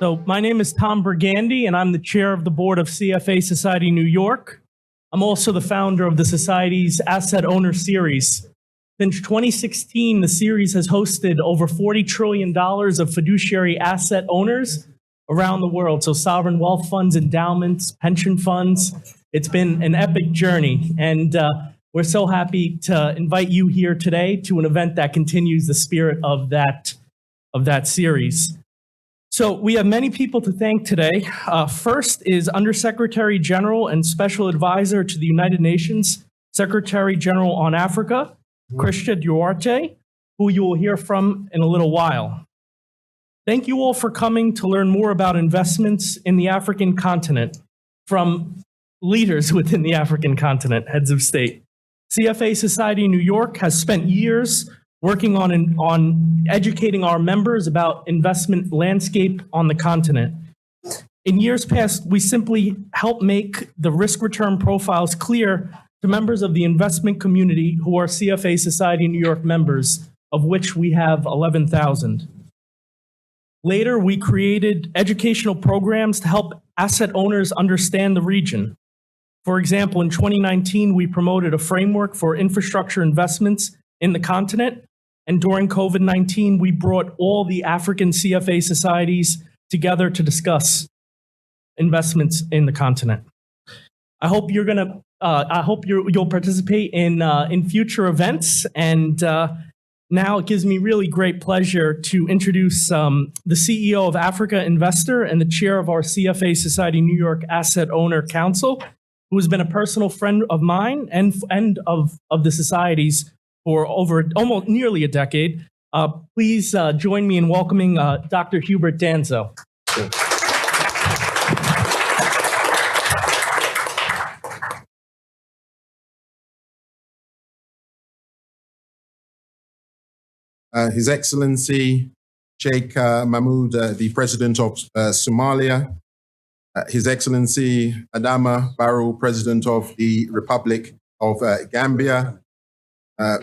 So my name is Tom Brigandy, and I'm the chair of the board of CFA Society New York. I'm also the founder of the Society's Asset Owner Series. Since 2016, the series has hosted over $40 trillion of fiduciary asset owners around the world. So sovereign wealth funds, endowments, pension funds. It's been an epic journey. And we're so happy to invite you here today to an event that continues the spirit of that series. So we have many people to thank today. First is Undersecretary General and Special Advisor to the United Nations, Secretary General on Africa, Christian Duarte, who you will hear from in a little while. Thank you all for coming to learn more about investments in the African continent from leaders within the African continent, heads of state. CFA Society New York has spent years working on educating our members about investment landscape on the continent. In years past, we simply help make the risk-return profiles clear to members of the investment community who are CFA Society New York members, of which we have 11,000. Later, we created educational programs to help asset owners understand the region. For example, in 2019, we promoted a framework for infrastructure investments in the continent. And during COVID-19, we brought all the African CFA societies together to discuss investments in the continent. I hope you'll participate in future events. And now it gives me really great pleasure to introduce the CEO of Africa Investor and the chair of our CFA Society New York Asset Owner Council, who has been a personal friend of mine and of the societies for over almost nearly a decade. Please join me in welcoming Dr. Hubert Danzo. His Excellency Sheikh Mahmoud, the President of Somalia, His Excellency Adama Barrow, President of the Republic of Gambia,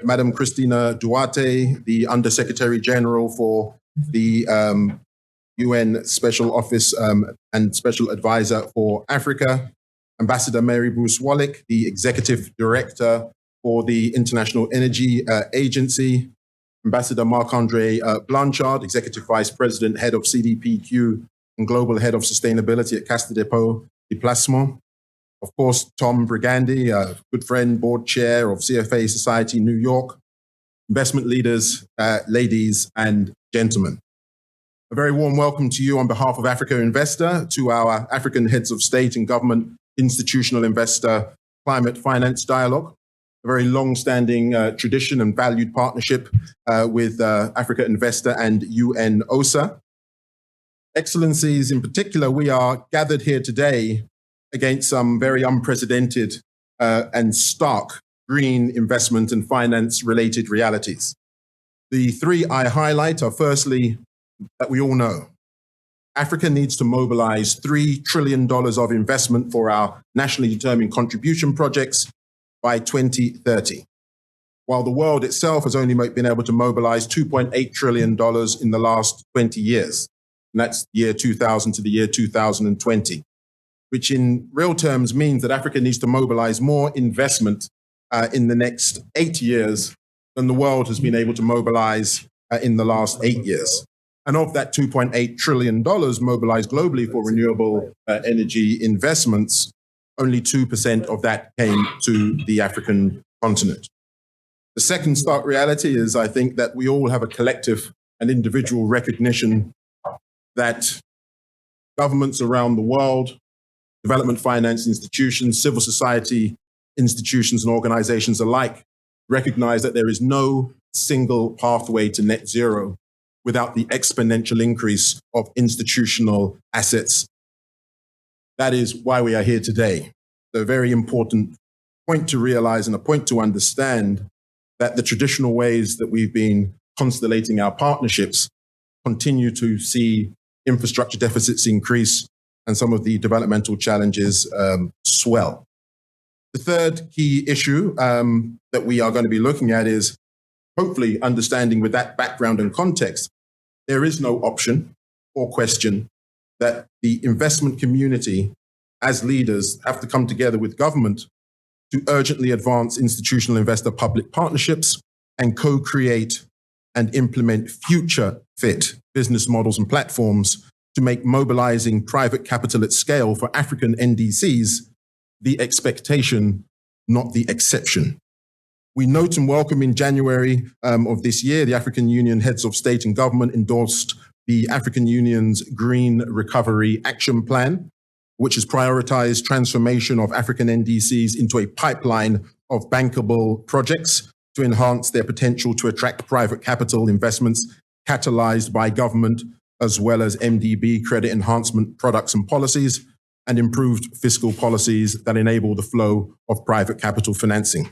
Madam Christina Duarte, the Undersecretary General for the UN Special Office and Special Advisor for Africa, Ambassador Mary Bruce Wallach, the Executive Director for the International Energy Agency, Ambassador Marc-Andre Blanchard, Executive Vice President, Head of CDPQ and Global Head of Sustainability at Caisse de Dépôt et Placement. Of course, Tom Brigandy, a good friend, board chair of CFA Society New York, investment leaders, ladies and gentlemen. A very warm welcome to you on behalf of Africa Investor to our African Heads of State and Government Institutional Investor Climate Finance Dialogue, a very long-standing tradition and valued partnership with Africa Investor and UN OSA. Excellencies, in particular, we are gathered here today against some very unprecedented and stark green investment and finance-related realities. The three I highlight are firstly, that we all know, Africa needs to mobilize $3 trillion of investment for our nationally determined contribution projects by 2030, while the world itself has only been able to mobilize $2.8 trillion in the last 20 years. And that's the year 2000 to the year 2020. Which in real terms means that Africa needs to mobilize more investment in the next 8 years than the world has been able to mobilize in the last 8 years. And of that $2.8 trillion mobilized globally for renewable energy investments, only 2% of that came to the African continent. The second stark reality is, I think, that we all have a collective and individual recognition that governments around the world, development finance institutions, civil society institutions and organizations alike recognize that there is no single pathway to net zero without the exponential increase of institutional assets. That is why we are here today. A very important point to realize and a point to understand that the traditional ways that we've been constellating our partnerships continue to see infrastructure deficits increase and some of the developmental challenges swell. The third key issue that we are going to be looking at is hopefully understanding with that background and context, there is no option or question that the investment community, as leaders, have to come together with government to urgently advance institutional investor-public partnerships and co-create and implement future-fit business models and platforms to make mobilizing private capital at scale for African NDCs the expectation, not the exception. We note and welcome in January of this year, the African Union heads of state and government endorsed the African Union's Green Recovery Action Plan, which has prioritized transformation of African NDCs into a pipeline of bankable projects to enhance their potential to attract private capital investments catalyzed by government, as well as MDB credit enhancement products and policies, and improved fiscal policies that enable the flow of private capital financing.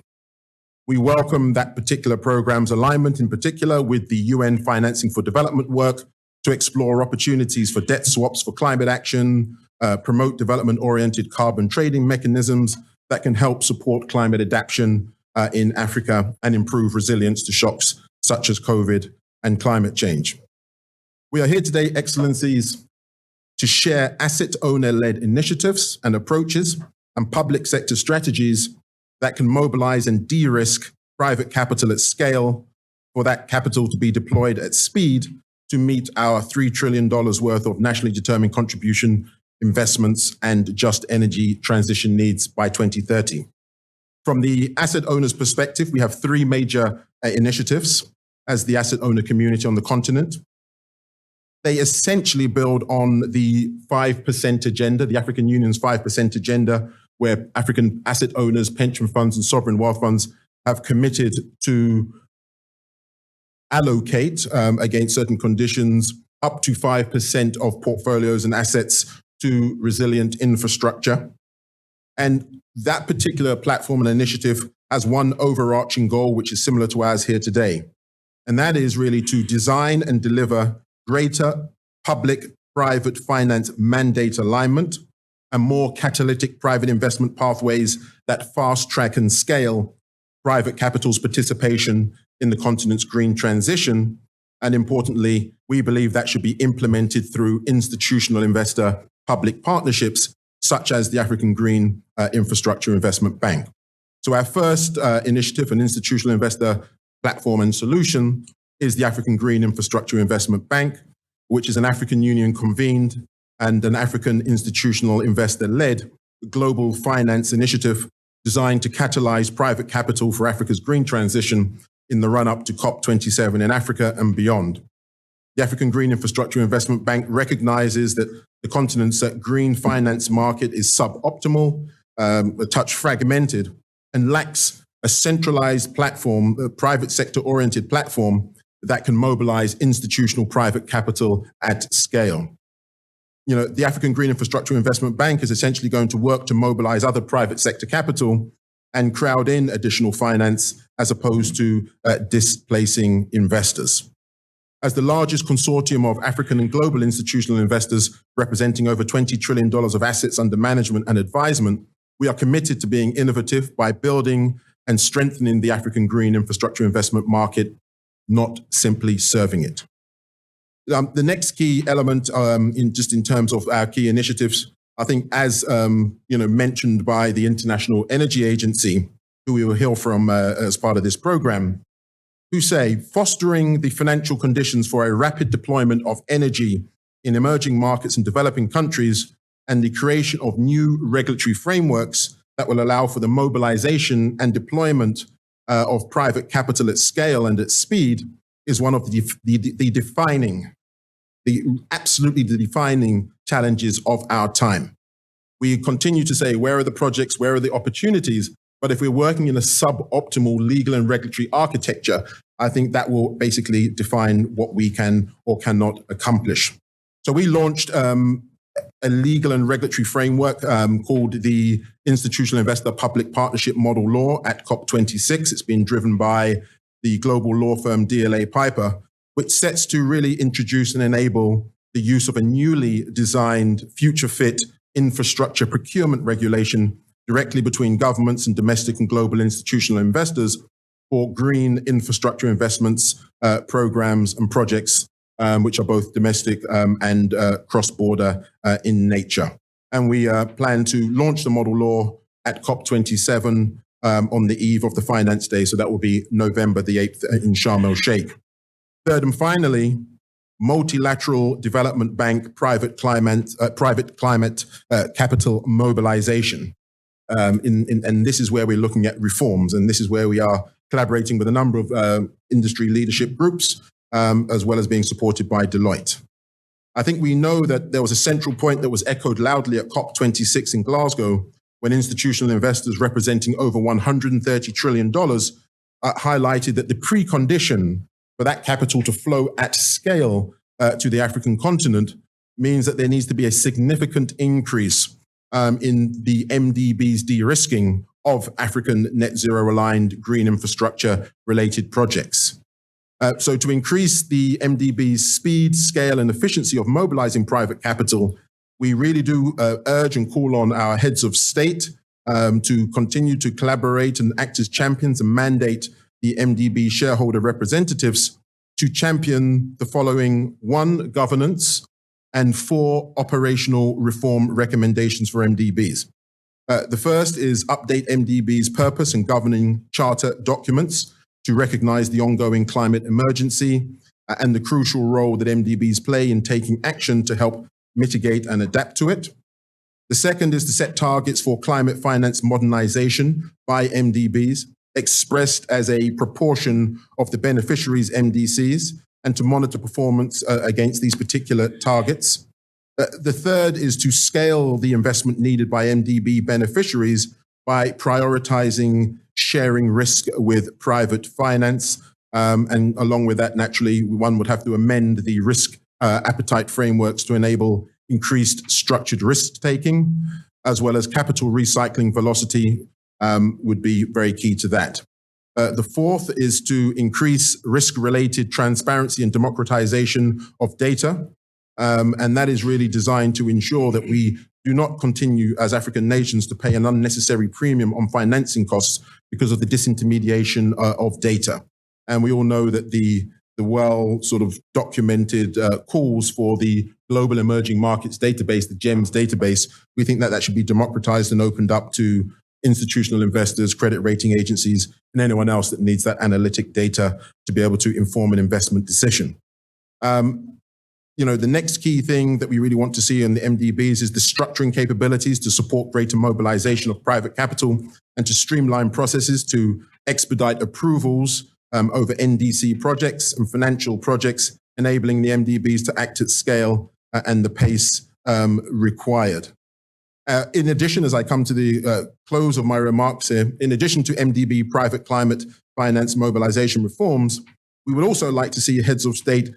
We welcome that particular program's alignment, in particular with the UN Financing for Development work to explore opportunities for debt swaps for climate action, promote development-oriented carbon trading mechanisms that can help support climate adaptation in Africa and improve resilience to shocks such as COVID and climate change. We are here today, Excellencies, to share asset owner-led initiatives and approaches and public sector strategies that can mobilize and de-risk private capital at scale for that capital to be deployed at speed to meet our $3 trillion worth of nationally determined contribution investments and just energy transition needs by 2030. From the asset owner's perspective, we have three major initiatives as the asset owner community on the continent. They essentially build on the 5% agenda, the African Union's 5% agenda, where African asset owners, pension funds, and sovereign wealth funds have committed to allocate, against certain conditions, up to 5% of portfolios and assets to resilient infrastructure. And that particular platform and initiative has one overarching goal, which is similar to ours here today. And that is really to design and deliver greater public-private finance mandate alignment and more catalytic private investment pathways that fast-track and scale private capital's participation in the continent's green transition. And importantly, we believe that should be implemented through institutional investor public partnerships, such as the African Green Infrastructure Investment Bank. So our first initiative, an institutional investor platform and solution, is the African Green Infrastructure Investment Bank, which is an African Union convened and an African institutional investor-led global finance initiative designed to catalyze private capital for Africa's green transition in the run-up to COP27 in Africa and beyond. The African Green Infrastructure Investment Bank recognizes that the continent's green finance market is suboptimal, a touch fragmented, and lacks a centralized platform, a private sector-oriented platform that can mobilize institutional private capital at scale. You know, the African Green Infrastructure Investment Bank is essentially going to work to mobilize other private sector capital and crowd in additional finance as opposed to displacing investors. As the largest consortium of African and global institutional investors representing over $20 trillion of assets under management and advisement, we are committed to being innovative by building and strengthening the African green infrastructure investment market, not simply serving it. The next key element, in terms of our key initiatives, I think, as mentioned by the International Energy Agency, who we will hear from as part of this program, who say fostering the financial conditions for a rapid deployment of energy in emerging markets and developing countries, and the creation of new regulatory frameworks that will allow for the mobilization and deployment of private capital at scale and at speed is one of the absolutely defining challenges of our time. We continue to say, where are the projects, where are the opportunities? But if we're working in a suboptimal legal and regulatory architecture, I think that will basically define what we can or cannot accomplish. So we launched a legal and regulatory framework called the Institutional Investor Public Partnership Model Law at COP26. It's been driven by the global law firm DLA Piper, which sets to really introduce and enable the use of a newly designed future-fit infrastructure procurement regulation directly between governments and domestic and global institutional investors for green infrastructure investments, programs and projects which are both domestic and cross-border in nature. And we plan to launch the model law at COP27 on the eve of the Finance Day. So that will be November the 8th in Sharm el-Sheikh. Third and finally, multilateral development bank private climate capital mobilization. And this is where we're looking at reforms, and this is where we are collaborating with a number of industry leadership groups, as well as being supported by Deloitte. I think we know that there was a central point that was echoed loudly at COP26 in Glasgow when institutional investors representing over $130 trillion highlighted that the precondition for that capital to flow at scale to the African continent means that there needs to be a significant increase in the MDB's de-risking of African net zero aligned green infrastructure related projects. So to increase the MDB's speed, scale, and efficiency of mobilizing private capital, we really do urge and call on our heads of state to continue to collaborate and act as champions and mandate the MDB shareholder representatives to champion the following: 1, governance, and 4, operational reform recommendations for MDBs. The first is update MDB's purpose and governing charter documents to recognize the ongoing climate emergency and the crucial role that MDBs play in taking action to help mitigate and adapt to it. The second is to set targets for climate finance modernization by MDBs, expressed as a proportion of the beneficiaries' MDCs, and to monitor performance against these particular targets. The third is to scale the investment needed by MDB beneficiaries by prioritizing sharing risk with private finance. And along with that, naturally, one would have to amend the risk appetite frameworks to enable increased structured risk taking, as well as capital recycling velocity would be very key to that. The fourth is to increase risk-related transparency and democratization of data. And that is really designed to ensure that we do not continue as African nations to pay an unnecessary premium on financing costs because of the disintermediation of data. And we all know that the well sort of documented calls for the Global Emerging Markets Database, the GEMS database, we think that that should be democratized and opened up to institutional investors, credit rating agencies, and anyone else that needs that analytic data to be able to inform an investment decision. The next key thing that we really want to see in the MDBs is the structuring capabilities to support greater mobilization of private capital and to streamline processes to expedite approvals over NDC projects and financial projects, enabling the MDBs to act at scale and the pace required. In addition, as I come to the close of my remarks here, in addition to MDB private climate finance mobilization reforms, we would also like to see heads of state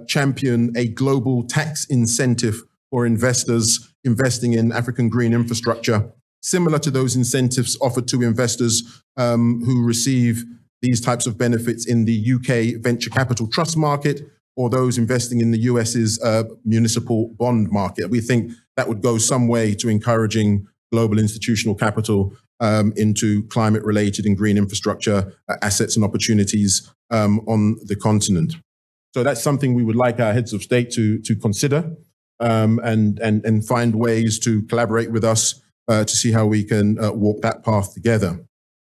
champion a global tax incentive for investors investing in African green infrastructure, similar to those incentives offered to investors who receive these types of benefits in the UK venture capital trust market or those investing in the US's municipal bond market. We think that would go some way to encouraging global institutional capital into climate-related and green infrastructure assets and opportunities on the continent. So that's something we would like our heads of state to consider and find ways to collaborate with us to see how we can walk that path together.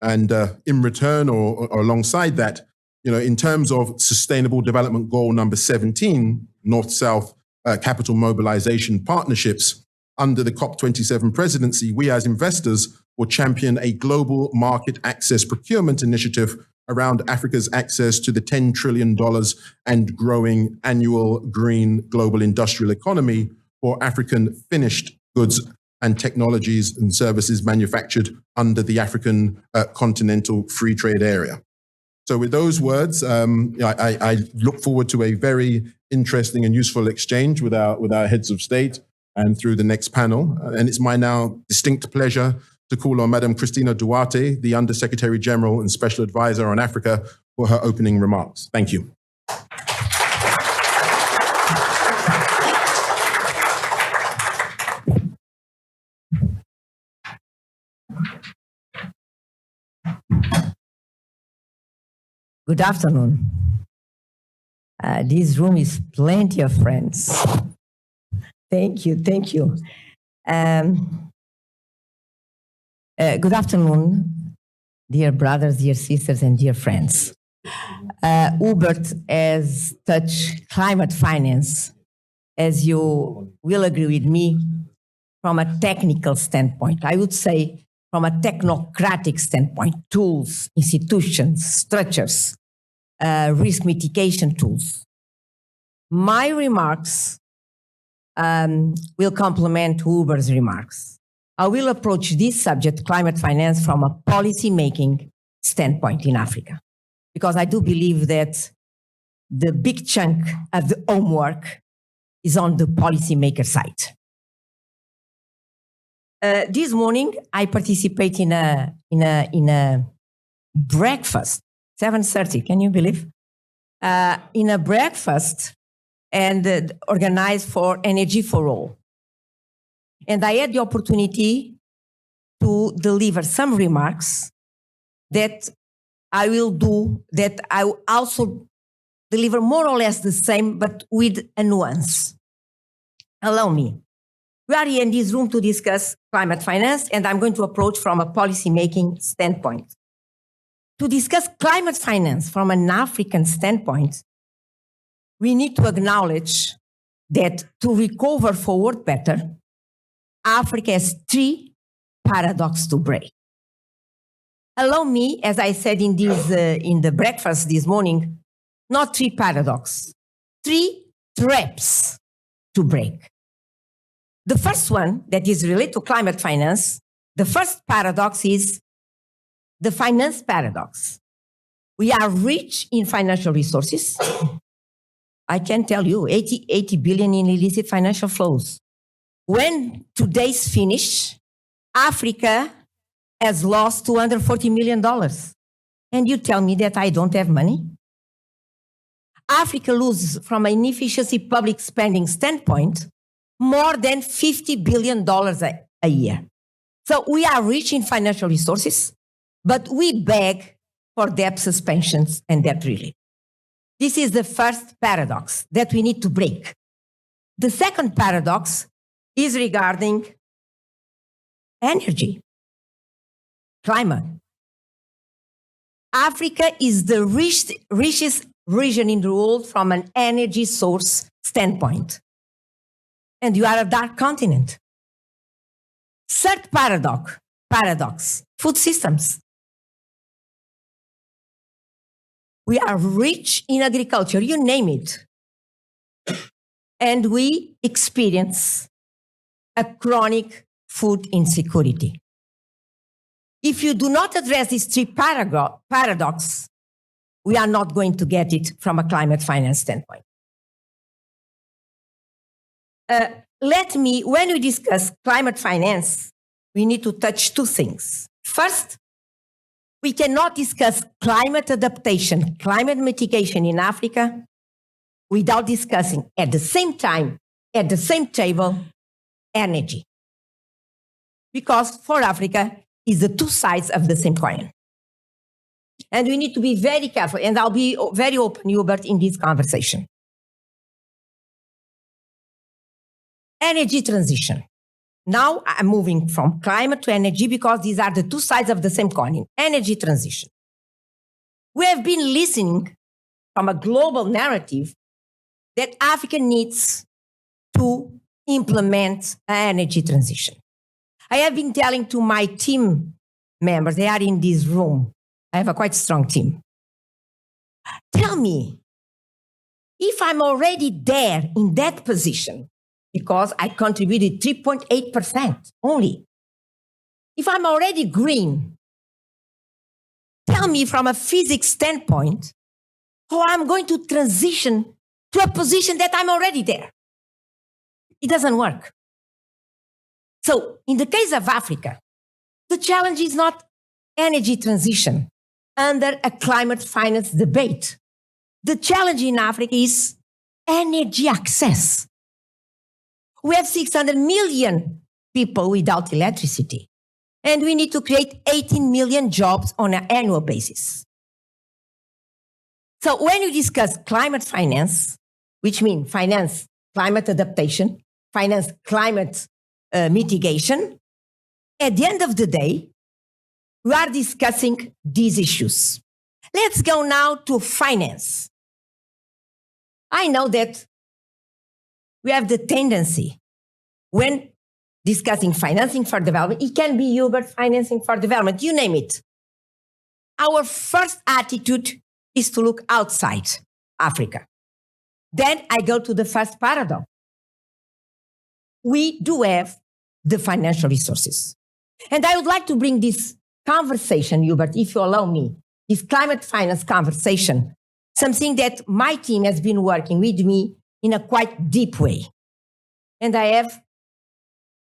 And in return or alongside that, in terms of Sustainable Development Goal number 17, North-South Capital Mobilization Partnerships, under the COP27 presidency, we as investors will champion a global market access procurement initiative around Africa's access to the $10 trillion and growing annual green global industrial economy for African finished goods and technologies and services manufactured under the African continental free trade area. So with those words, I look forward to a very interesting and useful exchange with our heads of state and through the next panel. And it's my now distinct pleasure to call on Madam Christina Duarte, the Undersecretary General and Special Advisor on Africa, for her opening remarks. Thank you. Good afternoon. This room is plenty of friends. Thank you, thank you. Good afternoon, dear brothers, dear sisters, and dear friends. Hubert has touched climate finance, as you will agree with me, from a technical standpoint. I would say from a technocratic standpoint, tools, institutions, structures, risk mitigation tools. My remarks will complement Hubert's remarks. I will approach this subject, climate finance, from a policy-making standpoint in Africa, because I do believe that the big chunk of the homework is on the policymaker side. This morning, I participate in a breakfast, 7:30, can you believe? In a breakfast and organized for Energy for All. And I had the opportunity to deliver some remarks that I will do, that I will also deliver more or less the same, but with a nuance. Allow me. We are here in this room to discuss climate finance, and I'm going to approach from a policy-making standpoint. To discuss climate finance from an African standpoint, we need to acknowledge that to recover forward better, Africa has three paradoxes to break. Allow me, as I said in the breakfast this morning, not three paradoxes, three traps to break. The first one that is related to climate finance, the first paradox is the finance paradox. We are rich in financial resources. I can tell you, 80 billion in illicit financial flows. When today's finished, Africa has lost $240 million. And you tell me that I don't have money? Africa loses, from an inefficiency public spending standpoint, more than $50 billion a year. So we are rich in financial resources, but we beg for debt suspensions and debt relief. This is the first paradox that we need to break. The second paradox is regarding energy, climate. Africa is the richest region in the world from an energy source standpoint. And you are a dark continent. Third paradox, food systems. We are rich in agriculture, you name it. And we experience a chronic food insecurity. If you do not address these three paradoxes, we are not going to get it from a climate finance standpoint. When we discuss climate finance, we need to touch two things. First, we cannot discuss climate adaptation, climate mitigation in Africa without discussing at the same time, at the same table, energy. Because for Africa, it's the two sides of the same coin. And we need to be very careful, and I'll be very open, Hubert, in this conversation. Energy transition. Now I'm moving from climate to energy because these are the two sides of the same coin. Energy transition. We have been listening from a global narrative that Africa needs to implement an energy transition. I have been telling to my team members, they are in this room. I have a quite strong team. Tell me, if I'm already there in that position, because I contributed 3.8% only. If I'm already green, tell me from a physics standpoint how I'm going to transition to a position that I'm already there. It doesn't work. So in the case of Africa, the challenge is not energy transition under a climate finance debate. The challenge in Africa is energy access. We have 600 million people without electricity, and we need to create 18 million jobs on an annual basis. So when you discuss climate finance, which means finance climate adaptation, finance climate mitigation, at the end of the day, we are discussing these issues. Let's go now to finance. I know that we have the tendency when discussing financing for development, it can be Hubert financing for development, you name it. Our first attitude is to look outside Africa. Then I go to the first paradox. We do have the financial resources. And I would like to bring this conversation, Hubert, if you allow me, this climate finance conversation, something that my team has been working with me in a quite deep way. And I have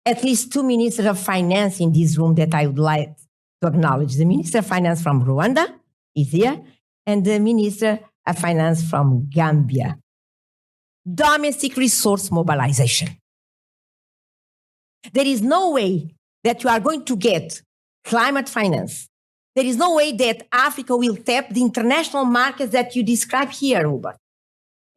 at least two ministers of finance in this room that I would like to acknowledge. The Minister of Finance from Rwanda is here, and the Minister of Finance from Gambia. Domestic resource mobilization. There is no way that you are going to get climate finance. There is no way that Africa will tap the international markets that you describe here, Hubert.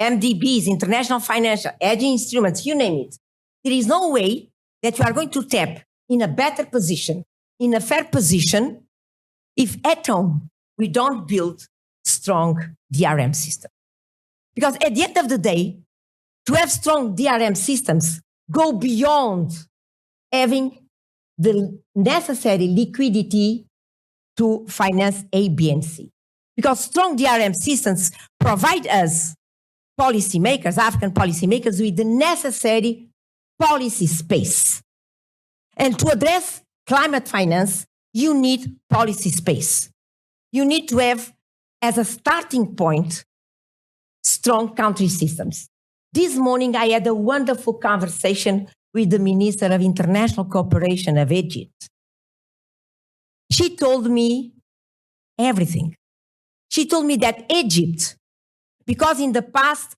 MDBs, international financial, hedging instruments, you name it. There is no way that you are going to tap in a better position, in a fair position, if at home we don't build strong DRM systems. Because at the end of the day, to have strong DRM systems go beyond having the necessary liquidity to finance A, B, and C. Because strong DRM systems provide us, policymakers, African policymakers, with the necessary policy space. And to address climate finance, you need policy space. You need to have, as a starting point, strong country systems. This morning, I had a wonderful conversation with the Minister of International Cooperation of Egypt. She told me everything. She told me that Egypt, because in the past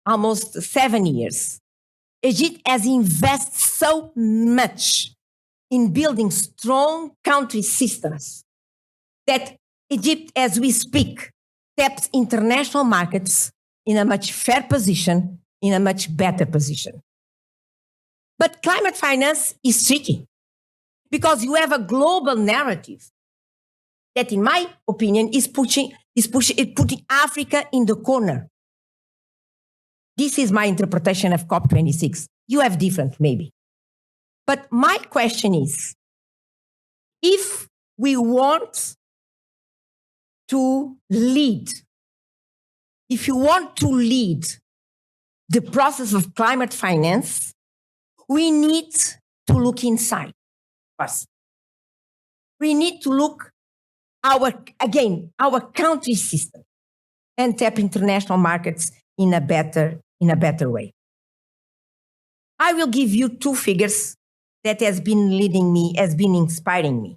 almost 7 years, Egypt has invested so much in building strong country systems that Egypt, as we speak, taps international markets in a much fair position, in a much better position. But climate finance is tricky because you have a global narrative that, in my opinion, is putting Africa in the corner. This is my interpretation of COP26. You have different, maybe. But my question is, if we want to lead, if you want to lead the process of climate finance, we need to look inside first. We need to look our country system and tap international markets in a better way. I will give you two figures that has been inspiring me.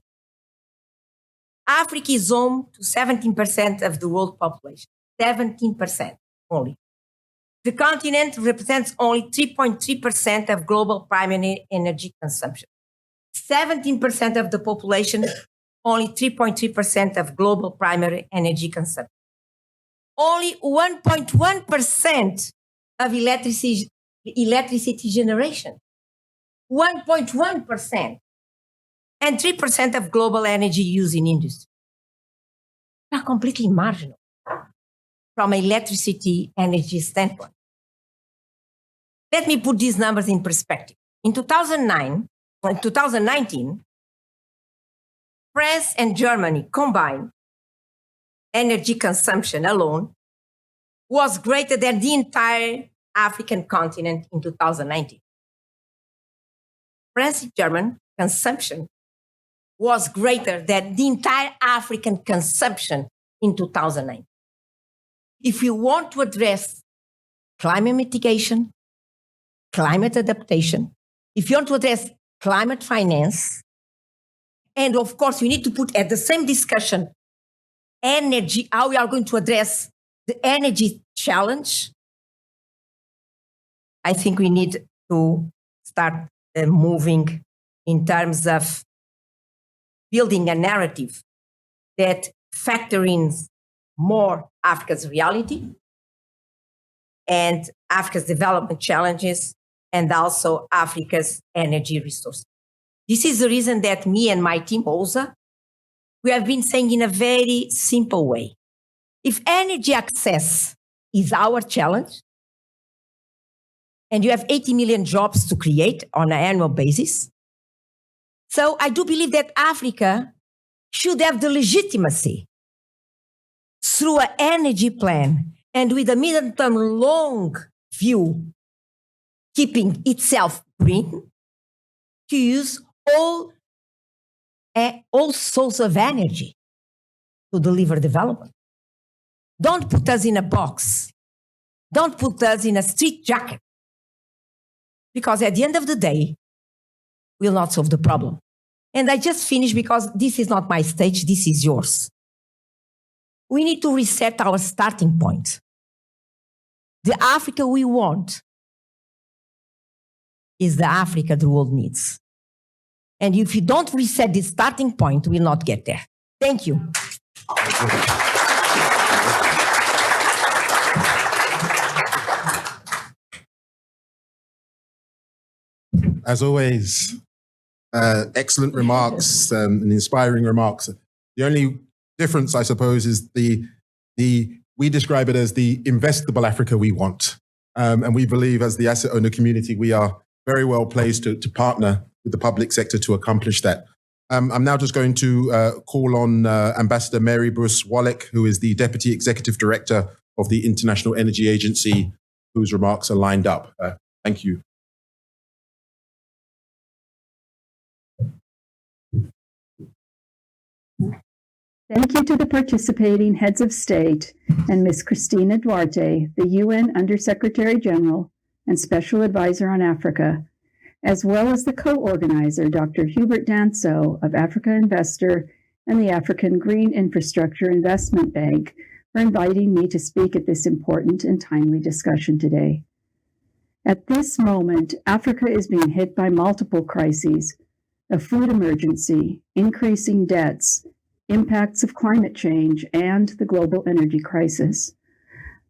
Africa is home to 17% of the world population, 17% only. The continent represents only 3.3% of global primary energy consumption. 17% of the population, only 3.3% of global primary energy consumption. Only 1.1% of electricity generation. 1.1%. And 3% of global energy use in industry. They are completely marginal from an electricity energy standpoint. Let me put these numbers in perspective. In 2019, France and Germany combined energy consumption alone was greater than the entire African continent in 2019. France and German consumption was greater than the entire African consumption in 2009. If you want to address climate mitigation, climate adaptation, if you want to address climate finance, and of course, we need to put at the same discussion energy, how we are going to address the energy challenge, I think we need to start moving in terms of building a narrative that factors in more Africa's reality and Africa's development challenges and also Africa's energy resources. This is the reason that me and my team, OSA, we have been saying in a very simple way. If energy access is our challenge, and you have 80 million jobs to create on an annual basis, so I do believe that Africa should have the legitimacy through an energy plan and with a medium-term long view, keeping itself green, to use all sources of energy to deliver development. Don't put us in a box. Don't put us in a straitjacket. Because at the end of the day, we'll not solve the problem. And I just finished because this is not my stage, this is yours. We need to reset our starting point. The Africa we want is the Africa the world needs. And if you don't reset this starting point, we'll not get there. Thank you. As always, excellent remarks and inspiring remarks. The only difference, I suppose, is we describe it as the investable Africa we want. And we believe as the asset owner community, we are very well placed to partner with the public sector to accomplish that. I'm now just going to call on Ambassador Mary Bruce Wallach, who is the Deputy Executive Director of the International Energy Agency, whose remarks are lined up. Thank you. Thank you to the participating heads of state and Ms. Cristina Duarte, the UN Undersecretary General and Special Advisor on Africa, as well as the co-organizer, Dr. Hubert Danso of Africa Investor and the African Green Infrastructure Investment Bank, for inviting me to speak at this important and timely discussion today. At this moment, Africa is being hit by multiple crises: a food emergency, increasing debts, impacts of climate change, and the global energy crisis.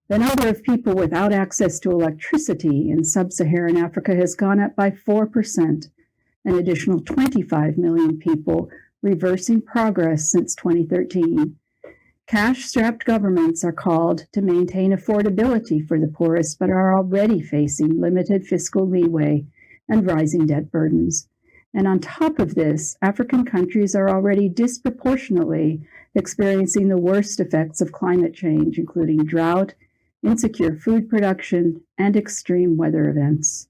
The number of people without access to electricity in sub-Saharan Africa has gone up by 4%, an additional 25 million people, reversing progress since 2013. Cash-strapped governments are called to maintain affordability for the poorest, but are already facing limited fiscal leeway and rising debt burdens. And on top of this, African countries are already disproportionately experiencing the worst effects of climate change, including drought, insecure food production, and extreme weather events.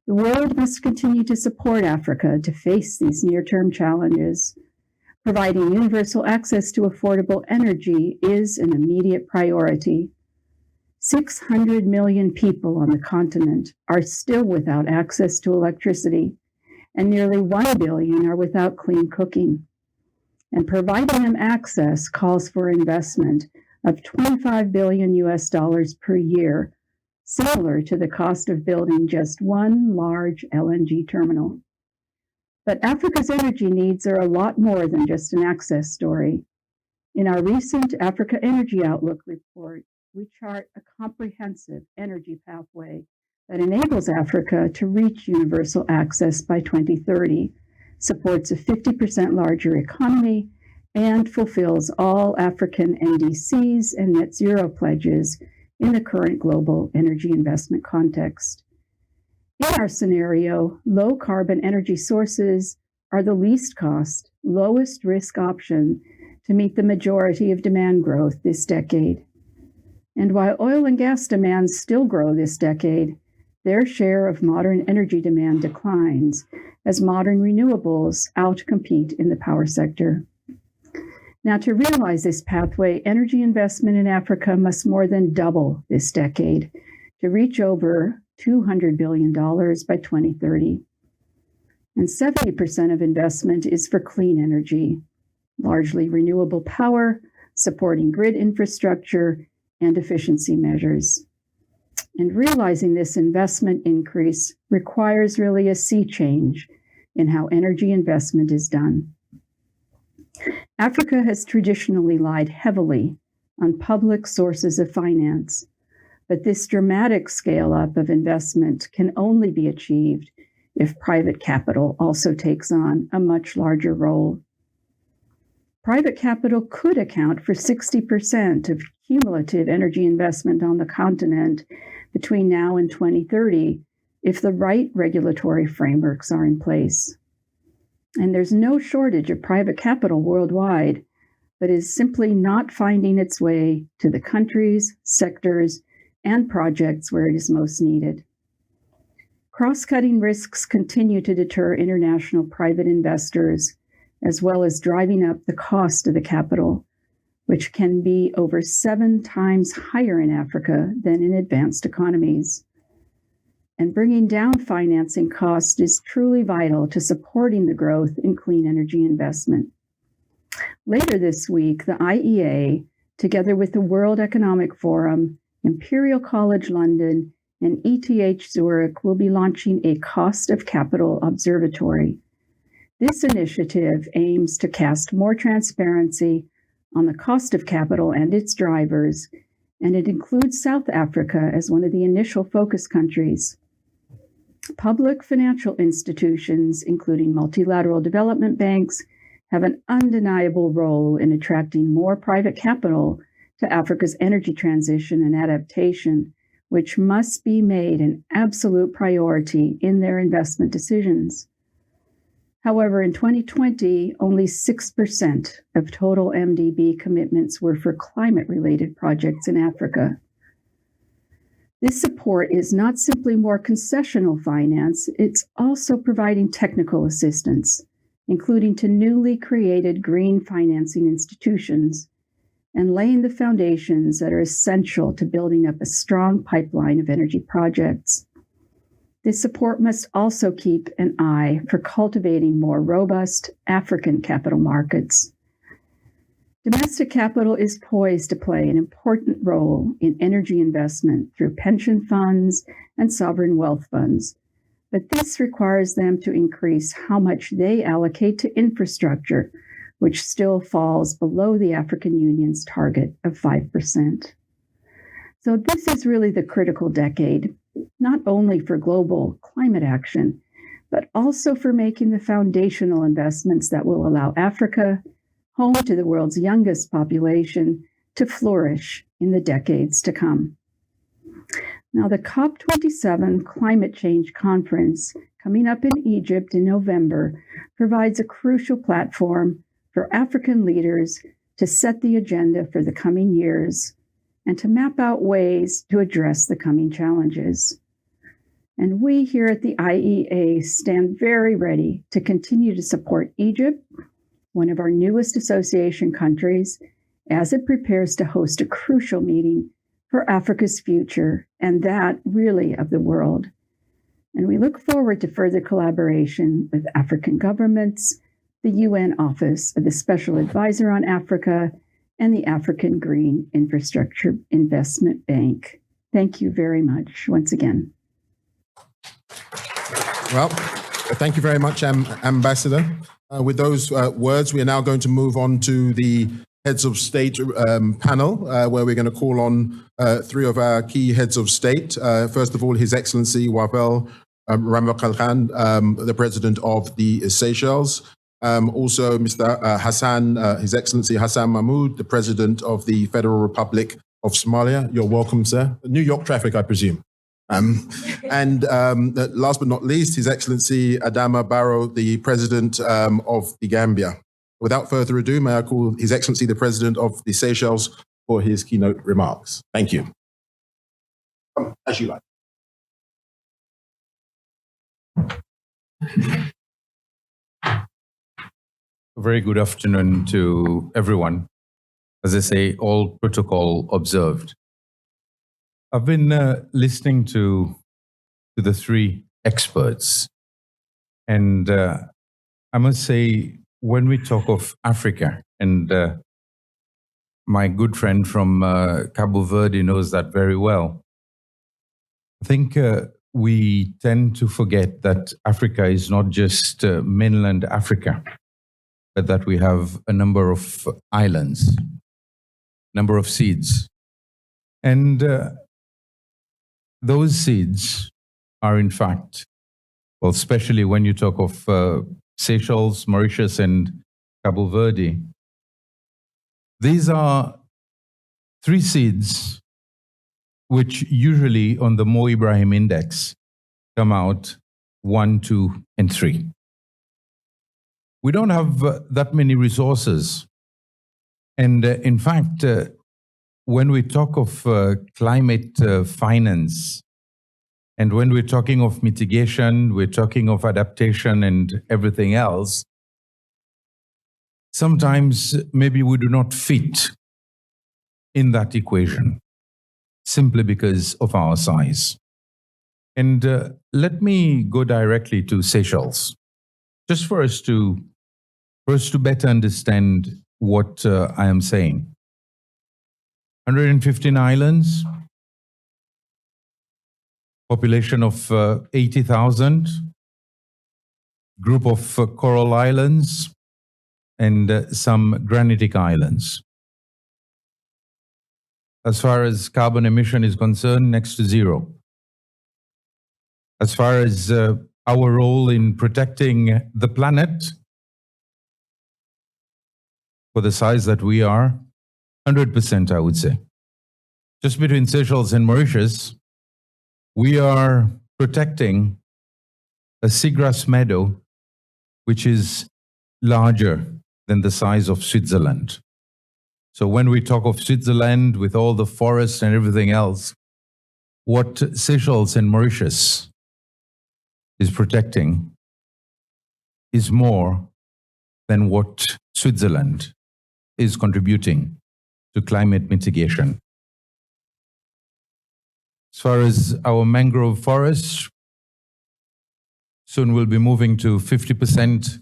The world must continue to support Africa to face these near-term challenges. Providing universal access to affordable energy is an immediate priority. 600 million people on the continent are still without access to electricity, and nearly 1 billion are without clean cooking. And providing them access calls for investment of $25 billion per year, similar to the cost of building just one large LNG terminal. But Africa's energy needs are a lot more than just an access story. In our recent Africa Energy Outlook report, we chart a comprehensive energy pathway that enables Africa to reach universal access by 2030, supports a 50% larger economy, and fulfills all African NDCs and net zero pledges in the current global energy investment context. In our scenario, low carbon energy sources are the least cost, lowest risk option to meet the majority of demand growth this decade. And while oil and gas demands still grow this decade, their share of modern energy demand declines as modern renewables outcompete in the power sector. Now, to realize this pathway, energy investment in Africa must more than double this decade to reach over $200 billion by 2030. And 70% of investment is for clean energy, largely renewable power, supporting grid infrastructure, and efficiency measures. And realizing this investment increase requires really a sea change in how energy investment is done. Africa has traditionally relied heavily on public sources of finance. But this dramatic scale up of investment can only be achieved if private capital also takes on a much larger role. Private capital could account for 60% of cumulative energy investment on the continent between now and 2030 if the right regulatory frameworks are in place. And there's no shortage of private capital worldwide, but is simply not finding its way to the countries, sectors, and projects where it is most needed. Cross-cutting risks continue to deter international private investors, as well as driving up the cost of the capital, which can be over 7 times higher in Africa than in advanced economies. And bringing down financing costs is truly vital to supporting the growth in clean energy investment. Later this week, the IEA, together with the World Economic Forum, Imperial College London, and ETH Zurich, will be launching a Cost of Capital Observatory. This initiative aims to cast more transparency on the cost of capital and its drivers, and it includes South Africa as one of the initial focus countries. Public financial institutions, including multilateral development banks, have an undeniable role in attracting more private capital to Africa's energy transition and adaptation, which must be made an absolute priority in their investment decisions. However, in 2020, only 6% of total MDB commitments were for climate-related projects in Africa. This support is not simply more concessional finance, it's also providing technical assistance, including to newly created green financing institutions, and laying the foundations that are essential to building up a strong pipeline of energy projects. This support must also keep an eye for cultivating more robust African capital markets. Domestic capital is poised to play an important role in energy investment through pension funds and sovereign wealth funds, but this requires them to increase how much they allocate to infrastructure, which still falls below the African Union's target of 5%. So this is really the critical decade, not only for global climate action, but also for making the foundational investments that will allow Africa, home to the world's youngest population, to flourish in the decades to come. Now, the COP27 Climate Change Conference coming up in Egypt in November provides a crucial platform for African leaders to set the agenda for the coming years and to map out ways to address the coming challenges. And we here at the IEA stand very ready to continue to support Egypt, one of our newest association countries, as it prepares to host a crucial meeting for Africa's future, and that really of the world. And we look forward to further collaboration with African governments, the UN Office of the Special Advisor on Africa, and the African Green Infrastructure Investment Bank. Thank you very much once again. Well, thank you very much, Ambassador. With those words, we are now going to move on to the Heads of State panel, where we're going to call on 3 of our key heads of state. First of all, His Excellency Wavel Ramokhalkhane, the President of the Seychelles. Also, Mr. Hassan, His Excellency Hassan Mahmoud, the President of the Federal Republic of Somalia. You're welcome, sir. New York traffic, I presume. And last but not least, His Excellency Adama Barrow, the President of the Gambia. Without further ado, may I call His Excellency the President of the Seychelles for his keynote remarks. Thank you. As you like. A very good afternoon to everyone. As I say, all protocol observed. I've been listening to the 3 experts, and I must say, when we talk of Africa, and my good friend from Cabo Verde knows that very well, I think we tend to forget that Africa is not just mainland Africa, but that we have a number of islands. number of seeds. And those seeds are in fact, well, especially when you talk of Seychelles, Mauritius, and Cabo Verde, these are 3 seeds which usually on the Mo Ibrahim Index come out 1, 2, and 3. We don't have that many resources. And in fact, when we talk of climate finance, and when we're talking of mitigation, we're talking of adaptation and everything else, sometimes maybe we do not fit in that equation simply because of our size. And let me go directly to Seychelles, just for us to better understand what I am saying. 115 islands, population of 80,000, group of coral islands, and some granitic islands. As far as carbon emission is concerned, next to zero. As far as our role in protecting the planet, for the size that we are, 100%, I would say. Just between Seychelles and Mauritius, we are protecting a seagrass meadow which is larger than the size of Switzerland. So when we talk of Switzerland with all the forests and everything else, what Seychelles and Mauritius is protecting is more than what Switzerland is contributing to climate mitigation. As far as our mangrove forests, soon we'll be moving to 50%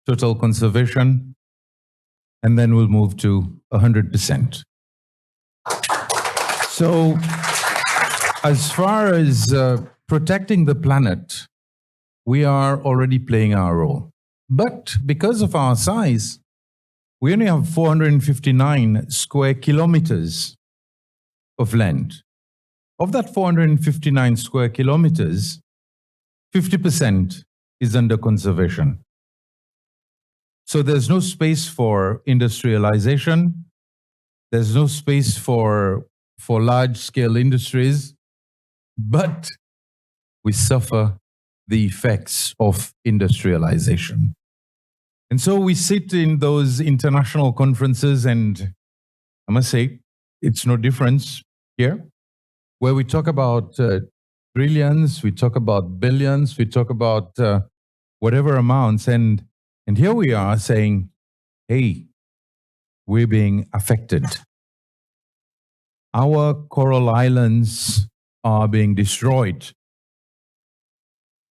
total conservation, and then we'll move to 100%. So, as far as protecting the planet, we are already playing our role. But because of our size, we only have 459 square kilometers of land. Of that 459 square kilometers, 50% is under conservation. So there's no space for industrialization. There's no space for large-scale industries, but we suffer the effects of industrialization. And so we sit in those international conferences, and I must say, it's no difference here, where we talk about trillions, we talk about billions, we talk about whatever amounts, and here we are saying, hey, we're being affected. Our coral islands are being destroyed.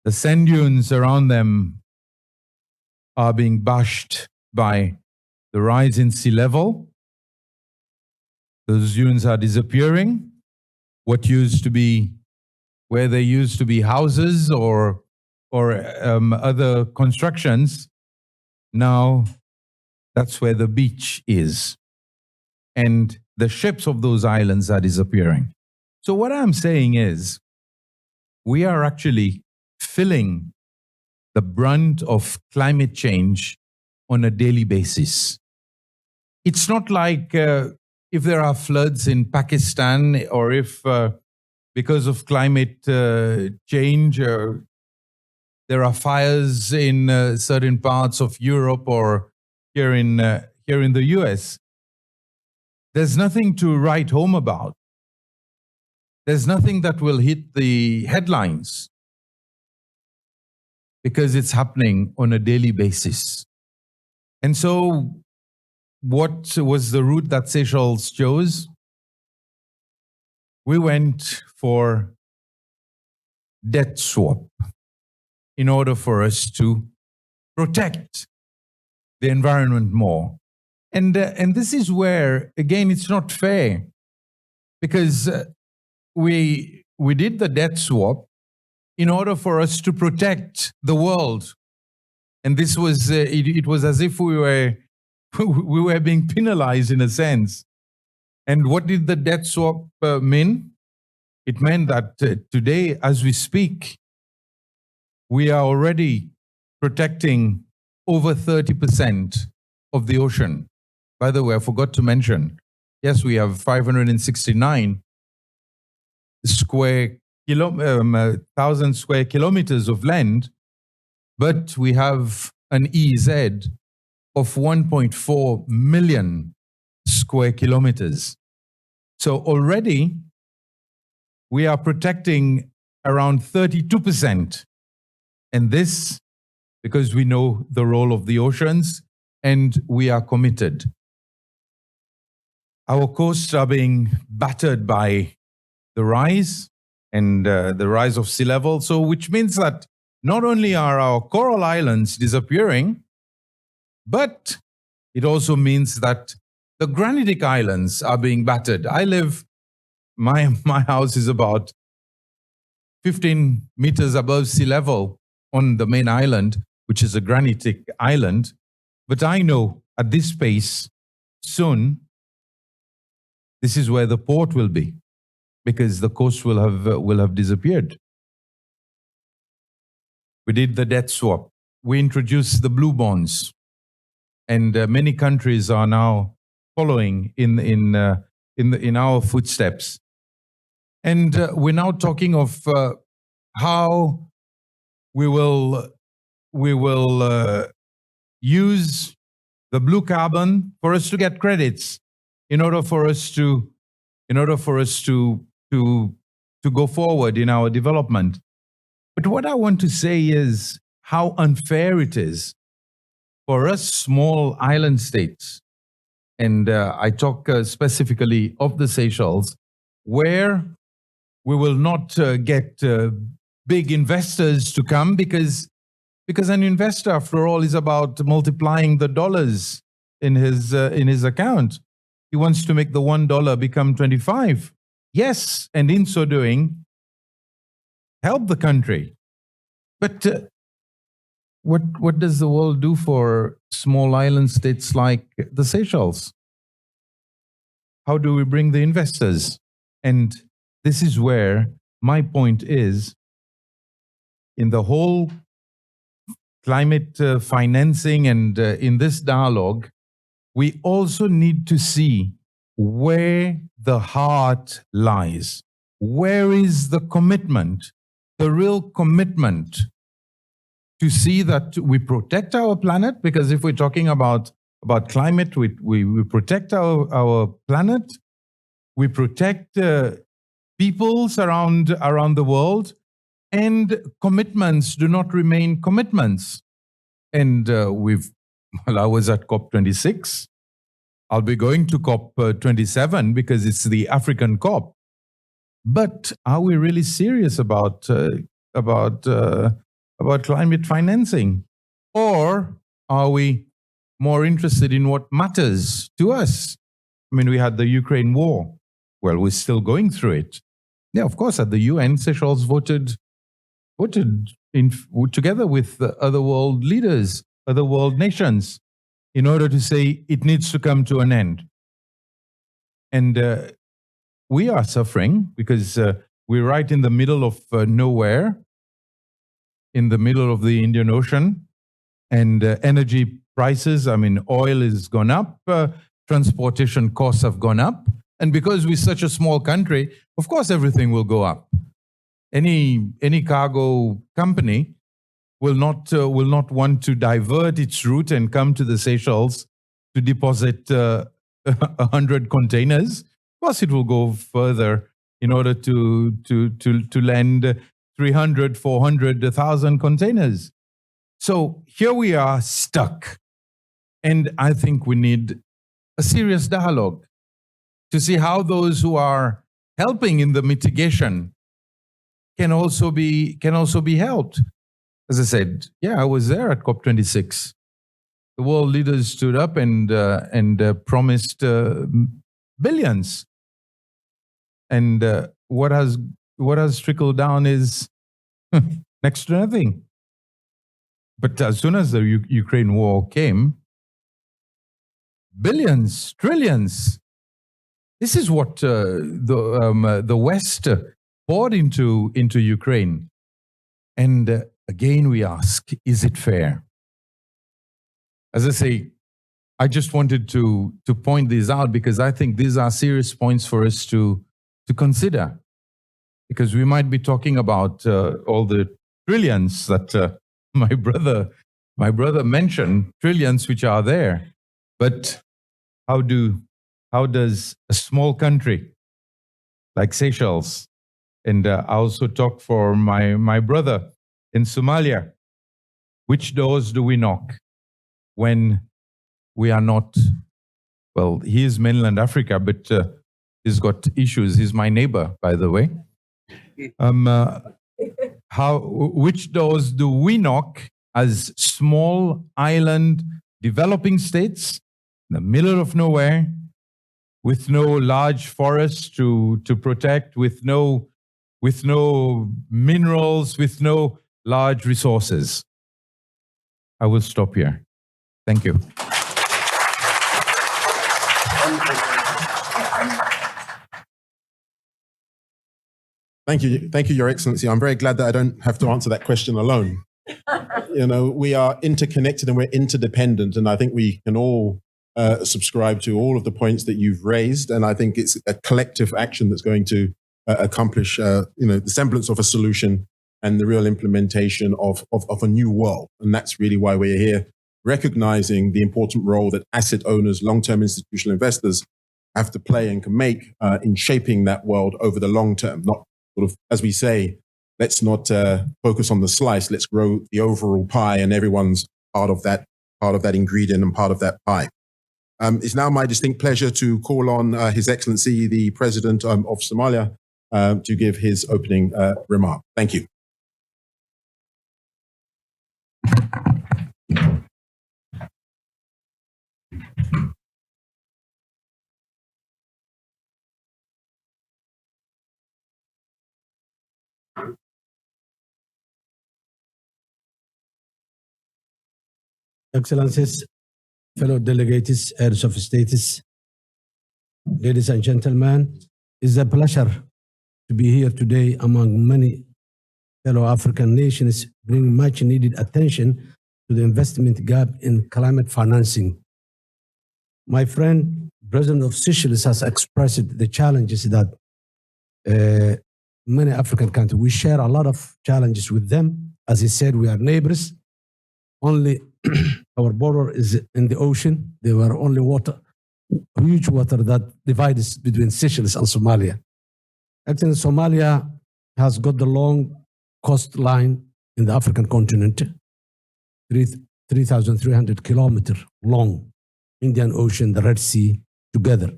The sand dunes around them are being bashed by the rise in sea level. Those dunes are disappearing. What used to be, where there used to be houses or other constructions, now that's where the beach is. And the ships of those islands are disappearing. So what I'm saying is, we are actually feeling the brunt of climate change on a daily basis. It's not like if there are floods in Pakistan, or if because of climate change there are fires in certain parts of Europe or here in the US. There's nothing to write home about. There's nothing that will hit the headlines, because it's happening on a daily basis. And so what was the route that Seychelles chose? We went for debt swap in order for us to protect the environment more. And this is where, again, it's not fair, because we did the debt swap in order for us to protect the world. And this was, it was as if we were being penalized in a sense. And what did the debt swap mean? It meant that today, as we speak, we are already protecting over 30% of the ocean. By the way, I forgot to mention, yes, we have 569 thousand square kilometers of land, but we have an EEZ of 1.4 million square kilometers. So already we are protecting around 32%. And this because we know the role of the oceans and we are committed. Our coasts are being battered by the rise and the rise of sea level. So which means that not only are our coral islands disappearing, but it also means that the granitic islands are being battered. My house is about 15 meters above sea level on the main island, which is a granitic island. But I know at this pace, soon, this is where the port will be, because the coast will have disappeared. We did the debt swap. We introduced the blue bonds, and many countries are now following in our footsteps. And we're now talking of how we will use the blue carbon for us to get credits in order for us to go forward in our development. But what I want to say is how unfair it is for us small island states, and I talk specifically of the Seychelles, where we will not get big investors to come because an investor, after all, is about multiplying the dollars in his account. He wants to make the $1 become 25. Yes, and in so doing, help the country. But what does the world do for small island states like the Seychelles? How do we bring the investors? And this is where my point is, in the whole climate financing and in this dialogue, we also need to see where the heart lies. Where is the commitment, the real commitment to see that we protect our planet? Because if we're talking about climate, we protect our planet, we protect peoples around the world, and commitments do not remain commitments. And I was at COP26. I'll be going to COP27 because it's the African COP. But are we really serious about climate financing? Or are we more interested in what matters to us? I mean, we had the Ukraine war. Well, we're still going through it. Yeah, of course, at the UN, Seychelles voted together with the other world leaders, other world nations, in order to say it needs to come to an end. And we are suffering because we're right in the middle of nowhere, in the middle of the Indian Ocean, and energy prices, I mean, oil has gone up, transportation costs have gone up. And because we're such a small country, of course, everything will go up. Any cargo company will not want to divert its route and come to the Seychelles to deposit 100 containers. Of course, it will go further in order to land 300, 400, 1,000 containers. So here we are stuck. And I think we need a serious dialogue to see how those who are helping in the mitigation can also be helped. As I said, yeah, I was there at COP26. The world leaders stood up and promised billions. And what has trickled down is next to nothing. But as soon as the Ukraine war came, billions, trillions This is what the West poured into Ukraine. And again, we ask, is it fair? As I say, I just wanted to point these out because I think these are serious points for us to consider. Because we might be talking about all the trillions that my brother mentioned, trillions which are there. But how does a small country like Seychelles, and I also talk for my brother in Somalia, which doors do we knock when we are not, well, he is mainland Africa, but he's got issues. He's my neighbor, by the way. Which doors do we knock as small island developing states in the middle of nowhere, with no large forests to protect, with no minerals, with no large resources? I will stop here. Thank you. Thank you, Your Excellency. I'm very glad that I don't have to answer that question alone. We are interconnected and we're interdependent, and I think we can all subscribe to all of the points that you've raised, and I think it's a collective action that's going to accomplish, the semblance of a solution and the real implementation of a new world. And that's really why we're here, recognizing the important role that asset owners, long-term institutional investors have to play and can make in shaping that world over the long term. Not sort of, as we say, let's not focus on the slice, let's grow the overall pie, and everyone's part of that ingredient and part of that pie. It's now my distinct pleasure to call on His Excellency, the President of Somalia, to give his opening remark. Thank you. Excellencies, fellow delegates, heads of states, ladies and gentlemen, it's a pleasure to be here today among many fellow African nations, bringing much needed attention to the investment gap in climate financing. My friend, President of Seychelles, has expressed the challenges that many African countries, we share a lot of challenges with them. As he said, we are neighbors. Only our border is in the ocean. There were only water, huge water that divides between Seychelles and Somalia. Actually, Somalia has got the long coastline in the African continent, 3,300 kilometers long, Indian Ocean, the Red Sea together.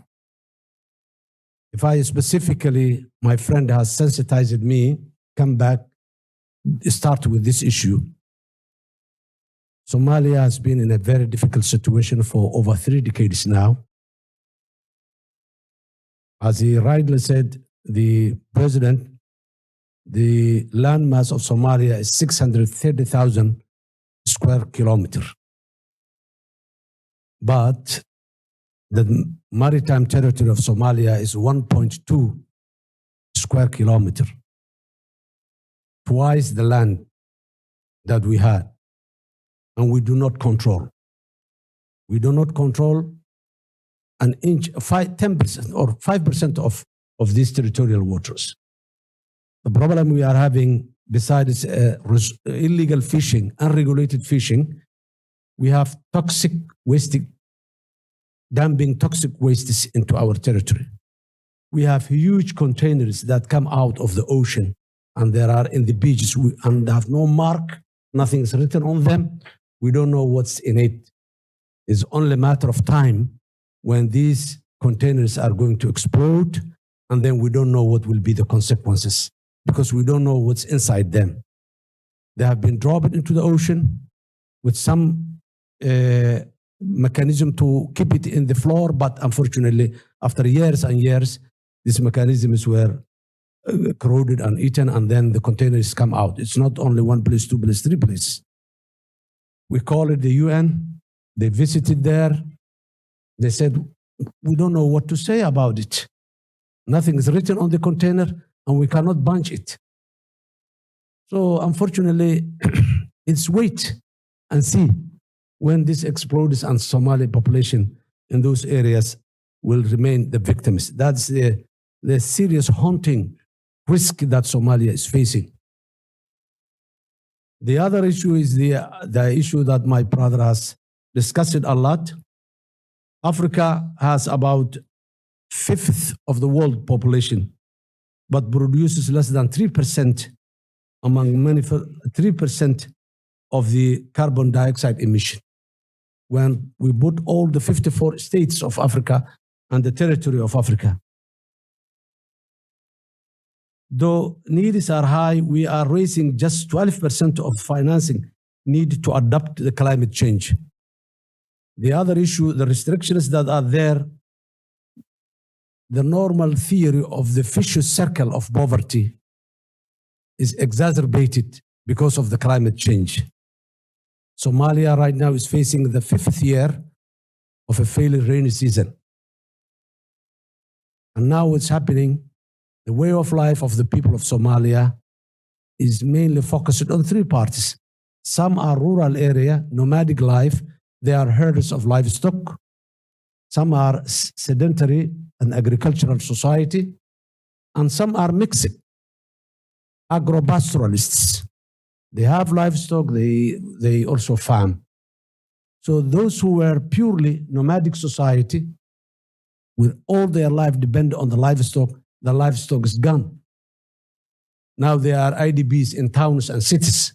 If I specifically, my friend has sensitized me, come back, start with this issue. Somalia has been in a very difficult situation for over 3 decades now. As he rightly said, the president, the landmass of Somalia is 630,000 square kilometers. But the maritime territory of Somalia is 1.2 square kilometers, twice the land that we had. And we do not control. We do not control an inch, 10% or 5% of these territorial waters. The problem we are having, besides illegal fishing, unregulated fishing, we have toxic waste, dumping toxic wastes into our territory. We have huge containers that come out of the ocean and they are in the beaches and have no mark, nothing is written on them. We don't know what's in it. It's only a matter of time when these containers are going to explode, and then we don't know what will be the consequences because we don't know what's inside them. They have been dropped into the ocean with some mechanism to keep it in the floor, but unfortunately, after years and years, these mechanisms were corroded and eaten, and then the containers come out. It's not only 1 place, 2 places, 3 places. We call it the UN. They visited there. They said, we don't know what to say about it. Nothing is written on the container, and we cannot bunch it. So unfortunately, it's wait and see when this explodes and Somali population in those areas will remain the victims. That's the serious haunting risk that Somalia is facing. The other issue is the issue that my brother has discussed a lot. Africa has about 1/5 of the world population, but produces less than 3% among many 3% of the carbon dioxide emission. When we put all the 54 states of Africa and the territory of Africa. Though needs are high, we are raising just 12% of financing needed to adapt the climate change. The other issue, the restrictions that are there, the normal theory of the vicious circle of poverty is exacerbated because of the climate change. Somalia right now is facing the 5th year of a failing rainy season. And now what's happening, the way of life of the people of Somalia is mainly focused on 3 parts. Some are rural area, nomadic life, they are herders of livestock. Some are sedentary and agricultural society, and some are mixed, agropastoralists. They have livestock, they also farm. So those who were purely nomadic society, with all their life depend on the livestock is gone. Now they are IDPs in towns and cities.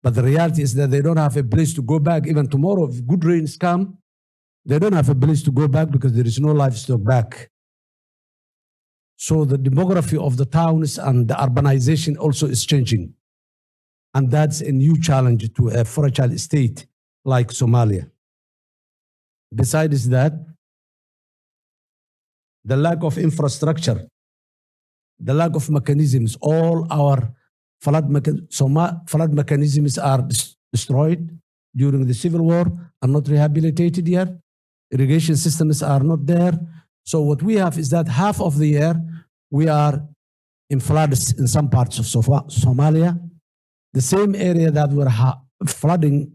But the reality is that they don't have a place to go back. Even tomorrow, if good rains come, they don't have a place to go back because there is no livestock back. So the demography of the towns and the urbanization also is changing. And that's a new challenge to a fragile state like Somalia. Besides that, the lack of infrastructure, the lack of mechanisms, all our flood mechanisms are destroyed during the civil war, are not rehabilitated yet. Irrigation systems are not there. So what we have is that half of the year we are in floods in some parts of Somalia. The same area that were flooding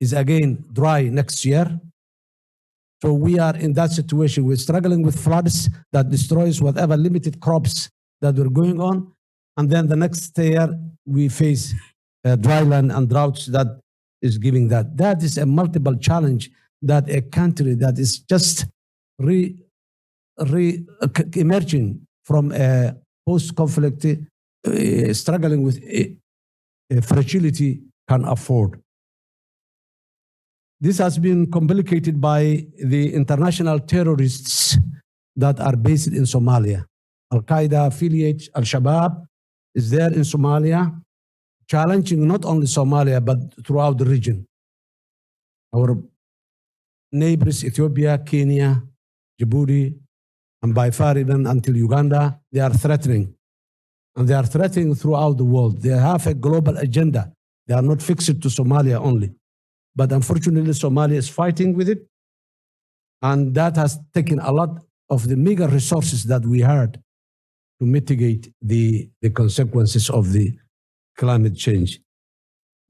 is again dry next year. So we are in that situation. We're struggling with floods that destroys whatever limited crops that were going on. And then the next year we face dryland and droughts that is giving that. That is a multiple challenge that a country that is just emerging from a post-conflict struggling with fragility can afford. This has been complicated by the international terrorists that are based in Somalia. Al-Qaeda affiliate, Al-Shabaab is there in Somalia, challenging not only Somalia, but throughout the region. Our neighbors, Ethiopia, Kenya, Djibouti, and by far even until Uganda, they are threatening. And they are threatening throughout the world. They have a global agenda. They are not fixed to Somalia only. But unfortunately, Somalia is fighting with it. And that has taken a lot of the meager resources that we had to mitigate the consequences of the climate change.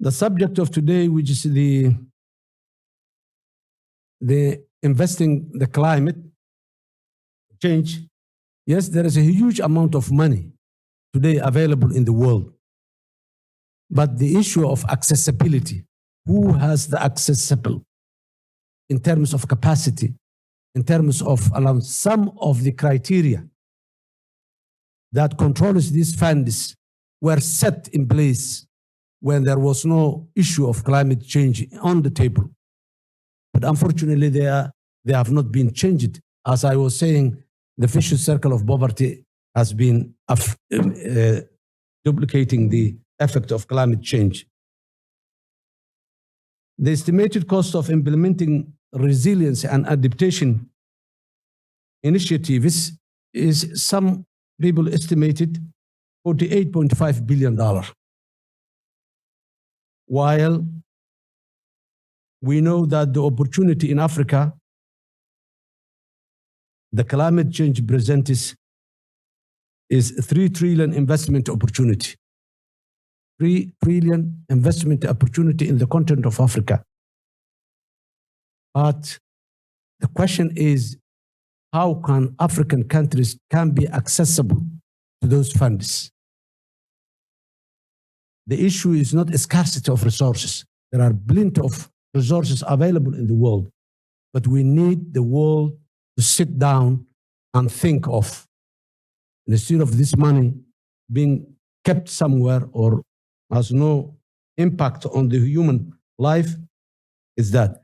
The subject of today, which is the investing the climate change. Yes, there is a huge amount of money today available in the world. But the issue of accessibility, who has the accessible in terms of capacity, in terms of allowing some of the criteria that controls these funds were set in place when there was no issue of climate change on the table. But unfortunately, they have not been changed. As I was saying, the vicious circle of poverty has been duplicating the effect of climate change. The estimated cost of implementing resilience and adaptation initiatives is, some people estimated, $48.5 billion. While we know that the opportunity in Africa the climate change presents is 3 trillion investment opportunity. 3 trillion investment opportunity in the continent of Africa. But the question is, how can African countries can be accessible to those funds? The issue is not a scarcity of resources. There are plenty of resources available in the world, but we need the world to sit down and think of, instead of this money being kept somewhere or has no impact on the human life, is that.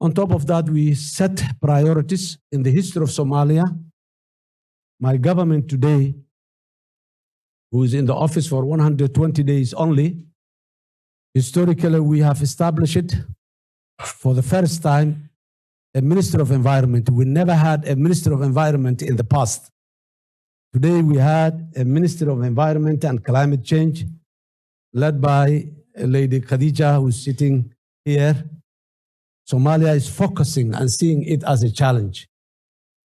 On top of that, we set priorities in the history of Somalia. My government today, who is in the office for 120 days only, historically we have established for the first time a Minister of Environment. We never had a Minister of Environment in the past. Today we had a Minister of Environment and Climate Change led by Lady Khadija, who's sitting here. Somalia is focusing and seeing it as a challenge.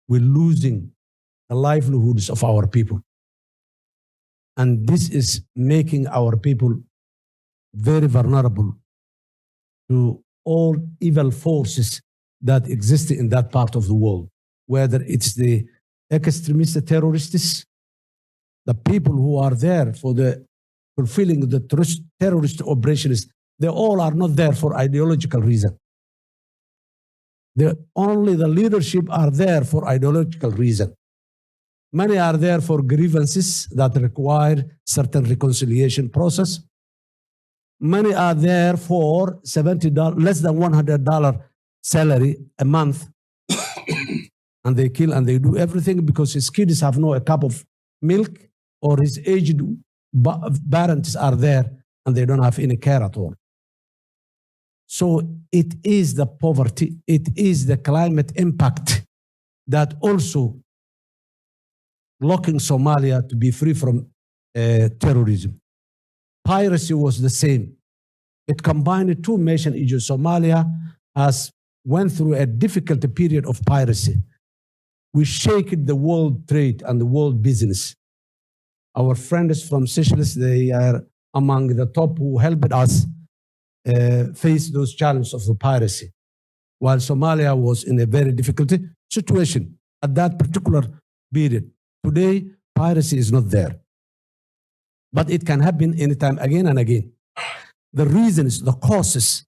We're losing the livelihoods of our people. And this is making our people very vulnerable to all evil forces that exist in that part of the world, whether it's the extremist terrorists, the people who are there for the fulfilling the terrorist operations, they all are not there for ideological reason. Only the leadership are there for ideological reason. Many are there for grievances that require certain reconciliation process. Many are there for $70, less than $100 salary a month. And they kill and they do everything because his kids have no a cup of milk, or his aged parents are there and they don't have any care at all. So it is the poverty, it is the climate impact that also blocking Somalia to be free from terrorism. Piracy was the same. It combined two nations. Somalia has went through a difficult period of piracy. We shaked the world trade and the world business. Our friends from Seychelles, they are among the top who helped us face those challenges of the piracy, while Somalia was in a very difficult situation at that particular period. Today, piracy is not there, but it can happen anytime, again and again. The reasons, the causes,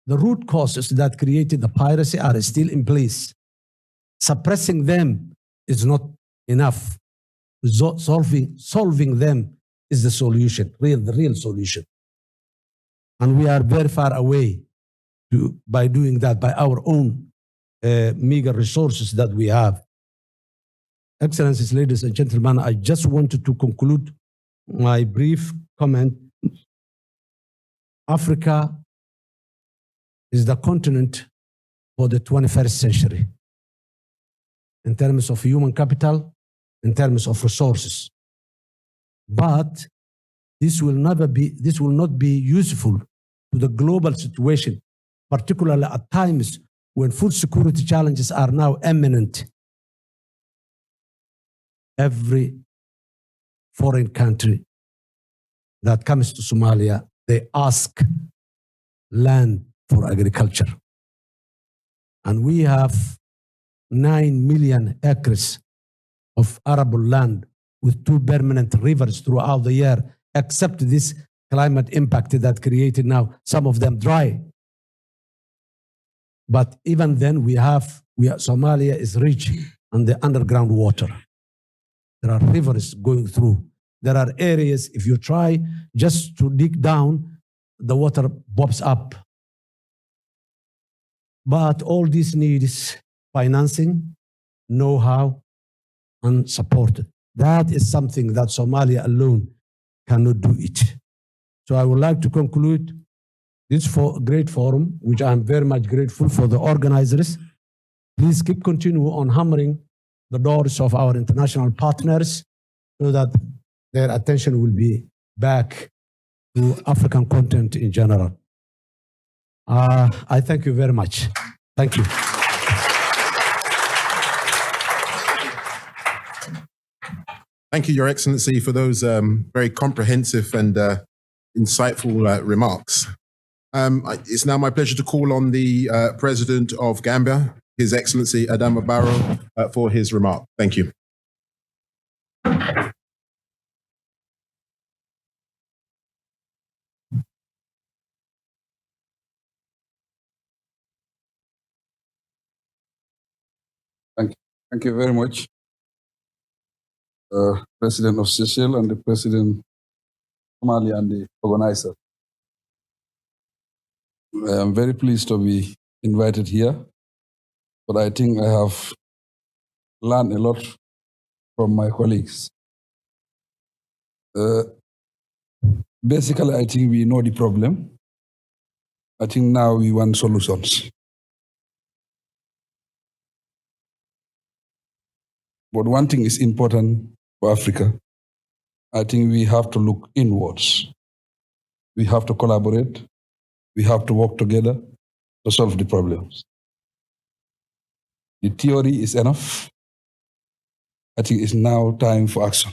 the root causes that created the piracy are still in place. Suppressing them is not enough. Solving them is the solution, the real solution. And we are very far away by doing that, by our own meager resources that we have. Excellencies, ladies and gentlemen, I just wanted to conclude my brief comment. Africa is the continent for the 21st century in terms of human capital, in terms of resources. But this will not be useful to the global situation, particularly at times when food security challenges are now imminent. Every foreign country that comes to Somalia, they ask land for agriculture. And we have 9 million acres of arable land with 2 permanent rivers throughout the year, except this climate impact that created now, some of them dry. But even then, Somalia is rich on the underground water. There are rivers going through. There are areas, if you try just to dig down, the water pops up. But all this needs financing, know-how, and support. That is something that Somalia alone cannot do it. So I would like to conclude this great forum, which I'm very much grateful for the organizers. Please continue on hammering the doors of our international partners so that their attention will be back to African content in general. I thank you very much. Thank you. Thank you, Your Excellency, for those very comprehensive and insightful remarks. It's now my pleasure to call on the President of Gambia, His Excellency Adama Barrow, for his remark. Thank you. Thank you very much, President of Seychelles and the President of Somalia and the organizer. I am very pleased to be invited here, but I think I have learned a lot from my colleagues. Basically, I think we know the problem. I think now we want solutions. But one thing is important for Africa. I think we have to look inwards. We have to collaborate. We have to work together to solve the problems. The theory is enough. I think it's now time for action.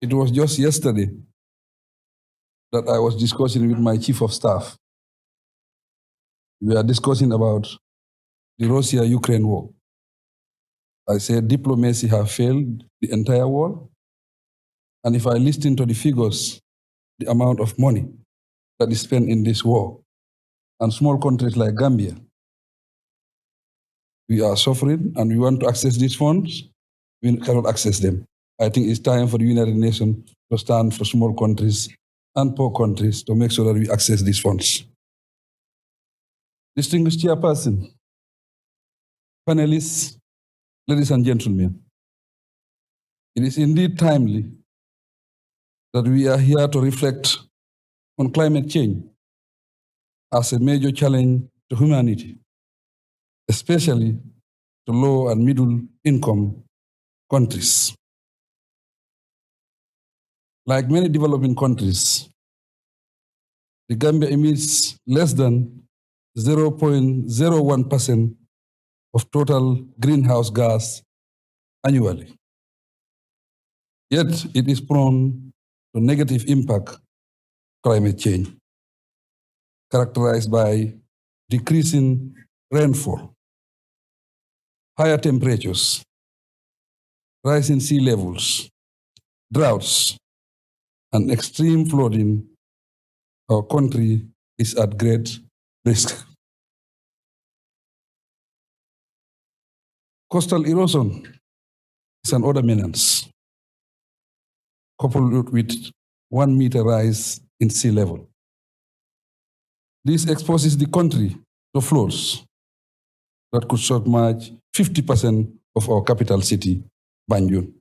It was just yesterday that I was discussing with my chief of staff. We are discussing about the Russia-Ukraine war. I said diplomacy has failed the entire world. And if I listen to the figures, the amount of money that is spent in this war, and small countries like Gambia, we are suffering and we want to access these funds, we cannot access them. I think it's time for the United Nations to stand for small countries and poor countries to make sure that we access these funds. Distinguished Chairperson, panelists, ladies and gentlemen, it is indeed timely that we are here to reflect on climate change as a major challenge to humanity, especially to low and middle income countries. Like many developing countries, the Gambia emits less than 0.01% of total greenhouse gas annually. Yet it is prone to negative impact of climate change, characterized by decreasing rainfall, higher temperatures, rising sea levels, droughts, and extreme flooding. Our country is at great risk. Coastal erosion is another menace, coupled with 1 meter rise in sea level. This exposes the country to floods that could submerge 50% of our capital city, Banjul.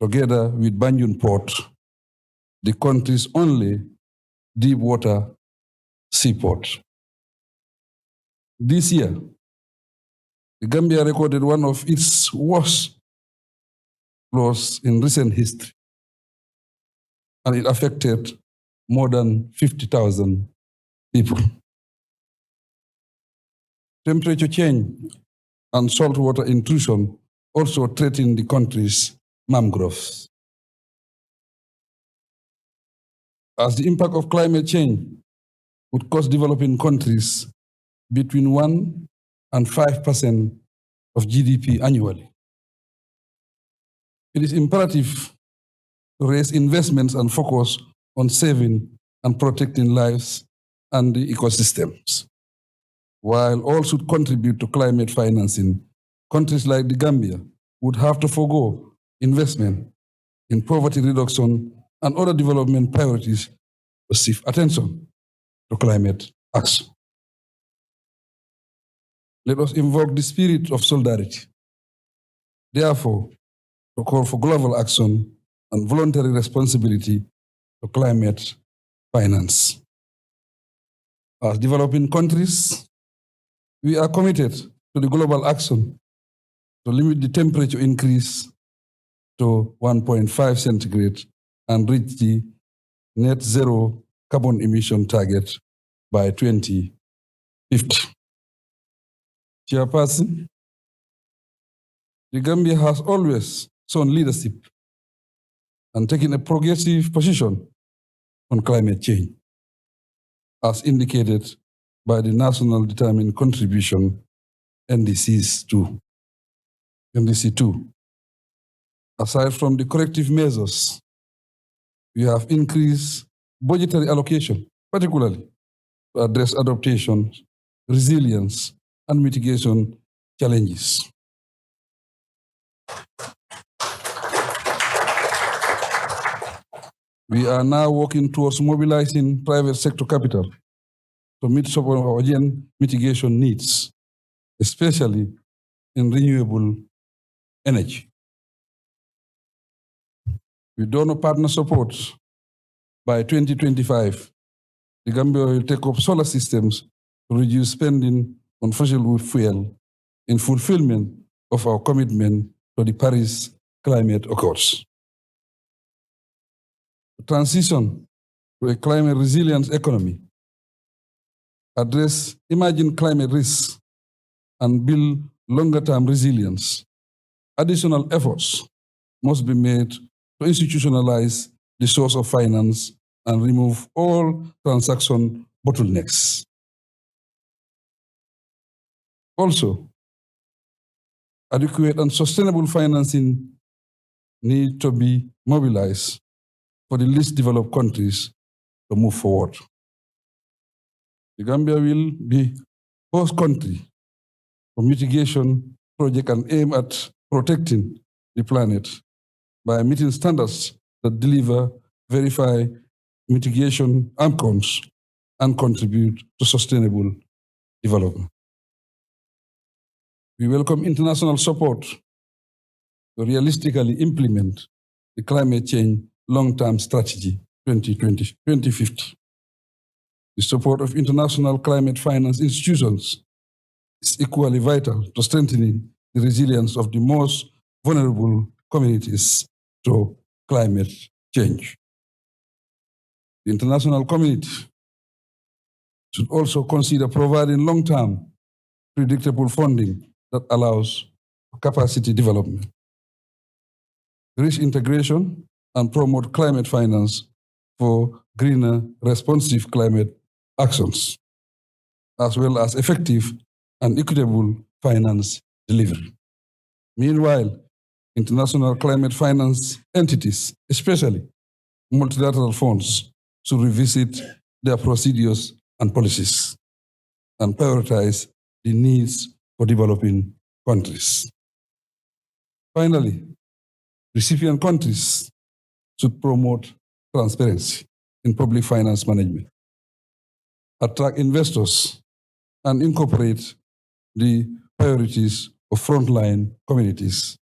Together with Banjul Port, the country's only deep water seaport. This year, the Gambia recorded one of its worst floods in recent history, and it affected more than 50,000 people. Temperature change and saltwater intrusion also threaten the country's mangroves. As the impact of climate change would cost developing countries between 1% and 5% of GDP annually, it is imperative to raise investments and focus on saving and protecting lives and the ecosystems. While all should contribute to climate financing, countries like the Gambia would have to forego investment in poverty reduction and other development priorities to receive attention to climate action. Let us invoke the spirit of solidarity. Therefore, to call for global action and voluntary responsibility to climate finance. As developing countries, we are committed to the global action to limit the temperature increase to 1.5 centigrade and reach the net zero carbon emission target by 2050. Chairperson, the Gambia has always shown leadership and taken a progressive position on climate change, as indicated by the National Determined Contribution, NDC2. Aside from the corrective measures, we have increased budgetary allocation, particularly to address adaptation, resilience, and mitigation challenges. We are now working towards mobilizing private sector capital to meet some of our mitigation needs, especially in renewable energy. With donor partner support, by 2025, the Gambia will take up solar systems to reduce spending on fossil fuel in fulfillment of our commitment to the Paris Climate Accords. The transition to a climate resilient economy, address emerging climate risks, and build longer-term resilience. Additional efforts must be made to institutionalize the source of finance and remove all transaction bottlenecks. Also, adequate and sustainable financing need to be mobilized for the least developed countries to move forward. The Gambia will be host country for mitigation project and aim at protecting the planet by meeting standards that deliver, verify mitigation outcomes, and contribute to sustainable development. We welcome international support to realistically implement the climate change long-term strategy 2050. The support of international climate finance institutions is equally vital to strengthening the resilience of the most vulnerable communities to climate change. The international community should also consider providing long-term, predictable funding that allows capacity development, risk integration, and promote climate finance for greener, responsive climate actions, as well as effective and equitable finance delivery. Meanwhile, international climate finance entities, especially multilateral funds, should revisit their procedures and policies and prioritize the needs for developing countries. Finally, recipient countries should promote transparency in public finance management, attract investors, and incorporate the priorities of frontline communities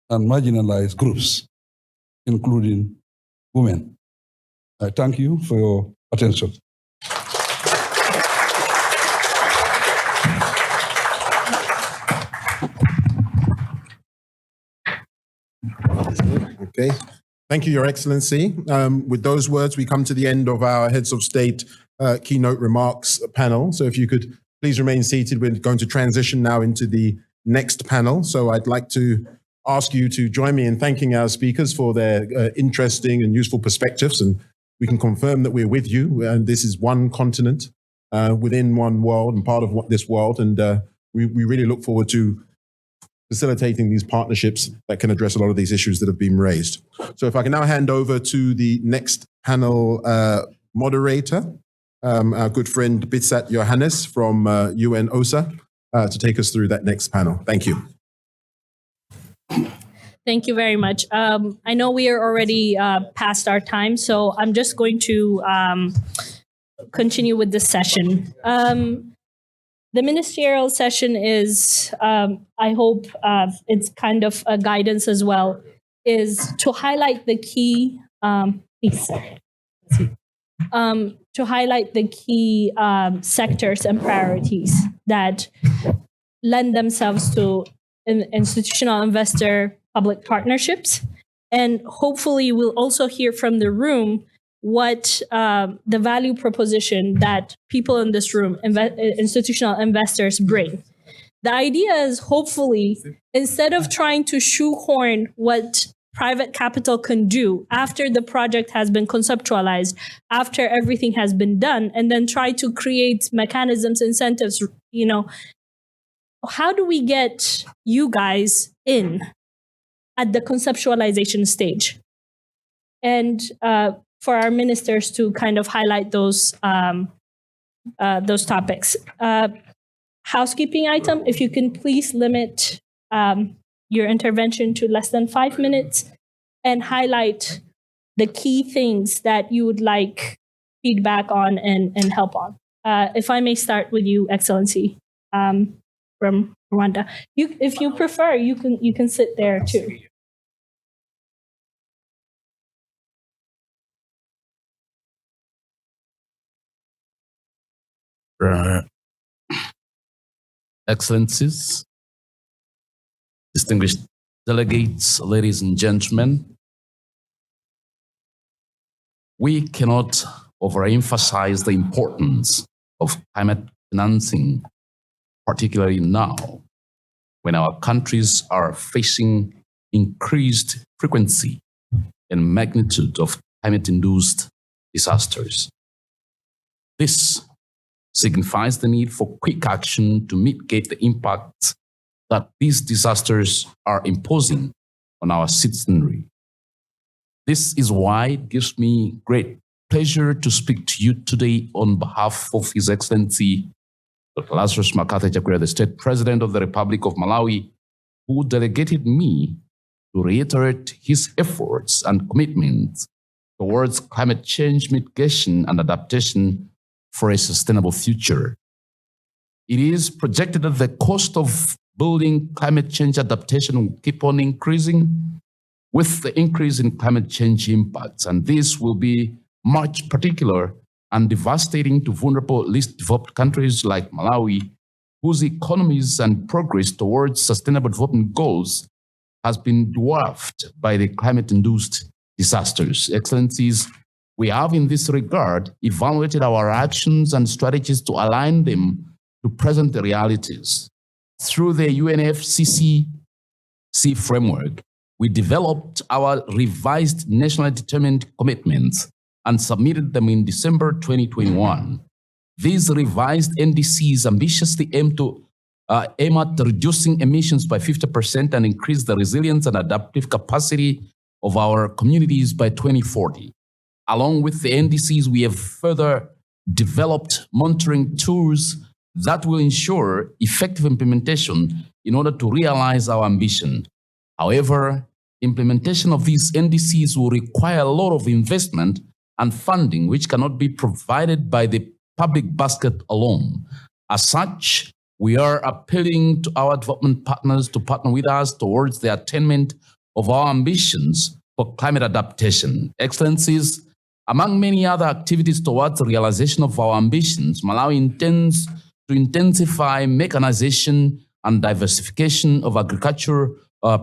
and marginalized groups, including women. I thank you for your attention. Okay. Thank you, Your Excellency. With those words, we come to the end of our Heads of State keynote remarks panel. So if you could please remain seated, we're going to transition now into the next panel. So I'd like to ask you to join me in thanking our speakers for their interesting and useful perspectives. And we can confirm that we're with you. And this is one continent within one world and part of this world. And we really look forward to facilitating these partnerships that can address a lot of these issues that have been raised. So if I can now hand over to the next panel moderator, our good friend Bitsat Johannes from UN OSA, to take us through that next panel. Thank you. Thank you very much. I know we are already past our time, so I'm just going to continue with this session. The ministerial session is, I hope it's kind of a guidance as well, is to highlight the key, to highlight the key sectors and priorities that lend themselves to institutional investor public partnerships. And hopefully we'll also hear from the room what the value proposition that people in this room, institutional investors, bring. The idea is hopefully, instead of trying to shoehorn what private capital can do after the project has been conceptualized, after everything has been done, and then try to create mechanisms, incentives, how do we get you guys in at the conceptualization stage? And for our ministers to kind of highlight those topics. Housekeeping item, if you can please limit your intervention to less than 5 minutes and highlight the key things that you would like feedback on and help on. If I may start with you, Excellency, from Rwanda. If you prefer, you can sit there too. Excellencies, distinguished delegates, ladies and gentlemen, we cannot overemphasize the importance of climate financing, particularly now when our countries are facing increased frequency and magnitude of climate-induced disasters. This signifies the need for quick action to mitigate the impacts that these disasters are imposing on our citizenry. This is why it gives me great pleasure to speak to you today on behalf of His Excellency Dr. Lazarus Makathi Chakwera, the State President of the Republic of Malawi, who delegated me to reiterate his efforts and commitments towards climate change mitigation and adaptation for a sustainable future. It is projected that the cost of building climate change adaptation will keep on increasing with the increase in climate change impacts, and this will be much particular and devastating to vulnerable, least developed countries like Malawi, whose economies and progress towards sustainable development goals has been dwarfed by the climate-induced disasters. Excellencies, we have in this regard evaluated our actions and strategies to align them to present realities. Through the UNFCCC framework, we developed our revised nationally determined commitments and submitted them in December 2021. These revised NDCs ambitiously aim at reducing emissions by 50% and increase the resilience and adaptive capacity of our communities by 2040. Along with the NDCs, we have further developed monitoring tools that will ensure effective implementation in order to realize our ambition. However, implementation of these NDCs will require a lot of investment and funding, which cannot be provided by the public basket alone. As such, we are appealing to our development partners to partner with us towards the attainment of our ambitions for climate adaptation. Excellencies, among many other activities towards the realization of our ambitions, Malawi intends to intensify mechanization and diversification of agriculture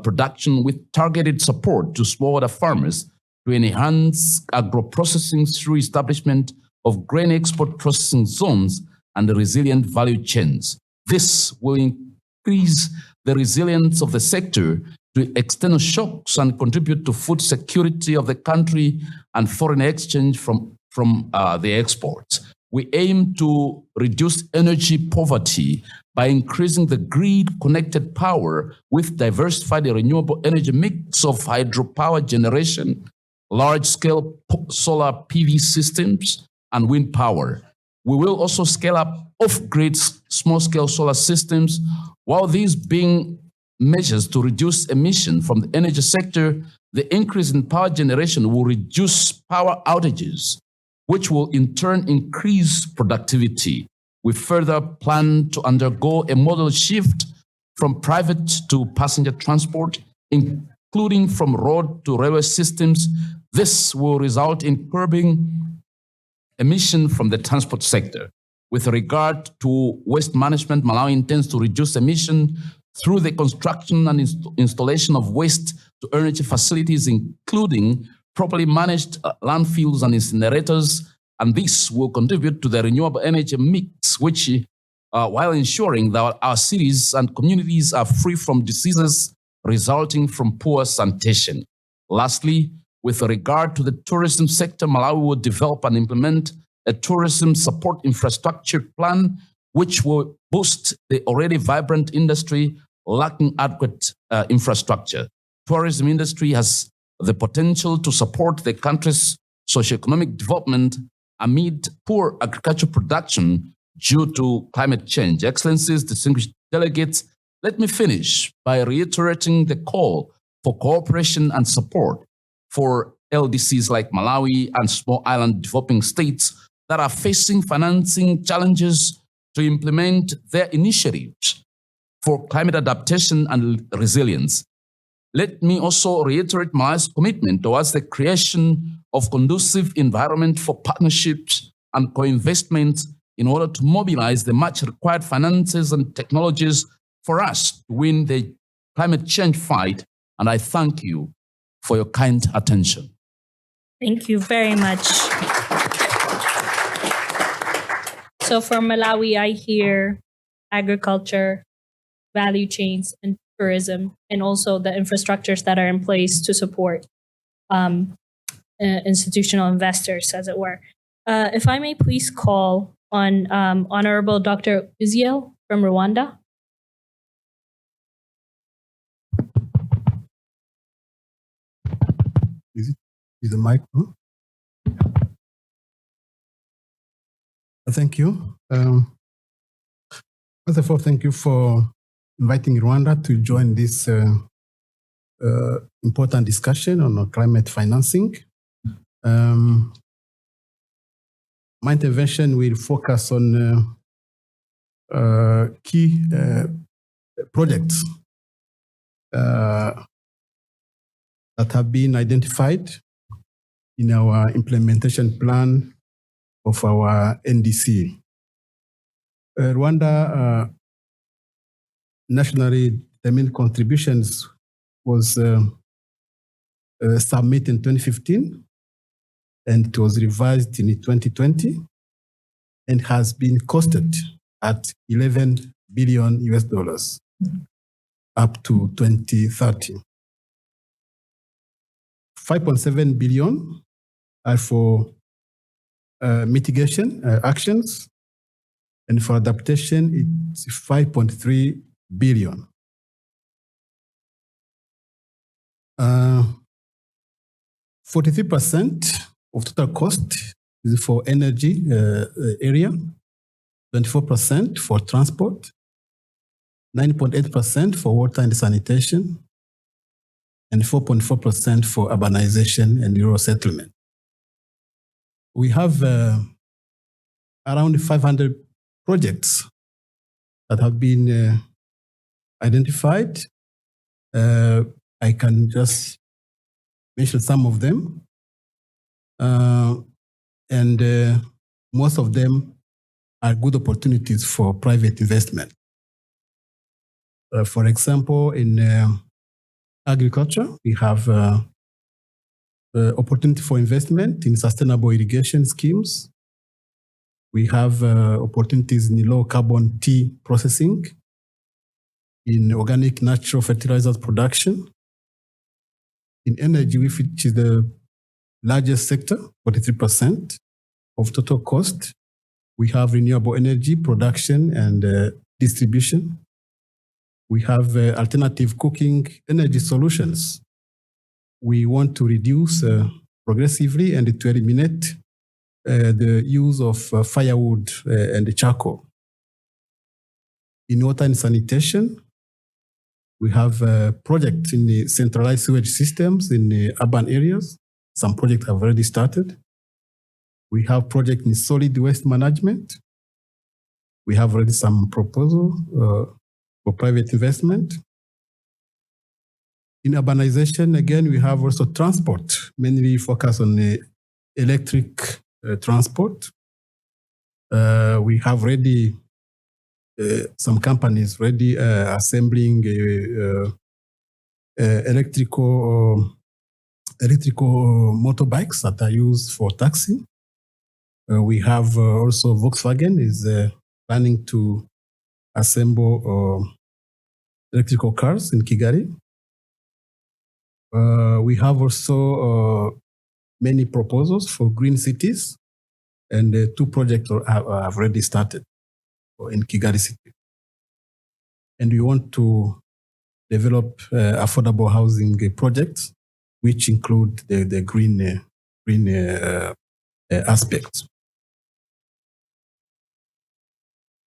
production with targeted support to smallholder farmers to enhance agro-processing through establishment of grain export processing zones and resilient value chains. This will increase the resilience of the sector to external shocks and contribute to food security of the country and foreign exchange from the exports. We aim to reduce energy poverty by increasing the grid-connected power with diversified renewable energy mix of hydropower generation, large-scale solar PV systems, and wind power. We will also scale up off-grid small-scale solar systems, while these being measures to reduce emission from the energy sector. The increase in power generation will reduce power outages, which will in turn increase productivity. We further plan to undergo a model shift from private to passenger transport, including from road to railway systems. This will result in curbing emission from the transport sector. With regard to waste management, Malawi intends to reduce emission through the construction and installation of waste-to-energy facilities, including properly managed landfills and incinerators, and this will contribute to the renewable energy mix, which while ensuring that our cities and communities are free from diseases resulting from poor sanitation. Lastly, with regard to the tourism sector, Malawi will develop and implement a tourism support infrastructure plan which will boost the already vibrant industry lacking adequate infrastructure. Tourism industry has the potential to support the country's socioeconomic development amid poor agricultural production due to climate change. Excellencies, distinguished delegates, let me finish by reiterating the call for cooperation and support for LDCs like Malawi and small island developing states that are facing financing challenges to implement their initiatives for climate adaptation and resilience. Let me also reiterate Malawi's commitment towards the creation of conducive environment for partnerships and co-investment in order to mobilize the much required finances and technologies for us to win the climate change fight. And I thank you for your kind attention. Thank you very much. So for Malawi, I hear agriculture, value chains, and tourism, and also the infrastructures that are in place to support institutional investors, as it were. If I may please call on Honorable Dr. Uziel from Rwanda. Is the mic on? Thank you. First of all, thank you for inviting Rwanda to join this important discussion on climate financing. My intervention will focus on key projects that have been identified in our implementation plan of our NDC. Rwanda nationally determined contributions was submitted in 2015, and it was revised in 2020 and has been costed at $11 billion up to 2030. 5.7 billion are for mitigation actions, and for adaptation, it's 5.3 billion. 43% of total cost is for energy area, 24% for transport, 9.8% for water and sanitation, and 4.4% for urbanization and rural settlement. We have around 500 projects that have been identified. I can just mention some of them. And most of them are good opportunities for private investment. For example, in agriculture, we have opportunity for investment in sustainable irrigation schemes. We have opportunities in low carbon tea processing, in organic natural fertilizers production, in energy, which is the largest sector, 43% of total cost. We have renewable energy production and distribution. We have alternative cooking energy solutions. We want to reduce progressively and to eliminate the use of firewood and charcoal. In water and sanitation, we have projects in the centralized sewage systems in the urban areas. Some projects have already started. We have projects in solid waste management. We have already some proposal for private investment. In urbanization, again, we have also transport, mainly focus on the electric transport. We have already some companies already assembling electrical motorbikes that are used for taxi. We have also Volkswagen is planning to assemble electrical cars in Kigali. We have also many proposals for green cities, and 2 projects have already started in Kigali city. And we want to develop affordable housing projects, which include the green aspects.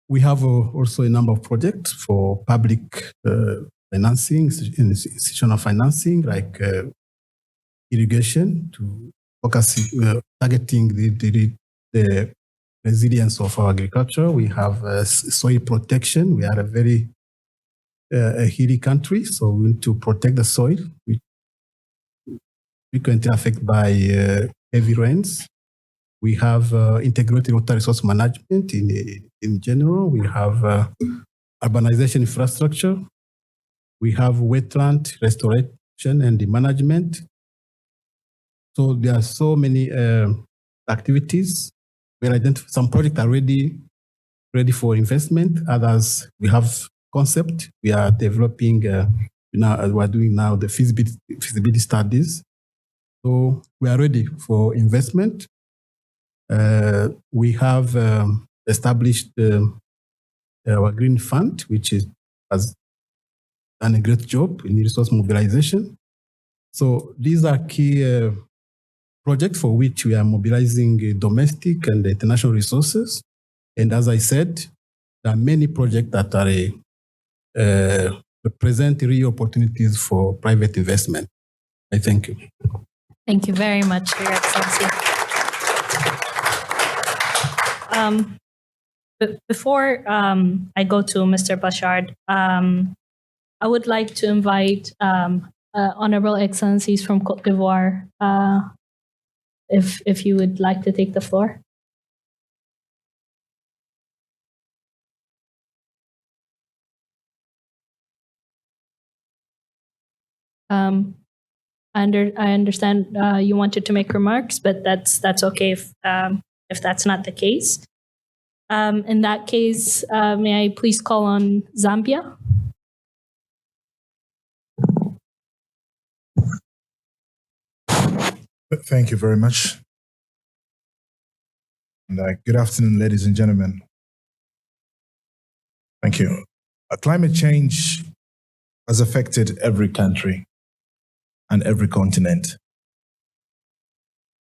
We have also a number of projects for public financing, institutional financing, like irrigation, to focus targeting the resilience of our agriculture. We have soil protection. We are a very hilly country, so we need to protect the soil, which frequently affected by heavy rains. We have integrated water resource management in general. We have urbanization infrastructure. We have wetland restoration and management. So there are so many activities. We identify some projects are ready for investment. Others, we have concept. We are developing now. We are doing now the feasibility studies. So we are ready for investment. We have established our green fund, which has done a great job in resource mobilization. So these are key projects for which we are mobilizing domestic and international resources. And as I said, there are many projects that are represent real opportunities for private investment. I thank you. Thank you very much, Your Excellency. Before I go to Mr. Bashard, I would like to invite Honorable Excellencies from Côte d'Ivoire, if you would like to take the floor. I understand you wanted to make remarks, but that's okay if that's not the case. In that case, may I please call on Zambia? Thank you very much. And good afternoon, ladies and gentlemen. Thank you. Climate change has affected every country and every continent.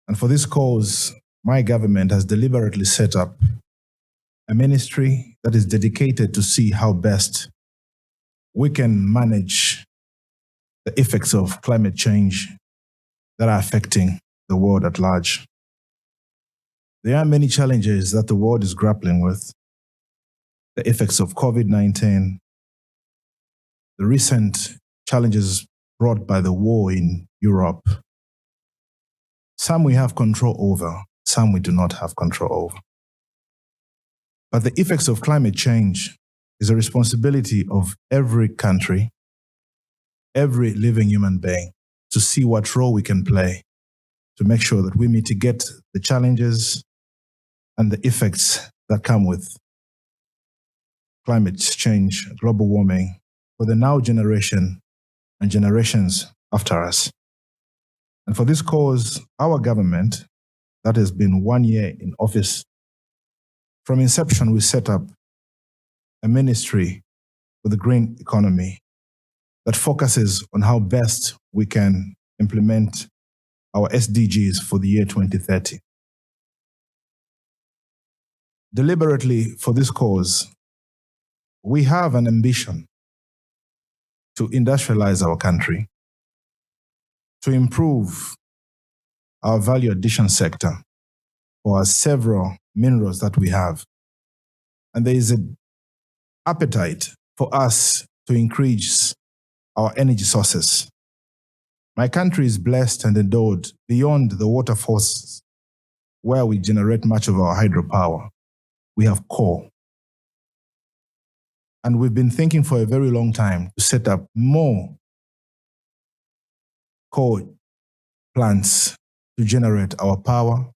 And for this cause, my government has deliberately set up a ministry that is dedicated to see how best we can manage the effects of climate change that are affecting the world at large. There are many challenges that the world is grappling with. The effects of COVID-19, the recent challenges brought by the war in Europe. Some we have control over, some we do not have control over. But the effects of climate change is a responsibility of every country, every living human being, to see what role we can play to make sure that we mitigate the challenges and the effects that come with climate change, global warming, for the now generation and generations after us. And for this cause, our government, that has been 1 year in office, from inception, we set up a ministry for the green economy that focuses on how best we can implement our SDGs for the year 2030. Deliberately for this cause, we have an ambition to industrialize our country, to improve our value addition sector for our several minerals that we have. And there is an appetite for us to increase our energy sources. My country is blessed and endowed beyond the water forces where we generate much of our hydropower. We have coal. And we've been thinking for a very long time to set up more coal plants to generate our power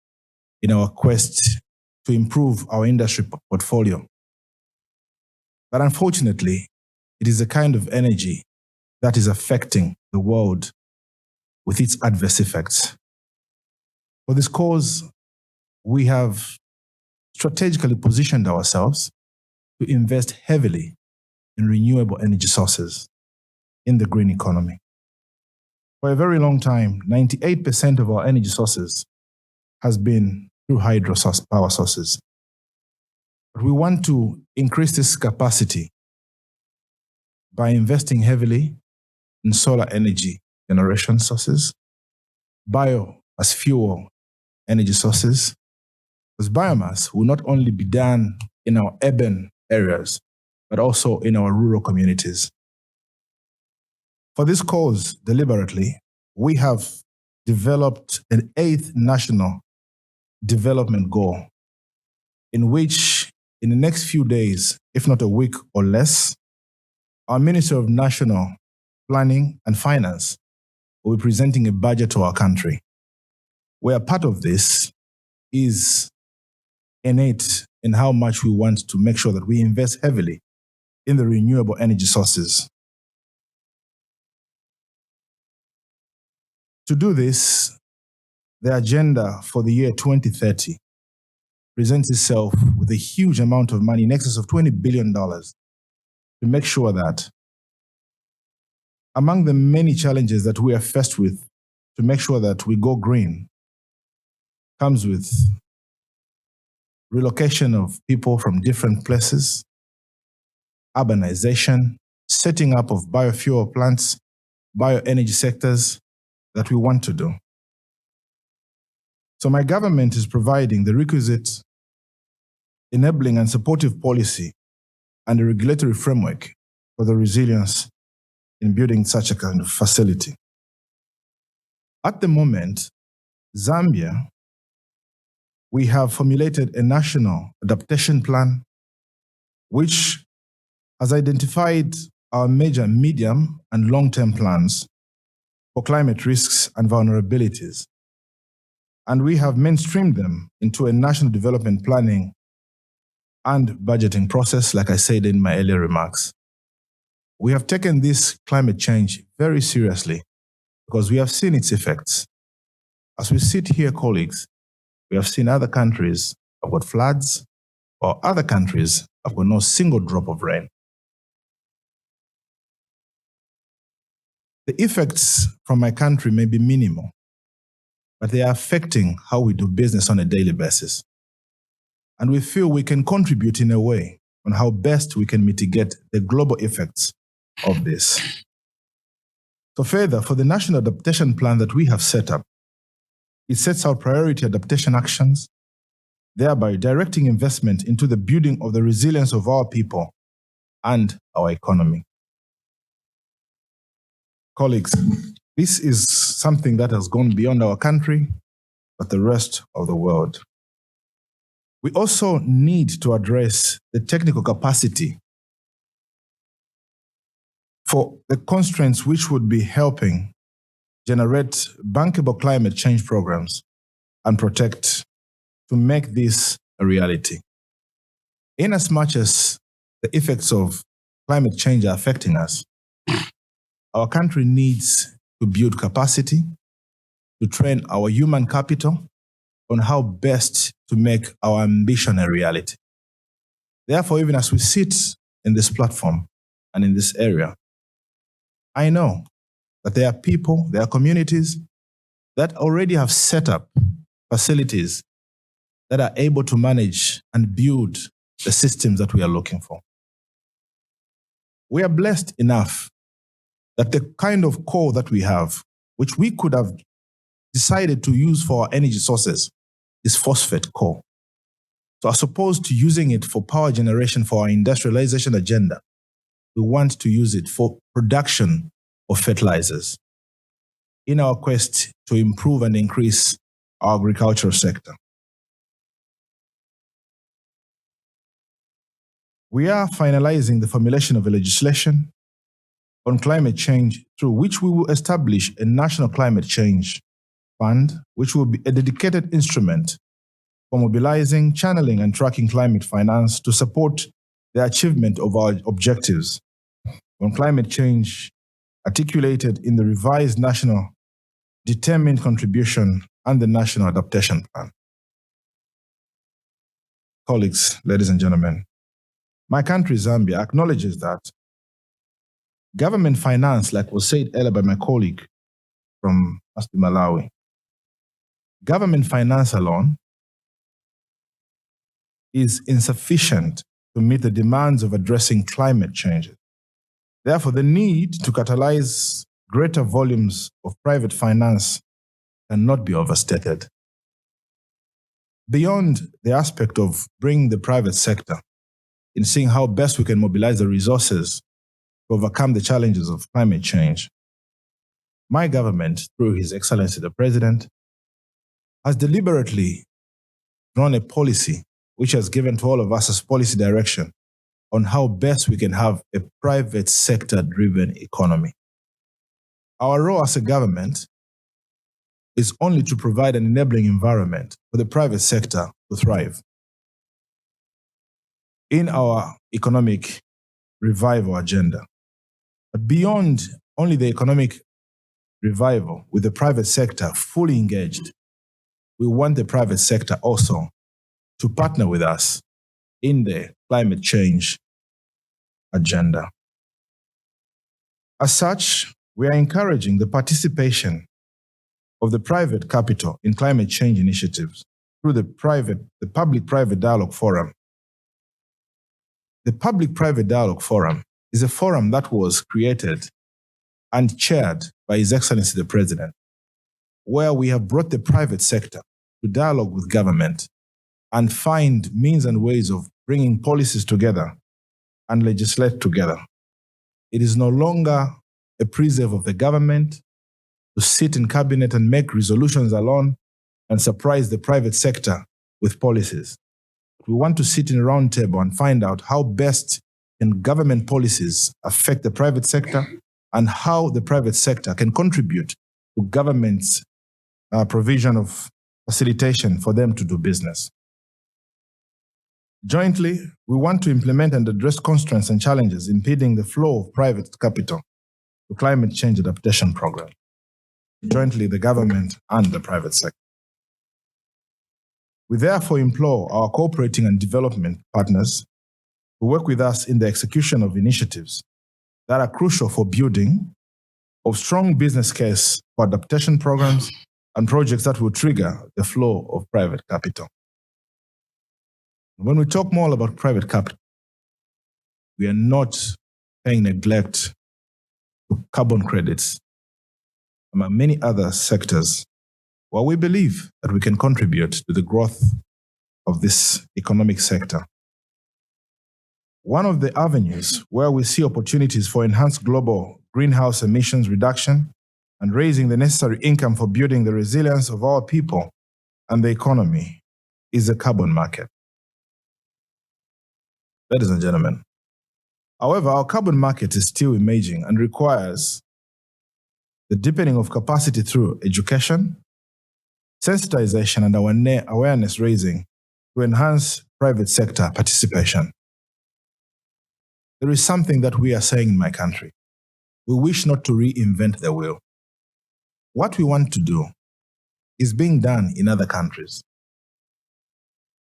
in our quest to improve our industry portfolio. But unfortunately, it is a kind of energy that is affecting the world with its adverse effects. For this cause, we have strategically positioned ourselves to invest heavily in renewable energy sources in the green economy. For a very long time, 98% of our energy sources has been through hydro power sources. But we want to increase this capacity by investing heavily in solar energy generation sources, bio as fuel energy sources, because biomass will not only be done in our urban areas, but also in our rural communities. For this cause, deliberately, we have developed an 8th national development goal in which, in the next few days, if not a week or less, our Minister of National Planning and Finance will be presenting a budget to our country, where part of this is innate in how much we want to make sure that we invest heavily in the renewable energy sources. To do this, the agenda for the year 2030 presents itself with a huge amount of money, in excess of $20 billion, to make sure that among the many challenges that we are faced with to make sure that we go green comes with relocation of people from different places, urbanization, setting up of biofuel plants, bioenergy sectors that we want to do. So my government is providing the requisite enabling and supportive policy and a regulatory framework for the resilience in building such a kind of facility. At the moment, Zambia, we have formulated a national adaptation plan which has identified our major medium and long-term plans for climate risks and vulnerabilities. And we have mainstreamed them into a national development planning and budgeting process, like I said in my earlier remarks. We have taken this climate change very seriously because we have seen its effects. As we sit here, colleagues, we have seen other countries have got floods, or other countries have got no single drop of rain. The effects from my country may be minimal, but they are affecting how we do business on a daily basis. And we feel we can contribute in a way on how best we can mitigate the global effects of this. So further, for the national adaptation plan that we have set up, it sets out priority adaptation actions, thereby directing investment into the building of the resilience of our people and our economy. Colleagues, this is something that has gone beyond our country, but the rest of the world. We also need to address the technical capacity for the constraints which would be helping generate bankable climate change programs and protect to make this a reality. In as much as the effects of climate change are affecting us, our country needs to build capacity, to train our human capital on how best to make our ambition a reality. Therefore, even as we sit in this platform and in this area, I know that there are people, there are communities that already have set up facilities that are able to manage and build the systems that we are looking for. We are blessed enough that the kind of coal that we have, which we could have decided to use for our energy sources, is phosphate coal. So as opposed to using it for power generation for our industrialization agenda, we want to use it for production of fertilizers in our quest to improve and increase our agricultural sector. We are finalizing the formulation of a legislation on climate change through which we will establish a national climate change fund, which will be a dedicated instrument for mobilizing, channeling, and tracking climate finance to support the achievement of our objectives on climate change articulated in the revised National Determined Contribution and the National Adaptation Plan. Colleagues, ladies and gentlemen, my country, Zambia, acknowledges that government finance, like was said earlier by my colleague from Malawi, government finance alone is insufficient to meet the demands of addressing climate changes. Therefore, the need to catalyze greater volumes of private finance cannot be overstated. Beyond the aspect of bringing the private sector in seeing how best we can mobilize the resources to overcome the challenges of climate change, my government, through His Excellency the President, has deliberately drawn a policy which has given to all of us as policy direction on how best we can have a private sector-driven economy. Our role as a government is only to provide an enabling environment for the private sector to thrive. In our economic revival agenda, but beyond only the economic revival with the private sector fully engaged, we want the private sector also to partner with us in the climate change agenda. As such, we are encouraging the participation of the private capital in climate change initiatives through the Public-Private Dialogue Forum. The Public-Private Dialogue Forum is a forum that was created and chaired by His Excellency the President, where we have brought the private sector to dialogue with government and find means and ways of bringing policies together and legislate together. It is no longer a preserve of the government to sit in cabinet and make resolutions alone and surprise the private sector with policies. We want to sit in a round table and find out how best can government policies affect the private sector and how the private sector can contribute to government's provision of facilitation for them to do business. Jointly, we want to implement and address constraints and challenges impeding the flow of private capital to climate change adaptation program. Jointly, the government and the private sector. We therefore implore our cooperating and development partners to work with us in the execution of initiatives that are crucial for building of strong business case for adaptation programs and projects that will trigger the flow of private capital. When we talk more about private capital, we are not paying neglect to carbon credits, among many other sectors, where we believe that we can contribute to the growth of this economic sector. One of the avenues where we see opportunities for enhanced global greenhouse emissions reduction and raising the necessary income for building the resilience of our people and the economy is the carbon market. Ladies and gentlemen, however, our carbon market is still emerging and requires the deepening of capacity through education, sensitization, and awareness raising to enhance private sector participation. There is something that we are saying in my country. We wish not to reinvent the wheel. What we want to do is being done in other countries.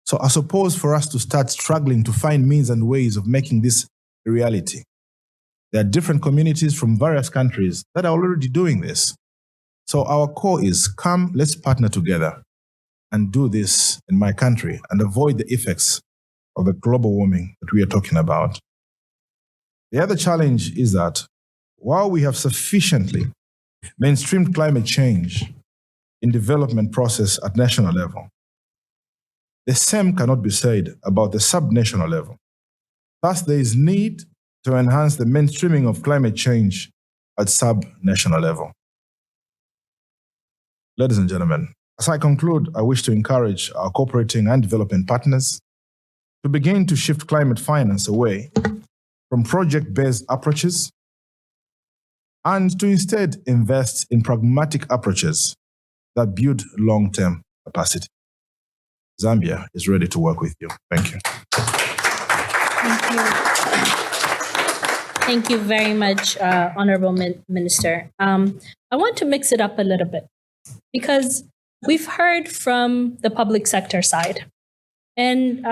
So I suppose for us to start struggling to find means and ways of making this a reality. There are different communities from various countries that are already doing this. So our call is, come, let's partner together and do this in my country and avoid the effects of the global warming that we are talking about. The other challenge is that while we have sufficiently mainstreamed climate change in development process at national level, the same cannot be said about the subnational level. Thus, there is need to enhance the mainstreaming of climate change at subnational level. Ladies and gentlemen, as I conclude, I wish to encourage our cooperating and development partners to begin to shift climate finance away from project-based approaches and to instead invest in pragmatic approaches that build long-term capacity. Zambia is ready to work with you. Thank you. Thank you. Thank you very much, Honorable Minister. I want to mix it up a little bit because we've heard from the public sector side, and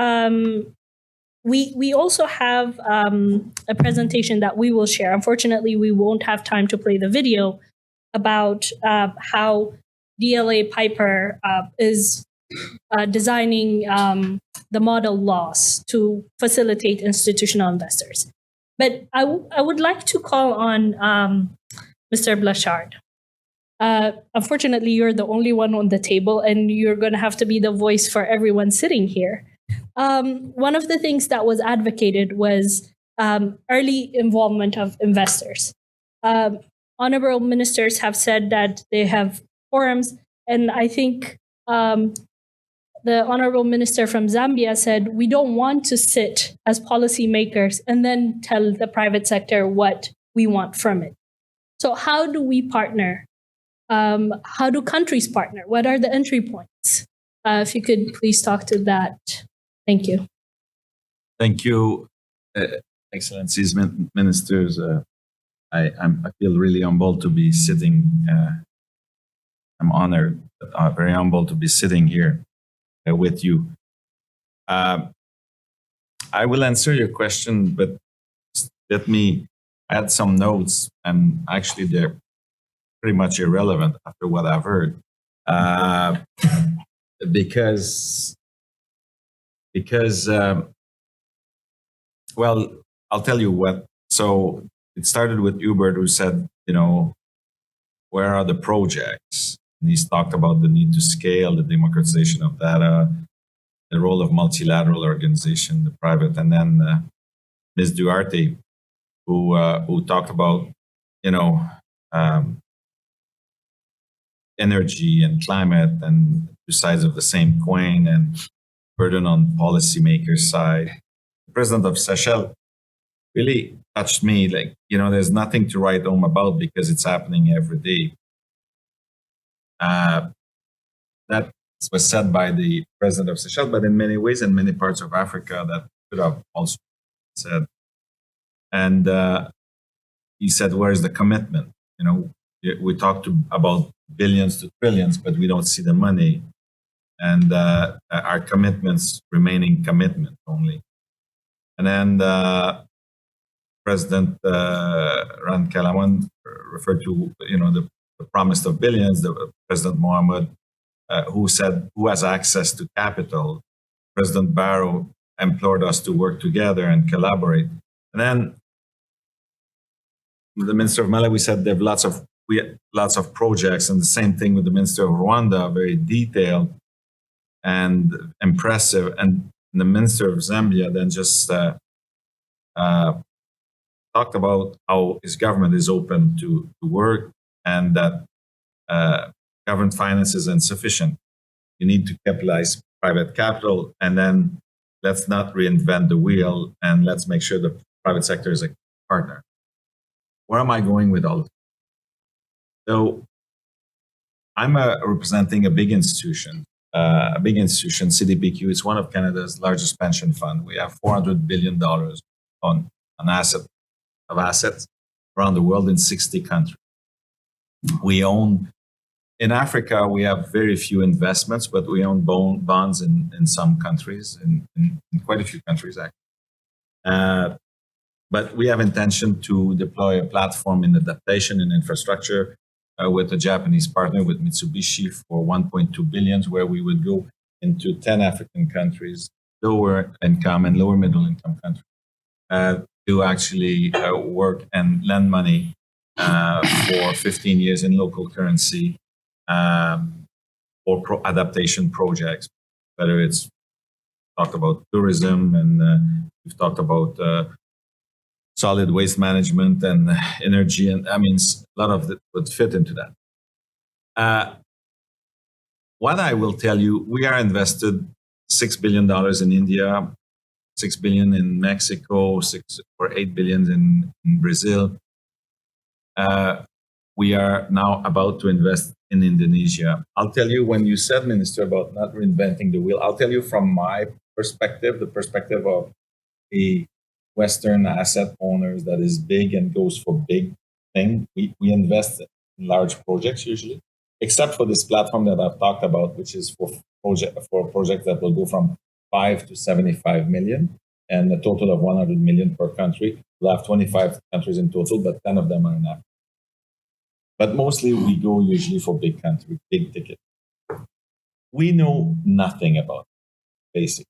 we also have a presentation that we will share. Unfortunately, we won't have time to play the video about how DLA Piper is designing the model laws to facilitate institutional investors. But I would like to call on Mr. Blanchard. Unfortunately, you're the only one on the table, and you're going to have to be the voice for everyone sitting here. One of the things that was advocated was early involvement of investors. Honorable ministers have said that they have forums, and I think the honorable minister from Zambia said, we don't want to sit as policymakers and then tell the private sector what we want from it. So how do we partner? How do countries partner? What are the entry points? If you could please talk to that. Thank you. Thank you, Excellencies, ministers. I feel really humbled to be sitting. I'm honored, very humbled to be sitting here with you. I will answer your question, but let me add some notes, and actually they're pretty much irrelevant after what I've heard, because well, I'll tell you what. So it started with Hubert, who said, where are the projects? And he's talked about the need to scale, the democratization of data, the role of multilateral organization, the private, and then Ms. Duarte, who talked about, energy and climate and two sides of the same coin and burden on policymakers' side. The president of Seychelles really touched me. Like, there's nothing to write home about because it's happening every day. That was said by the president of Seychelles, but in many ways, in many parts of Africa, that could have also said. And he said, where's the commitment? We talked about billions to trillions, but we don't see the money. And our commitments remaining commitment only. And then President Ran Kalawan referred to, the promise of billions, the President Mohammed, who said, who has access to capital? President Barrow implored us to work together and collaborate. And then the Minister of Malawi said they have lots of projects, and the same thing with the Minister of Rwanda, very detailed and impressive. And the Minister of Zambia then just talked about how his government is open to work, and that government finance is insufficient. You need to capitalize private capital, and then let's not reinvent the wheel, and let's make sure the private sector is a partner. Where am I going with all of this? So I'm representing a big institution, CDPQ. It's one of Canada's largest pension fund. We have $400 billion on assets around the world in 60 countries. We own, in Africa, we have very few investments, but we own bonds in some countries, in quite a few countries, actually. But we have intention to deploy a platform in adaptation and infrastructure with a Japanese partner, with Mitsubishi, for 1.2 billion, where we would go into 10 African countries, lower income and lower middle income countries, to actually work and lend money for 15 years in local currency for adaptation projects, whether it's talked about tourism, and we've talked about solid waste management and energy. And a lot of it would fit into that. What I will tell you, we are invested $6 billion in India, $6 billion in Mexico, 6 or 8 billion in Brazil. We are now about to invest in Indonesia. I'll tell you, when you said, Minister, about not reinventing the wheel, I'll tell you from my perspective, the perspective of a Western asset owners that is big and goes for big thing. We invest in large projects usually, except for this platform that I've talked about, which is for projects that will go from 5 to 75 million and a total of 100 million per country. We'll have 25 countries in total, but 10 of them are in Africa. But mostly we go usually for big country, big ticket. We know nothing about it, basically,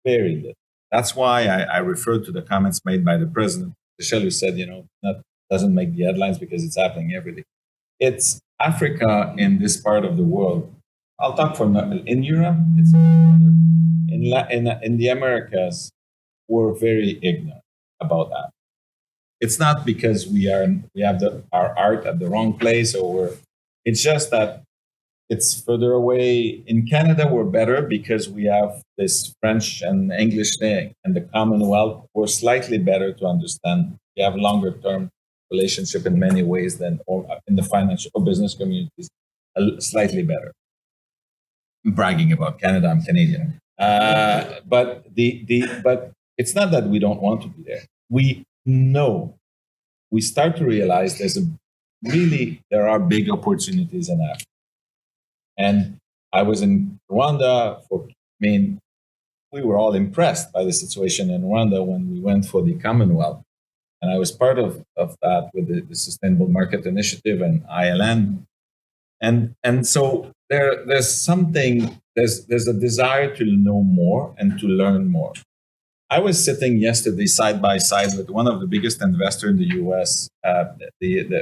very little. That's why I referred to the comments made by the president. Michel, who said, that doesn't make the headlines because it's happening every day. It's Africa in this part of the world. I'll talk in Europe, it's better. In the Americas, we're very ignorant about that. It's not because we have our art at the wrong place, it's just that it's further away. In Canada, we're better because we have this French and English thing, and the Commonwealth, we're slightly better to understand. We have longer term relationship in many ways than in the financial or business communities, slightly better. I'm bragging about Canada, I'm Canadian. But it's not that we don't want to be there. We know, we start to realize there are big opportunities in Africa. And I was in Rwanda we were all impressed by the situation in Rwanda when we went for the Commonwealth. And I was part of that with the Sustainable Market Initiative and ILN. And so there's a desire to know more and to learn more. I was sitting yesterday side by side with one of the biggest investors in the US,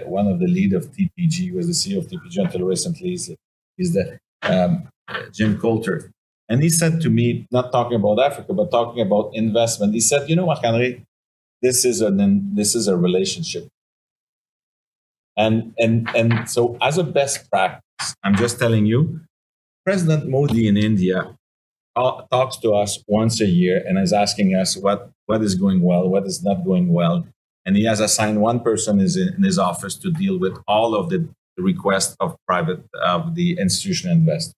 one of the lead of TPG, was the CEO of TPG until recently. He's the Jim Coulter. And he said to me, not talking about Africa, but talking about investment, he said, Marc-André, this is a relationship. And so as a best practice, I'm just telling you, President Modi in India talks to us once a year and is asking us what is going well, what is not going well. And he has assigned one person in his office to deal with all of the requests of the institutional investors.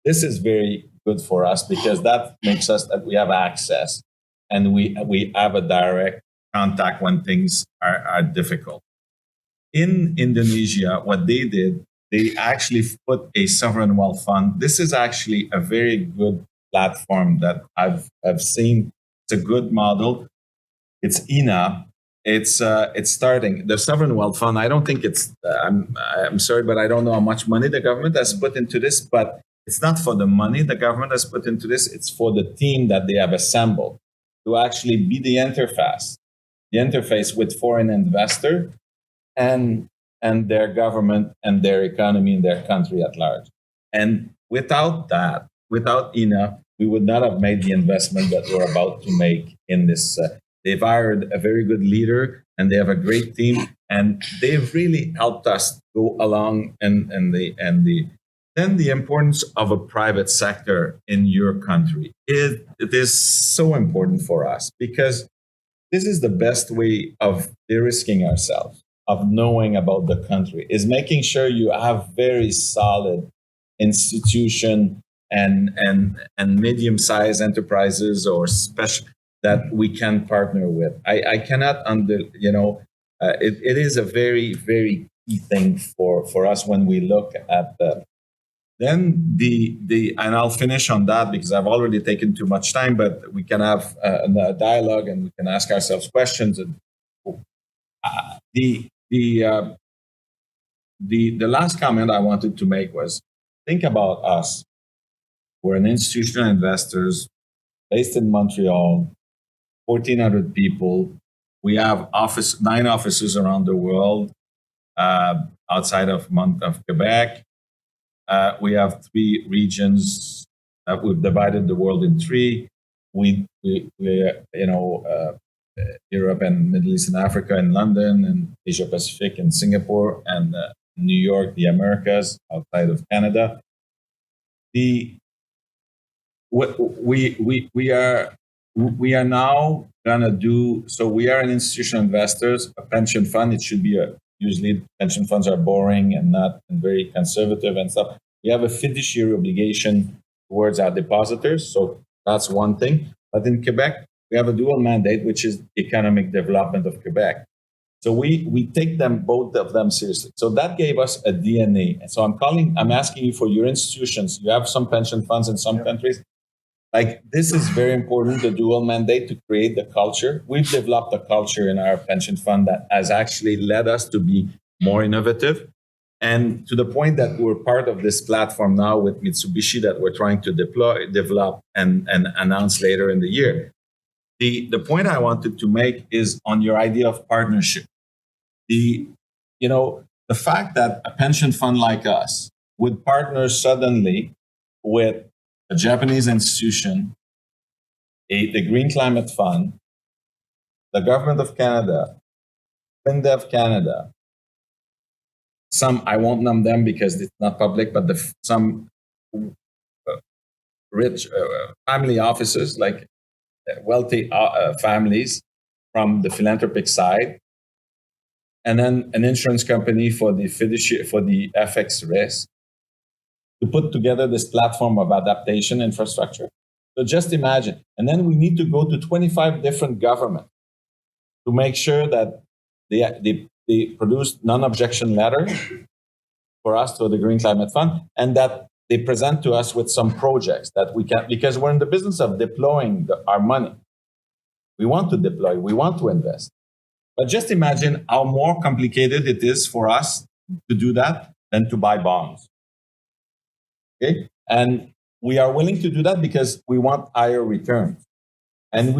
This is very good for us because that makes us that we have access and we have a direct contact when things are difficult. In Indonesia, what they did, they actually put a sovereign wealth fund. This is actually a very good platform that I've seen. It's a good model. It's INA. It's starting the sovereign wealth fund. I don't think it's. I'm sorry, but I don't know how much money the government has put into this. But it's not for the money the government has put into this. It's for the team that they have assembled to actually be the interface with foreign investor and their government and their economy and their country at large. And without that, without INA, we would not have made the investment that we're about to make in this. They've hired a very good leader and they have a great team and they've really helped us go along then the importance of a private sector in your country. It is so important for us because this is the best way of de-risking ourselves, of knowing about the country, is making sure you have very solid institution and medium-sized enterprises or special that we can partner with. I cannot it is a very, very key thing for us when we look at then and I'll finish on that because I've already taken too much time, but we can have a dialogue and we can ask ourselves questions. And the last comment I wanted to make was, think about us. We're an institutional investors based in Montreal, 1,400 people. We have 9 offices around the world outside of Quebec. We have 3 regions. We've divided the world in 3. Europe and Middle East and Africa and London and Asia Pacific and Singapore and New York, the Americas outside of Canada. We are now gonna do so. We are an institutional investors, a pension fund. It should be usually pension funds are boring and very conservative and stuff. We have a fiduciary obligation towards our depositors, so that's one thing. But in Quebec, We have a dual mandate, which is economic development of Quebec. So we take them, both of them, seriously. So that gave us a DNA. And so I'm asking you for your institutions. You have some pension funds in some countries. Like, this is very important, the dual mandate, to create the culture. We've developed a culture in our pension fund that has actually led us to be more innovative. And to the point that we're part of this platform now with Mitsubishi that we're trying to develop, and announce later in the year. The point I wanted to make is on your idea of partnership. The fact that a pension fund like us would partner suddenly with a Japanese institution, the Green Climate Fund, the Government of Canada, FinDev Canada, some, I won't name them because it's not public, but some rich family offices, like wealthy families from the philanthropic side, and then an insurance company for the FX risk, to put together this platform of adaptation infrastructure. So just imagine. And then we need to go to 25 different governments to make sure that they produce non-objection letter for us to the Green Climate Fund, and that they present to us with some projects that we can, because we're in the business of deploying our money. We want to deploy, we want to invest. But just imagine how more complicated it is for us to do that than to buy bonds. Okay? And we are willing to do that because we want higher returns. And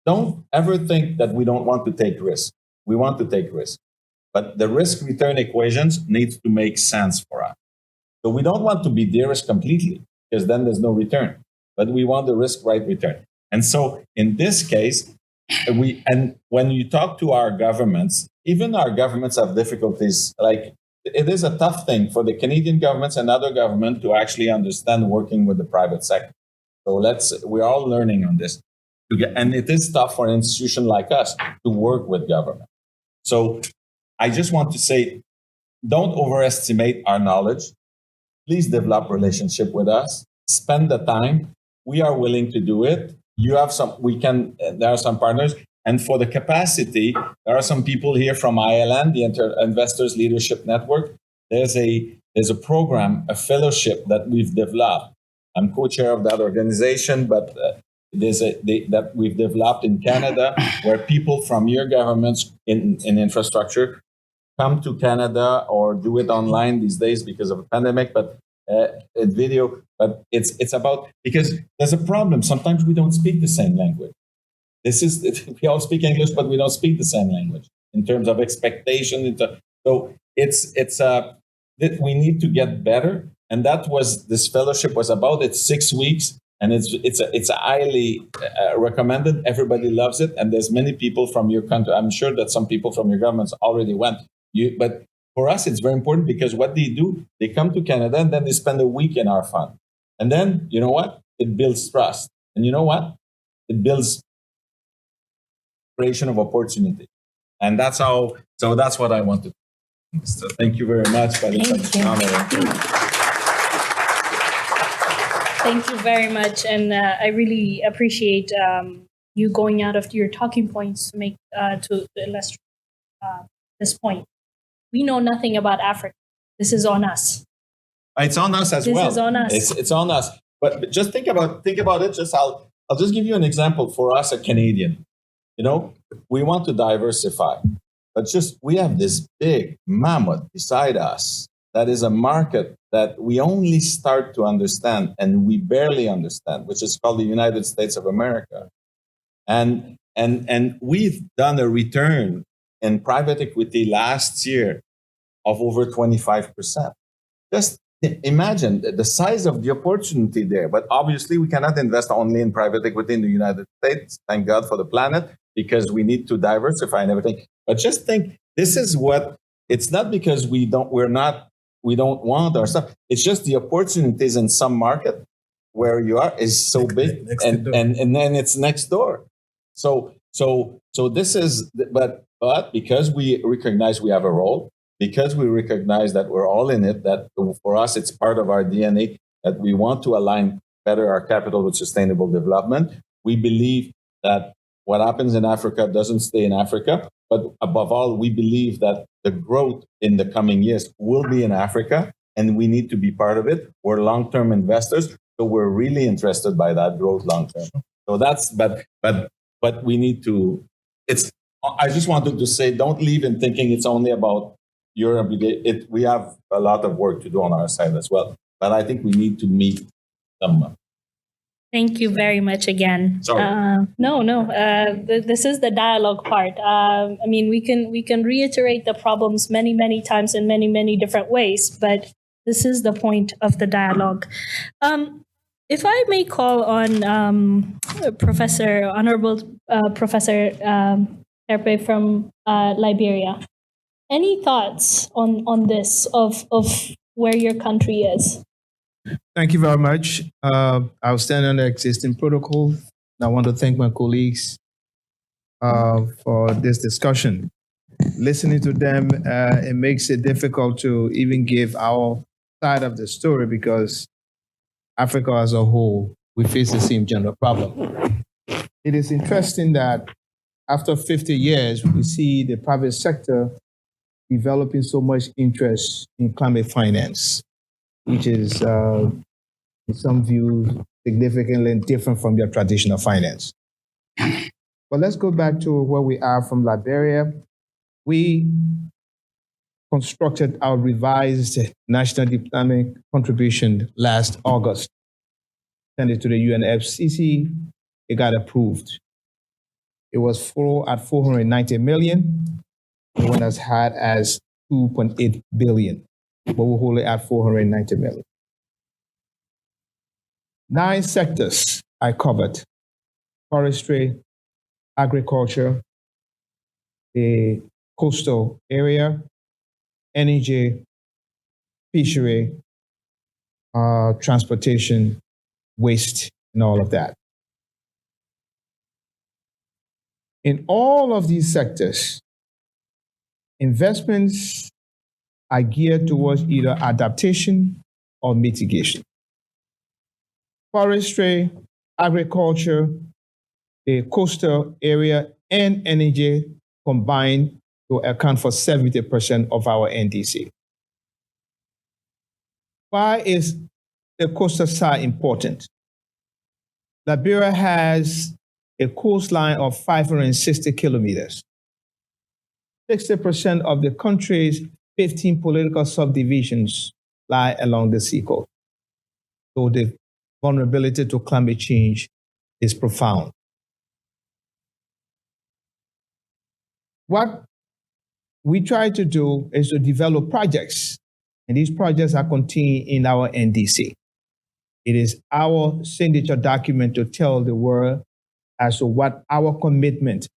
don't ever think that we don't want to take risks. We want to take risks. But the risk-return equations need to make sense for us. So we don't want to be de-risked completely, because then there's no return. But we want the risk-right return. And so in this case, when you talk to our governments, even our governments have difficulties. Like, it is a tough thing for the Canadian governments and other governments to actually understand working with the private sector. So we're all learning on this. And it is tough for an institution like us to work with government. So I just want to say, don't overestimate our knowledge. Please develop relationship with us. Spend the time. We are willing to do it. There are some partners. And for the capacity, there are some people here from ILN, the Investors Leadership Network. There's a program, a fellowship that we've developed. I'm co-chair of that organization, but that we've developed in Canada, where people from your governments in infrastructure come to Canada, or do it online these days because of the pandemic, but video. But it's about, because there's a problem. Sometimes we don't speak the same language. We all speak English, but we don't speak the same language in terms of expectation. So we need to get better. And this fellowship was about. It's 6 weeks, and it's highly recommended. Everybody loves it. And there's many people from your country. I'm sure that some people from your governments already went. But for us, it's very important, because what they do, they come to Canada and then they spend a week in our fund. And then, you know what? It builds trust. And you know what? It builds creation of opportunity. And that's what I wanted. So thank you very much. Thank you very much. And I really appreciate you going out of your talking points to make to illustrate this point. We know nothing about Africa. This is on us. It's on us as well. This is on us. It's on us. But just think about it. I'll just give you an example for us, a Canadian. We want to diversify, but we have this big mammoth beside us that is a market that we only start to understand, and we barely understand, which is called the United States of America. And we've done a return in private equity last year of over 25%. Just imagine the size of the opportunity there. But obviously, we cannot invest only in private equity in the United States. Thank God for the planet, because we need to diversify and everything. But just think, it's not because we don't want our stuff. It's just the opportunities in some market where you are is so big, and then it's next door. So this is, but because we recognize we have a role, because we recognize that we're all in it, that for us, it's part of our DNA, that we want to align better our capital with sustainable development. We believe that what happens in Africa doesn't stay in Africa. But above all, we believe that the growth in the coming years will be in Africa, and we need to be part of it. We're long-term investors, so we're really interested by that growth long-term. So that's, but we need to, I just wanted to say, don't leave in thinking it's only about your obligation. We have a lot of work to do on our side as well. But I think we need to meet them. Thank you very much again. Sorry. This is the dialogue part. I mean, we can reiterate the problems many times in many different ways, but this is the point of the dialogue. If I may call on Honorable Professor Terpe from Liberia, any thoughts on this of where your country is? Thank you very much. I'll stand on the existing protocol. I want to thank my colleagues for this discussion. Listening to them, it makes it difficult to even give our side of the story because Africa as a whole, we face the same general problem. It is interesting that after 50 years, we see the private sector developing so much interest in climate finance, which is, in some views, significantly different from their traditional finance. But let's go back to where we are from Liberia. We constructed our revised national diplomatic contribution last August, sent it to the UNFCCC, it got approved. It was at 490 million. The one that's had as 2.8 billion, but we're holding at 490 million. 9 sectors I covered: forestry, agriculture, the coastal area, energy, fishery, transportation, waste, and all of that. In all of these sectors, investments are geared towards either adaptation or mitigation. Forestry, agriculture, the coastal area, and energy combined to account for 70% of our NDC. Why is the coastal side important? Liberia has a coastline of 560 kilometers. 60% of the country's 15 political subdivisions lie along the seacoast. So the vulnerability to climate change is profound. What we try to do is to develop projects, and these projects are contained in our NDC. It is our signature document to tell the world as to what our commitment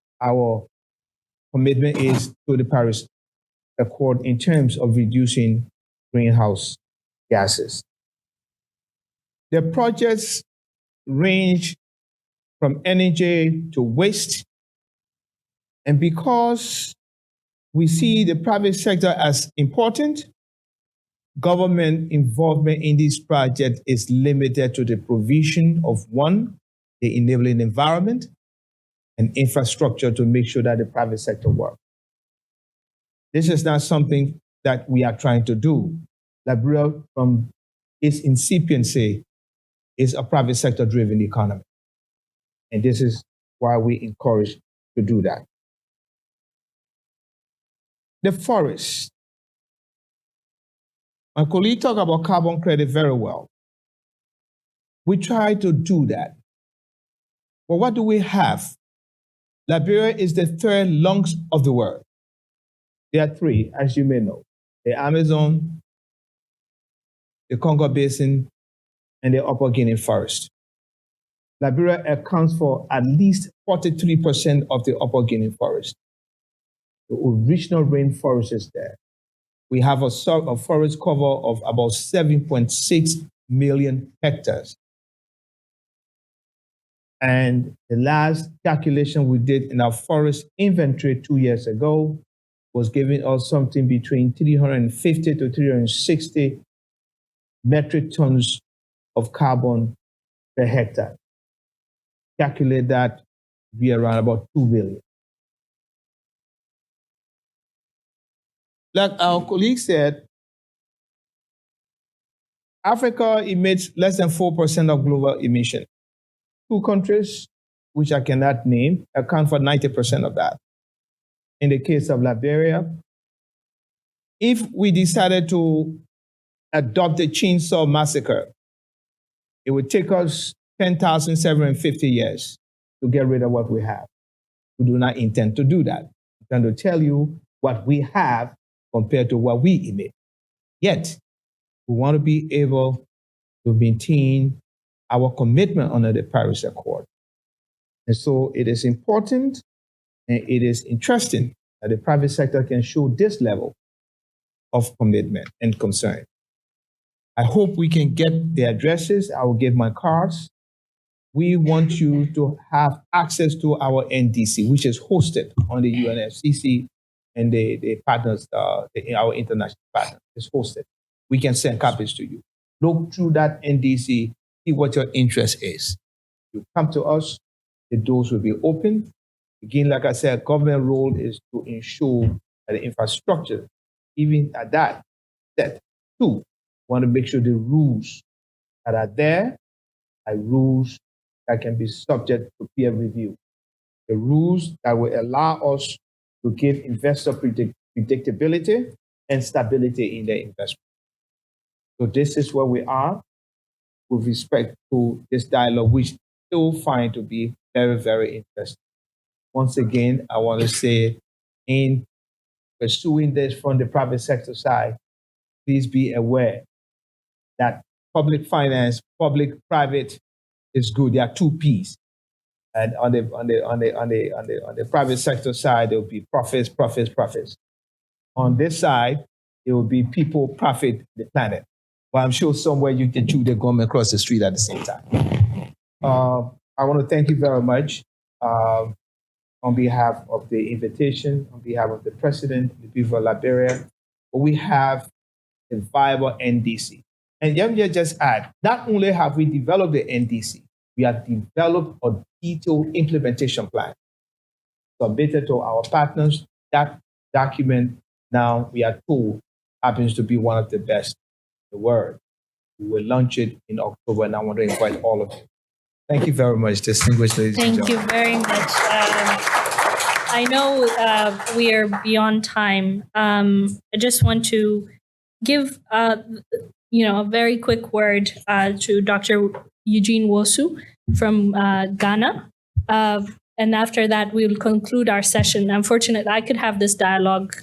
is to the Paris Accord in terms of reducing greenhouse gases. The projects range from energy to waste, and because we see the private sector as important, government involvement in this project is limited to the provision of one, the enabling environment, and infrastructure to make sure that the private sector works. This is not something that we are trying to do. Liberia, from its incipiency, is a private sector driven economy. And this is why we encourage to do that. The forest. My colleague talked about carbon credit very well. We try to do that. But what do we have? Liberia is the 3rd lungs of the world. There are 3, as you may know: the Amazon, the Congo Basin, and the Upper Guinea Forest. Liberia accounts for at least 43% of the Upper Guinea Forest. The original rainforest is there. We have a forest cover of about 7.6 million hectares. And the last calculation we did in our forest inventory 2 years ago was giving us something between 350 to 360 metric tons of carbon per hectare. Calculate that be around about 2 billion. Like our colleague said, Africa emits less than 4% of global emission. 2 countries, which I cannot name, account for 90% of that. In the case of Liberia, if we decided to adopt the Chainsaw Massacre, it would take us 10,750 years to get rid of what we have. We do not intend to do that. I'm trying to tell you what we have compared to what we emit. Yet, we want to be able to maintain our commitment under the Paris Accord. And so it is important and it is interesting that the private sector can show this level of commitment and concern. I hope we can get the addresses. I will give my cards. We want you to have access to our NDC, which is hosted on the UNFCCC and the partners, our international partners. It's hosted. We can send copies to you. Look through that NDC, see what your interest is. You come to us, the doors will be open. Again, like I said, government role is to ensure that the infrastructure, even at that, set. 2, want to make sure the rules that are there are rules that can be subject to peer review. The rules that will allow us to give investor predictability and stability in their investment. So this is where we are with respect to this dialogue, which still find to be very, very interesting. Once again, I want to say, in pursuing this from the private sector side, please be aware that public finance, public-private is good. There are 2 P's. And on the private sector side, there will be profits, profits, profits. On this side, it will be people, profit, the planet. Well, I'm sure somewhere you can chew the gum across the street at the same time. I want to thank you very much on behalf of the invitation, on behalf of the president, the people of Liberia. We have a viable NDC. And let me just add, not only have we developed the NDC, we have developed a detailed implementation plan submitted to our partners. That document now, we are told, happens to be one of the best in the world. We will launch it in October, and I want to invite all of you. Thank you very much, distinguished ladies and Thank gentlemen. you very much. I know we are beyond time. I just want to give a very quick word to Dr. Eugene Wosu from Ghana. And after that, we'll conclude our session. Unfortunately, I could have this dialogue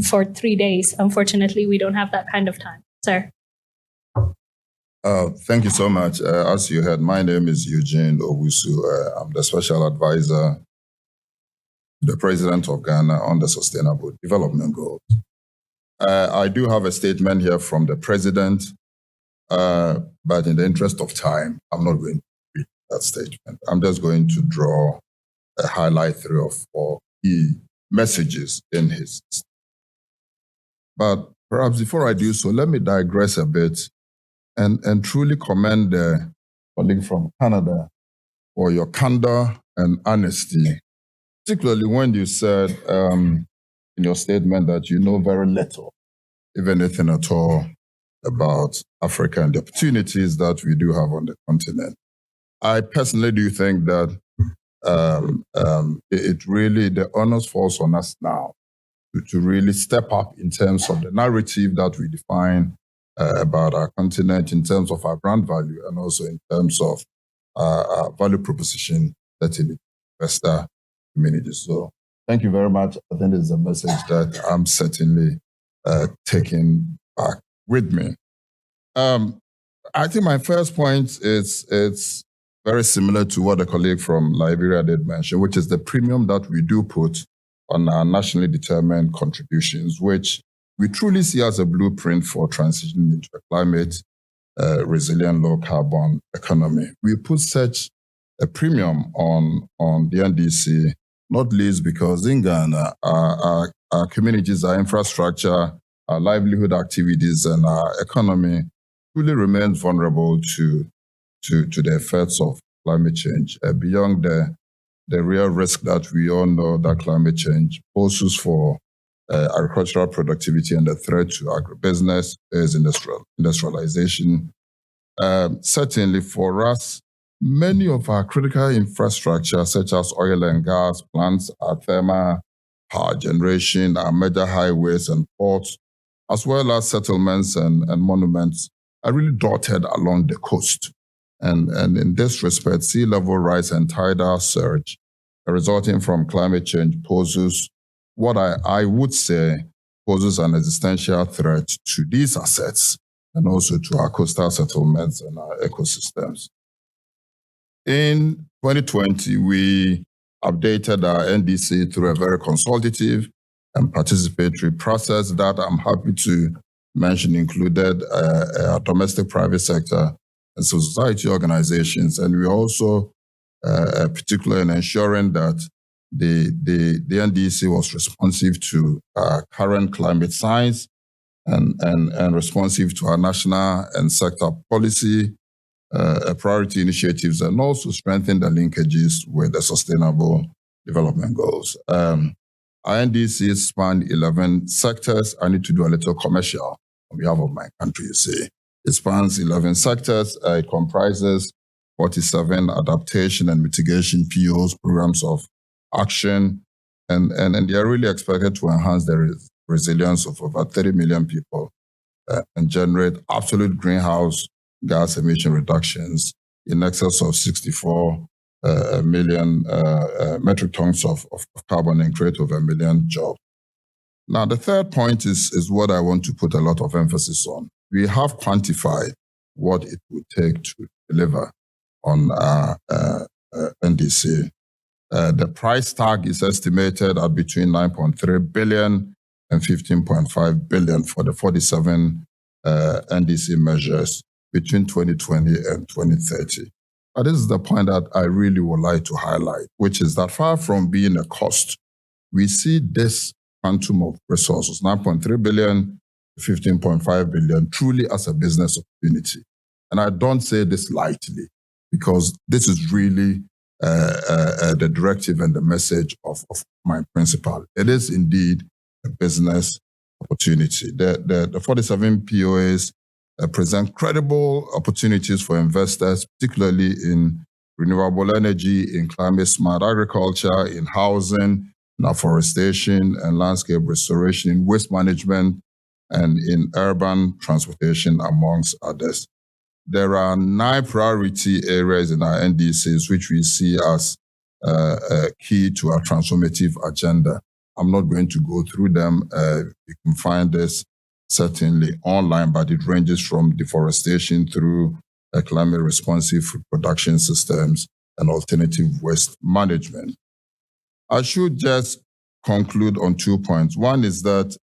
for 3 days. Unfortunately, we don't have that kind of time. Sir. Thank you so much. As you heard, my name is Eugene Owusu. I'm the special advisor to the president of Ghana on the Sustainable Development Goals. I do have a statement here from the president, but in the interest of time, I'm not going to read that statement. I'm just going to draw a highlight 3 or 4 key messages in his statement. But perhaps before I do so, let me digress a bit and truly commend the colleague from Canada for your candor and honesty, particularly when you said in your statement that you know very little, if anything at all, about Africa and the opportunities that we do have on the continent. I personally do think that it really, the onus falls on us now to really step up in terms of the narrative that we define about our continent, in terms of our brand value, and also in terms of our value proposition that in the investor community. So thank you very much. I think it's a message that I'm certainly taking back with me. I think my first point is it's very similar to what a colleague from Liberia did mention, which is the premium that we do put on our nationally determined contributions, which we truly see as a blueprint for transitioning into a climate resilient, low carbon economy. We put such a premium on the NDC, not least because in Ghana, our communities, our infrastructure, our livelihood activities, and our economy truly remains vulnerable to the effects of climate change. Beyond the the real risk that we all know that climate change poses for agricultural productivity and the threat to agribusiness is industrialization. Certainly for us, many of our critical infrastructure, such as oil and gas plants, our thermal power generation, our major highways and ports, as well as settlements and monuments, are really dotted along the coast. And in this respect, sea level rise and tidal surge resulting from climate change poses what I would say poses an existential threat to these assets and also to our coastal settlements and our ecosystems. In 2020, we updated our NDC through a very consultative and participatory process that I'm happy to mention included our domestic private sector and civil society organizations. And we also particular in ensuring that the NDC was responsive to current climate science and responsive to our national and sector policy priority initiatives, and also strengthen the linkages with the Sustainable Development Goals. Our NDC spanned 11 sectors. I need to do a little commercial on behalf of my country, you see. It spans 11 sectors. It comprises 47 adaptation and mitigation POs, programs of action, and they are really expected to enhance the resilience of over 30 million people and generate absolute greenhouse gas emission reductions in excess of 64 million metric tons of carbon and create over 1 million jobs. Now, the third point is what I want to put a lot of emphasis on. We have quantified what it would take to deliver on NDC. The price tag is estimated at between 9.3 billion and 15.5 billion for the 47 NDC measures between 2020 and 2030. But this is the point that I really would like to highlight, which is that far from being a cost, we see this quantum of resources, 9.3 billion to 15.5 billion, truly as a business opportunity. And I don't say this lightly, because this is really the directive and the message of my principal. It is indeed a business opportunity. The 47 POAs present credible opportunities for investors, particularly in renewable energy, in climate smart agriculture, in housing, in afforestation and landscape restoration, in waste management, and in urban transportation, amongst others. There are 9 priority areas in our NDCs which we see as key to our transformative agenda. I'm not going to go through them. You can find this certainly online, but it ranges from deforestation through climate responsive food production systems and alternative waste management. I should just conclude on 2 points. One is that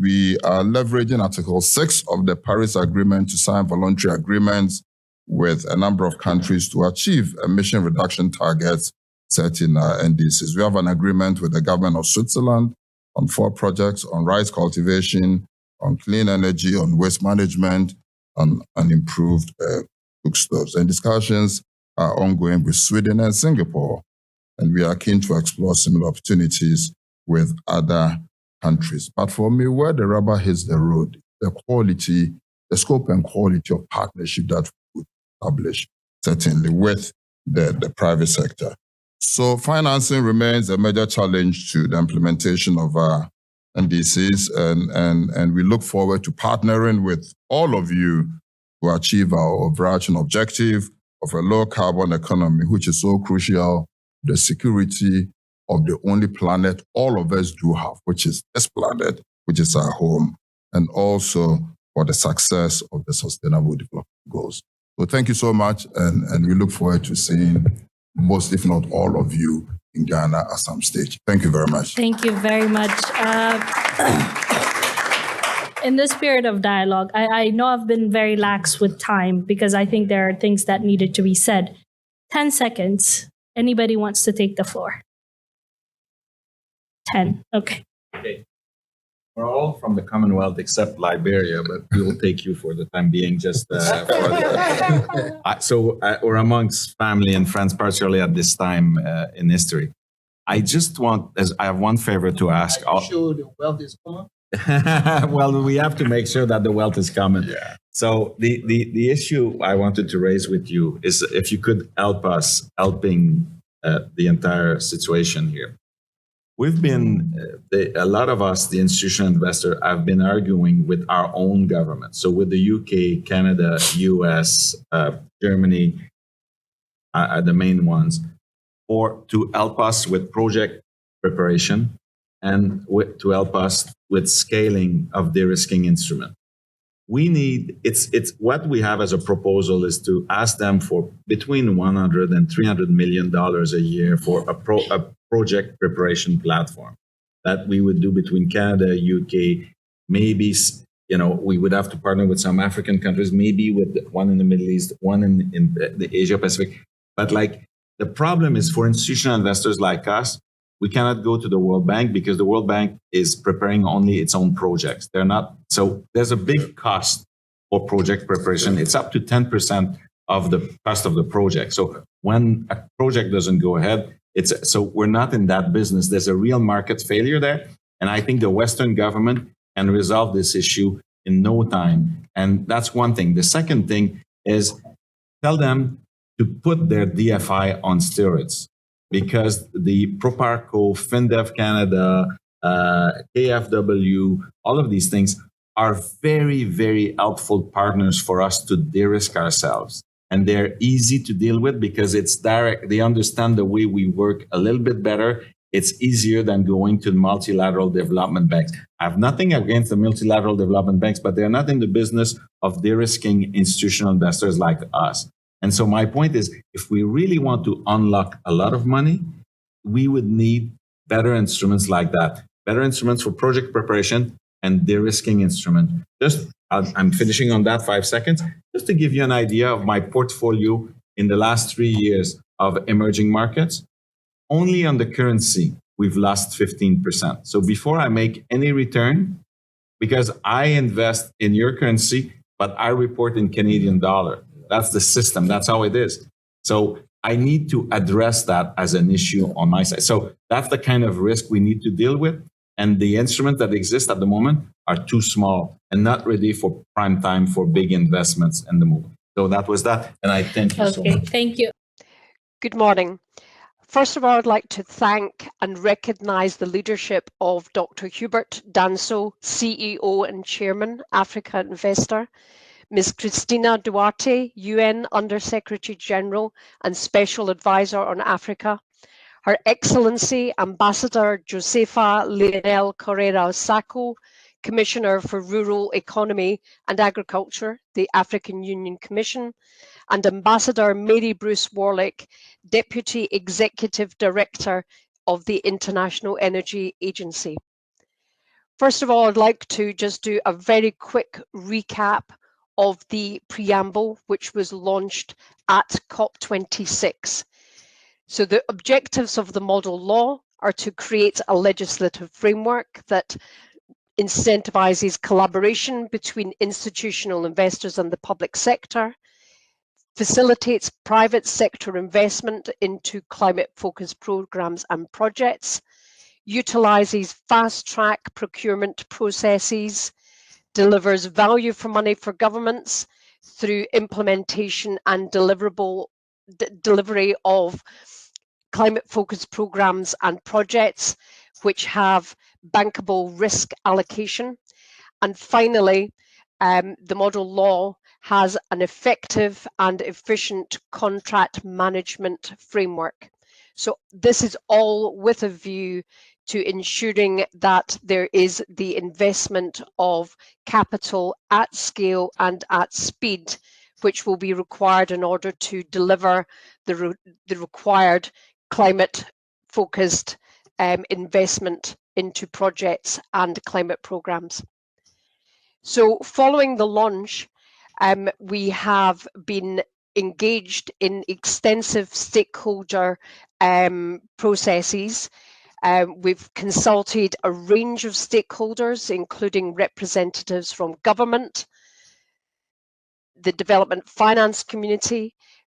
we are leveraging Article 6 of the Paris Agreement to sign voluntary agreements with a number of countries to achieve emission reduction targets set in our NDCs. We have an agreement with the government of Switzerland on 4 projects on rice cultivation, on clean energy, on waste management, on improved cook stoves. And discussions are ongoing with Sweden and Singapore. And we are keen to explore similar opportunities with other countries. But for me, where the rubber hits the road, the quality, the scope and quality of partnership that we would establish, certainly with the private sector. So financing remains a major challenge to the implementation of our NDCs, and we look forward to partnering with all of you to achieve our overarching objective of a low carbon economy, which is so crucial to the security of the only planet all of us do have, which is this planet, which is our home, and also for the success of the Sustainable Development Goals. So thank you so much, and we look forward to seeing most, if not all of you in Ghana at some stage. Thank you very much. Thank you very much. In the spirit of dialogue, I know I've been very lax with time because I think there are things that needed to be said. 10 seconds. Anybody wants to take the floor? 10. Okay. We're all from the Commonwealth except Liberia, but we will take you for the time being. We're amongst family and friends, particularly at this time in history. I have one favor to ask. Are you sure the wealth is common? Well, we have to make sure that the wealth is common. Yeah. So the issue I wanted to raise with you is if you could help us helping the entire situation here. We've been, a lot of us, the institutional investor, have been arguing with our own government. So with the UK, Canada, US, Germany, the main ones, to help us with project preparation and to help us with scaling of de-risking instrument. We need, it's what we have as a proposal is to ask them for between 100 and 300 million dollars a year for a project preparation platform that we would do between Canada, UK, maybe, we would have to partner with some African countries, maybe with one in the Middle East, one in the Asia Pacific. But the problem is for institutional investors like us, we cannot go to the World Bank because the World Bank is preparing only its own projects. They're not, so there's a big cost for project preparation. It's up to 10% of the cost of the project. So when a project doesn't go ahead, so we're not in that business. There's a real market failure there. And I think the Western government can resolve this issue in no time. And that's one thing. The second thing is tell them to put their DFI on steroids, because the Proparco, FinDev Canada, KFW, all of these things are very, very helpful partners for us to de-risk ourselves. And they're easy to deal with because it's direct. They understand the way we work a little bit better. It's easier than going to multilateral development banks. I have nothing against the multilateral development banks, but they're not in the business of de-risking institutional investors like us. And so my point is, if we really want to unlock a lot of money, we would need better instruments like that, better instruments for project preparation and de-risking instrument. I'm finishing on that 5 seconds, just to give you an idea of my portfolio in the last 3 years of emerging markets. Only on the currency, we've lost 15%. So before I make any return, because I invest in your currency, but I report in Canadian dollar. That's the system. That's how it is. So I need to address that as an issue on my side. So that's the kind of risk we need to deal with. And the instruments that exist at the moment are too small and not ready for prime time for big investments in the movement. So that was that. And I thank you so much. Thank you. Good morning. First of all, I'd like to thank and recognise the leadership of Dr. Hubert Danso, CEO and Chairman, Africa Investor, Ms. Cristina Duarte, UN Under-Secretary General and Special Advisor on Africa, Her Excellency Ambassador Josefa Leonel Correa Sacco, Commissioner for Rural Economy and Agriculture, the African Union Commission, and Ambassador Mary Bruce Warlick, Deputy Executive Director of the International Energy Agency. First of all, I'd like to just do a very quick recap of the preamble, which was launched at COP26. So the objectives of the model law are to create a legislative framework that incentivizes collaboration between institutional investors and the public sector, facilitates private sector investment into climate-focused programs and projects, utilizes fast-track procurement processes, delivers value for money for governments through implementation and delivery of climate-focused programs and projects which have bankable risk allocation. And finally, the model law has an effective and efficient contract management framework. So this is all with a view to ensuring that there is the investment of capital at scale and at speed, which will be required in order to deliver the required climate-focused investment into projects and climate programs. So following the launch, we have been engaged in extensive stakeholder processes We've consulted a range of stakeholders, including representatives from government, the development finance community,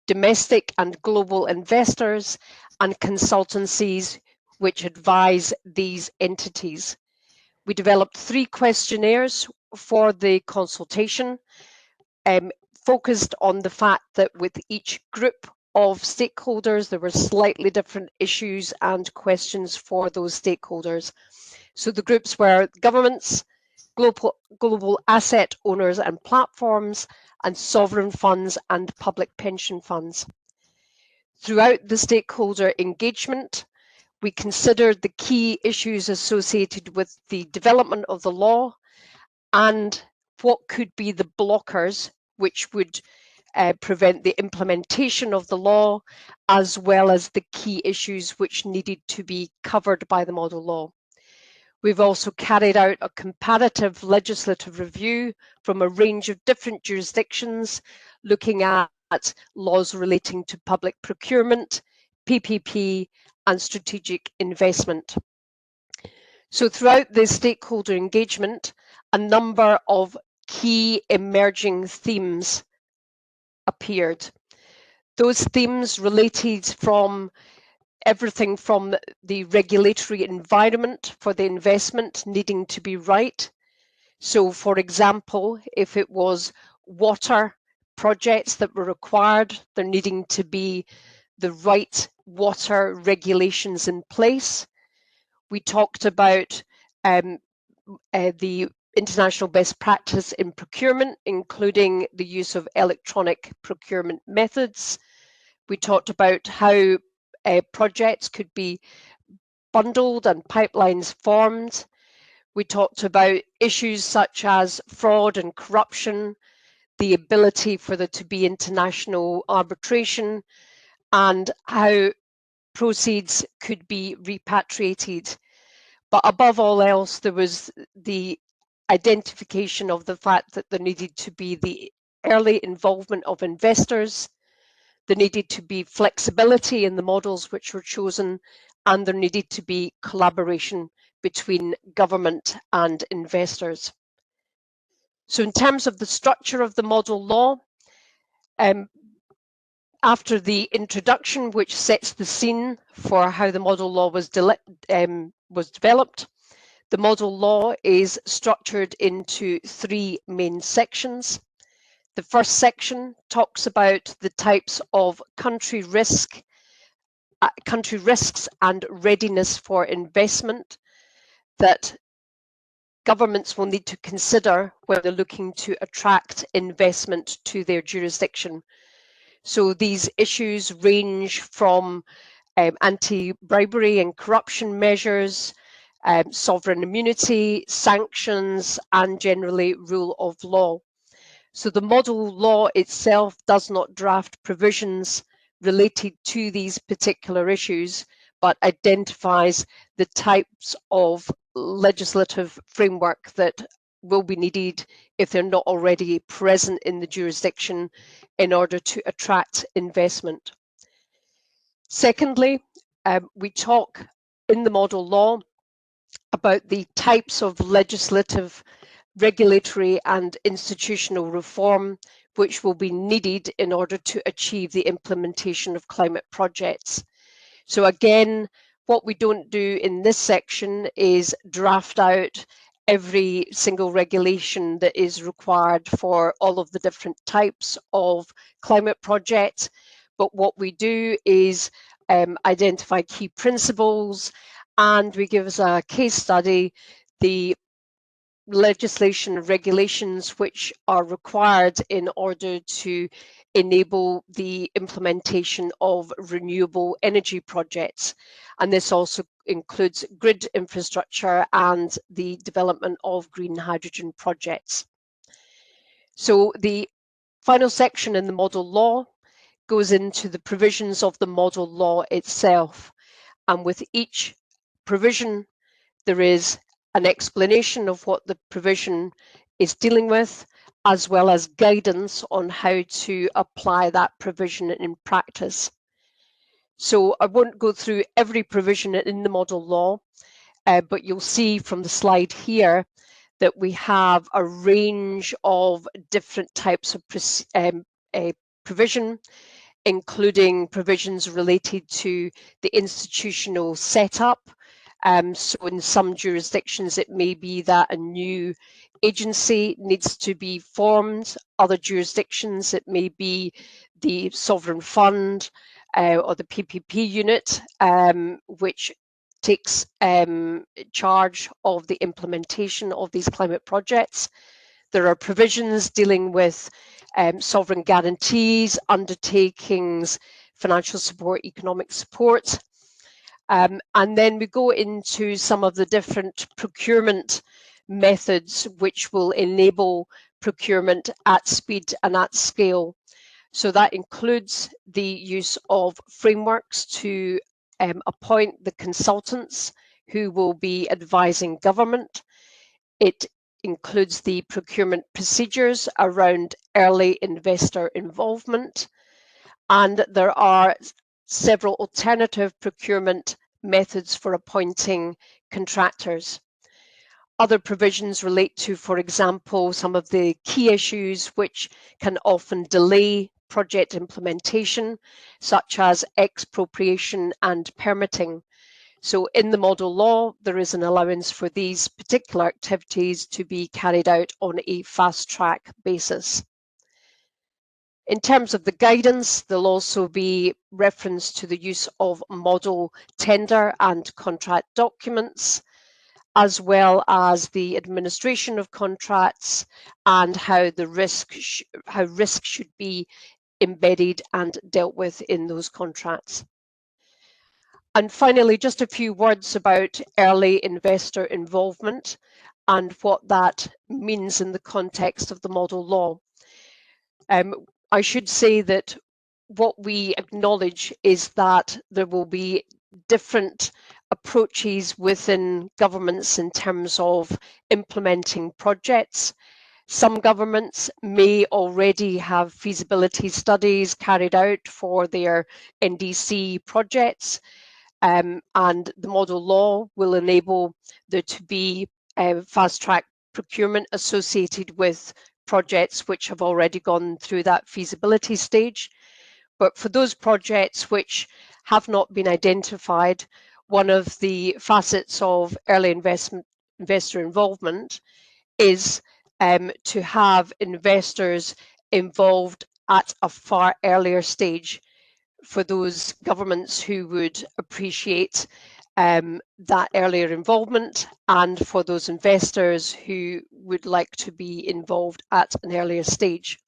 domestic and global investors, and consultancies which advise these entities. We developed 3 questionnaires for the consultation, focused on the fact that with each group of stakeholders, there were slightly different issues and questions for those stakeholders. So the groups were governments, global asset owners and platforms, and sovereign funds and public pension funds. Throughout the stakeholder engagement, we considered the key issues associated with the development of the law and what could be the blockers which would prevent the implementation of the law, as well as the key issues which needed to be covered by the model law. We've also carried out a comparative legislative review from a range of different jurisdictions, looking at laws relating to public procurement, PPP, and strategic investment. So throughout the stakeholder engagement, a number of key emerging themes appeared. Those themes related from everything from the regulatory environment for the investment needing to be right. So for example, if it was water projects that were required, there needing to be the right water regulations in place. We talked about the international best practice in procurement, including the use of electronic procurement methods. We talked about how projects could be bundled and pipelines formed. We talked about issues such as fraud and corruption, the ability for there to be international arbitration, and how proceeds could be repatriated. But above all else, there was the identification of the fact that there needed to be the early involvement of investors, there needed to be flexibility in the models which were chosen, and there needed to be collaboration between government and investors. So in terms of the structure of the model law, after the introduction, which sets the scene for how the model law was developed, the model law is structured into 3 main sections. The first section talks about the types of country risks and readiness for investment that governments will need to consider when they're looking to attract investment to their jurisdiction. So these issues range from anti-bribery and corruption measures, sovereign immunity, sanctions, and generally rule of law. So the model law itself does not draft provisions related to these particular issues, but identifies the types of legislative framework that will be needed if they're not already present in the jurisdiction in order to attract investment. Secondly, we talk in the model law about the types of legislative, regulatory and institutional reform which will be needed in order to achieve the implementation of climate projects. So again, what we don't do in this section is draft out every single regulation that is required for all of the different types of climate projects. But what we do is identify key principles, and we give as a case study the legislation and regulations which are required in order to enable the implementation of renewable energy projects. And this also includes grid infrastructure and the development of green hydrogen projects. So the final section in the model law goes into the provisions of the model law itself. And with each provision, there is an explanation of what the provision is dealing with, as well as guidance on how to apply that provision in practice. So I won't go through every provision in the model law, but you'll see from the slide here that we have a range of different types of provision, including provisions related to the institutional setup. So in some jurisdictions, it may be that a new agency needs to be formed. Other jurisdictions, it may be the sovereign fund or the PPP unit, which takes charge of the implementation of these climate projects. There are provisions dealing with sovereign guarantees, undertakings, financial support, economic support. And then we go into some of the different procurement methods which will enable procurement at speed and at scale. So that includes the use of frameworks to appoint the consultants who will be advising government. It includes the procurement procedures around early investor involvement, and there are several alternative procurement methods for appointing contractors. Other provisions relate to, for example, some of the key issues which can often delay project implementation, such as expropriation and permitting. So in the model law, there is an allowance for these particular activities to be carried out on a fast track basis. In terms of the guidance, there'll also be reference to the use of model tender and contract documents, as well as the administration of contracts and how the risk should be embedded and dealt with in those contracts. And finally, just a few words about early investor involvement and what that means in the context of the model law. I should say that what we acknowledge is that there will be different approaches within governments in terms of implementing projects. Some governments may already have feasibility studies carried out for their NDC projects, and the model law will enable there to be fast-track procurement associated with projects which have already gone through that feasibility stage. But for those projects which have not been identified, one of the facets of early investor involvement is to have investors involved at a far earlier stage, for those governments who would appreciate that earlier involvement, and for those investors who would like to be involved at an earlier stage.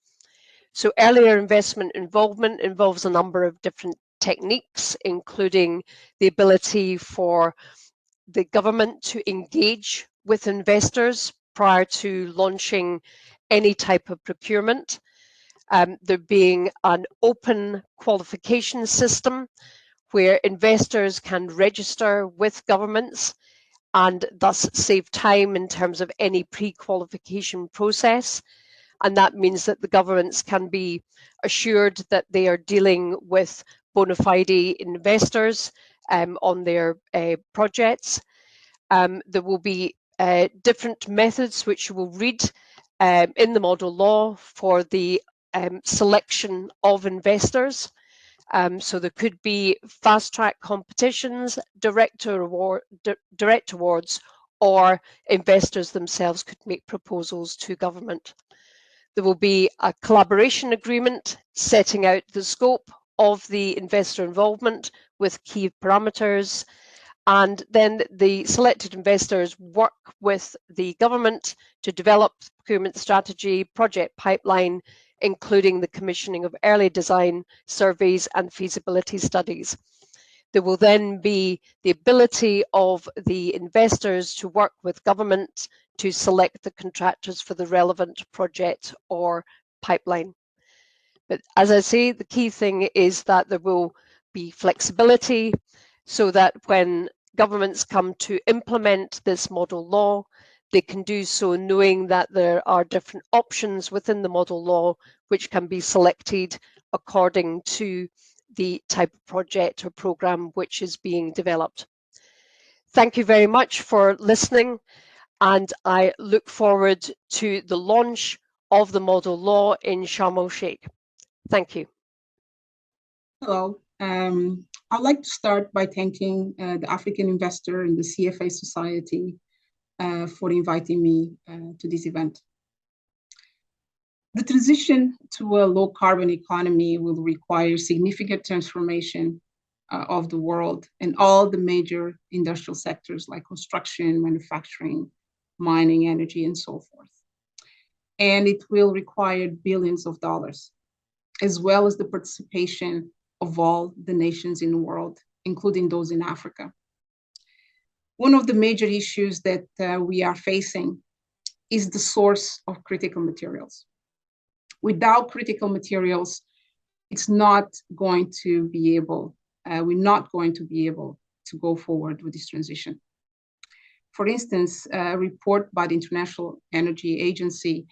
So earlier investment involvement involves a number of different techniques, including the ability for the government to engage with investors prior to launching any type of procurement. There being an open qualification system where investors can register with governments and thus save time in terms of any pre-qualification process. And that means that the governments can be assured that they are dealing with bona fide investors on their projects. There will be different methods which you will read in the model law for the selection of investors. So there could be fast-track competitions, direct awards, or investors themselves could make proposals to government. There will be a collaboration agreement setting out the scope of the investor involvement with key parameters, and then the selected investors work with the government to develop procurement strategy, project pipeline, including the commissioning of early design surveys and feasibility studies. There will then be the ability of the investors to work with government to select the contractors for the relevant project or pipeline. But as I say, the key thing is that there will be flexibility so that when governments come to implement this model law, they can do so knowing that there are different options within the model law which can be selected according to the type of project or program which is being developed. Thank you very much for listening, and I look forward to the launch of the model law in Sharm el-Sheikh. Thank you. Hello. I'd like to start by thanking the African Investor and the CFA Society for inviting me to this event. The transition to a low carbon economy will require significant transformation of the world and all the major industrial sectors like construction, manufacturing, mining, energy, and so forth. And it will require billions of dollars, as well as the participation of all the nations in the world, including those in Africa. One of the major issues that we are facing is the source of critical materials. Without critical materials, it's not going to be able, we're not going to be able to go forward with this transition. For instance, a report by the International Energy Agency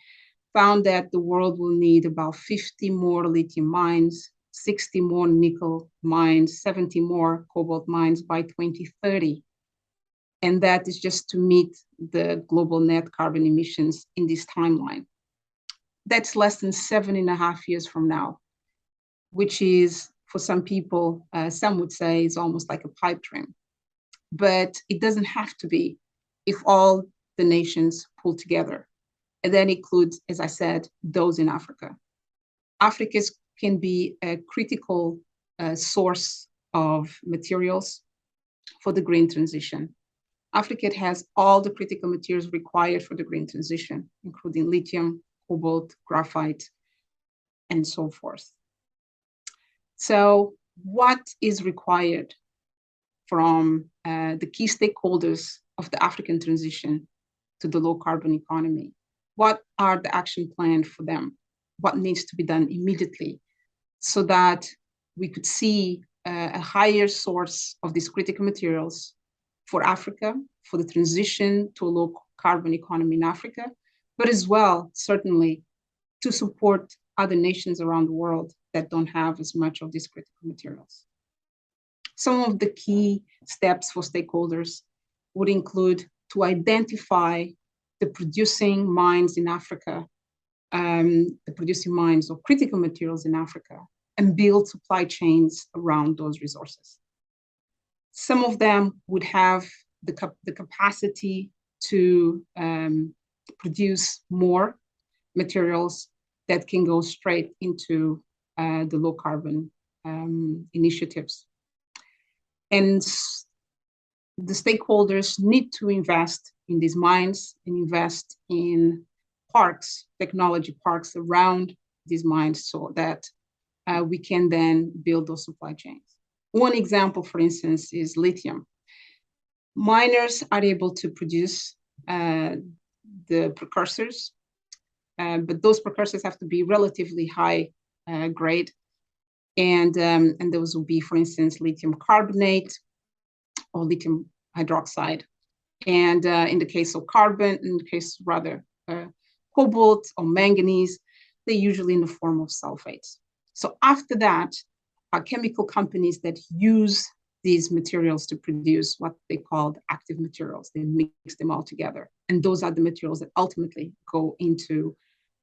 found that the world will need about 50 more lithium mines, 60 more nickel mines, 70 more cobalt mines by 2030. And that is just to meet the global net carbon emissions in this timeline. That's less than 7.5 years from now, which is, for some people, some would say it's almost like a pipe dream. But it doesn't have to be if all the nations pull together. And that includes, as I said, those in Africa. Africa can be a critical source of materials for the green transition. Africa has all the critical materials required for the green transition, including lithium, cobalt, graphite, and so forth. So what is required from the key stakeholders of the African transition to the low carbon economy? What are the action plans for them? What needs to be done immediately so that we could see a higher source of these critical materials for Africa, for the transition to a low carbon economy in Africa, but as well, certainly, to support other nations around the world that don't have as much of these critical materials. Some of the key steps for stakeholders would include to identify the producing mines in Africa, the producing mines of critical materials in Africa, and build supply chains around those resources. Some of them would have the capacity to produce more materials that can go straight into the low carbon initiatives. And the stakeholders need to invest in these mines and invest in parks, technology parks around these mines so that we can then build those supply chains. One example, for instance, is lithium. Miners are able to produce the precursors, but those precursors have to be relatively high grade. And those will be, for instance, lithium carbonate or lithium hydroxide. And in the case of carbon, in the case rather cobalt or manganese, they're usually in the form of sulfates. So after that, chemical companies that use these materials to produce what they call active materials. They mix them all together. And those are the materials that ultimately go into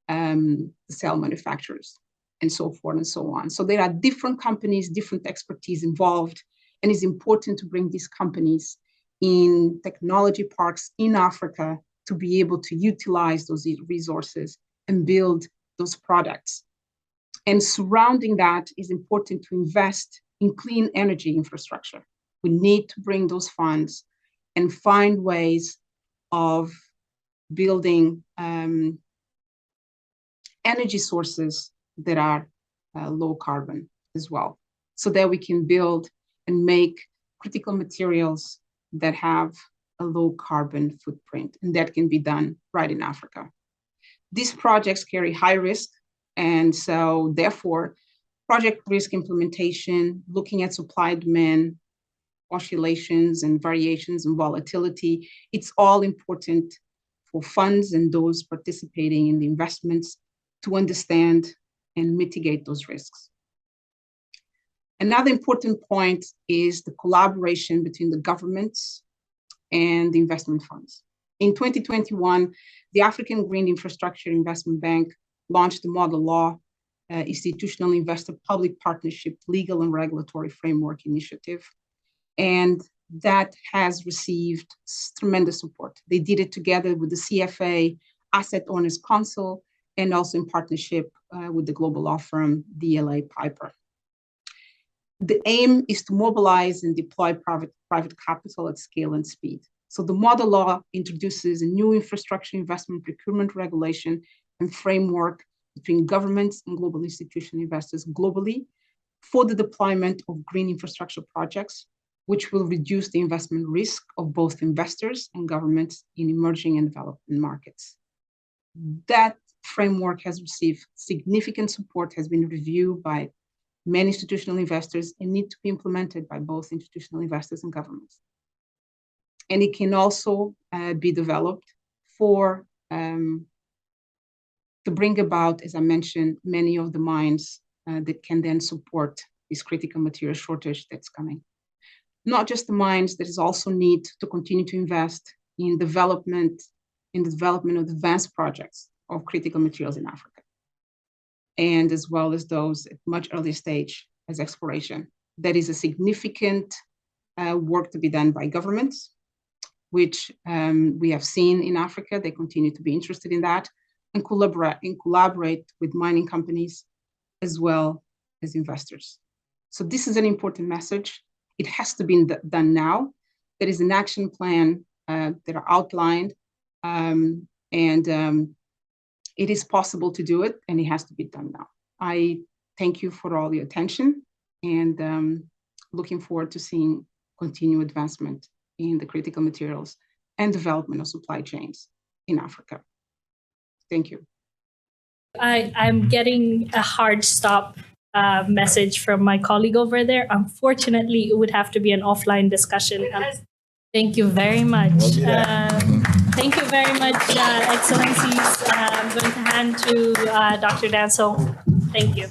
the cell manufacturers and so forth and so on. So there are different companies, different expertise involved, and it's important to bring these companies in technology parks in Africa to be able to utilize those resources and build those products. And surrounding that is important to invest in clean energy infrastructure. We need to bring those funds and find ways of building energy sources that are low carbon as well, so that we can build and make critical materials that have a low carbon footprint, and that can be done right in Africa. These projects carry high risk, and so therefore, project risk implementation, looking at supply demand oscillations and variations and volatility, it's all important for funds and those participating in the investments to understand and mitigate those risks. Another important point is the collaboration between the governments and the investment funds. In 2021, the African Green Infrastructure Investment Bank launched the Model Law Institutional Investor Public Partnership Legal and Regulatory Framework Initiative. And that has received tremendous support. They did it together with the CFA Asset Owners Council and also in partnership with the global law firm DLA Piper. The aim is to mobilize and deploy private capital at scale and speed. So the Model Law introduces a new infrastructure investment procurement regulation and framework between governments and global institutional investors globally for the deployment of green infrastructure projects, which will reduce the investment risk of both investors and governments in emerging and developing markets. That framework has received significant support, has been reviewed by many institutional investors, and need to be implemented by both institutional investors and governments. And it can also be developed for to bring about, as I mentioned, many of the mines that can then support this critical material shortage that's coming. Not just the mines, there is also need to continue to invest in the development of advanced projects of critical materials in Africa, and as well as those at much earlier stage as exploration. There is a significant work to be done by governments, which we have seen in Africa. They continue to be interested in that and collaborate with mining companies as well as investors. So this is an important message. It has to be done now. There is an action plan that are outlined, and it is possible to do it, and it has to be done now. I thank you for all the attention, and looking forward to seeing continued advancement in the critical materials and development of supply chains in Africa. Thank you. I'm getting a hard stop message from my colleague over there. Unfortunately, it would have to be an offline discussion. Thank you very much. Thank you very much, Excellencies. I'm going to hand to Dr. Danso. Thank you.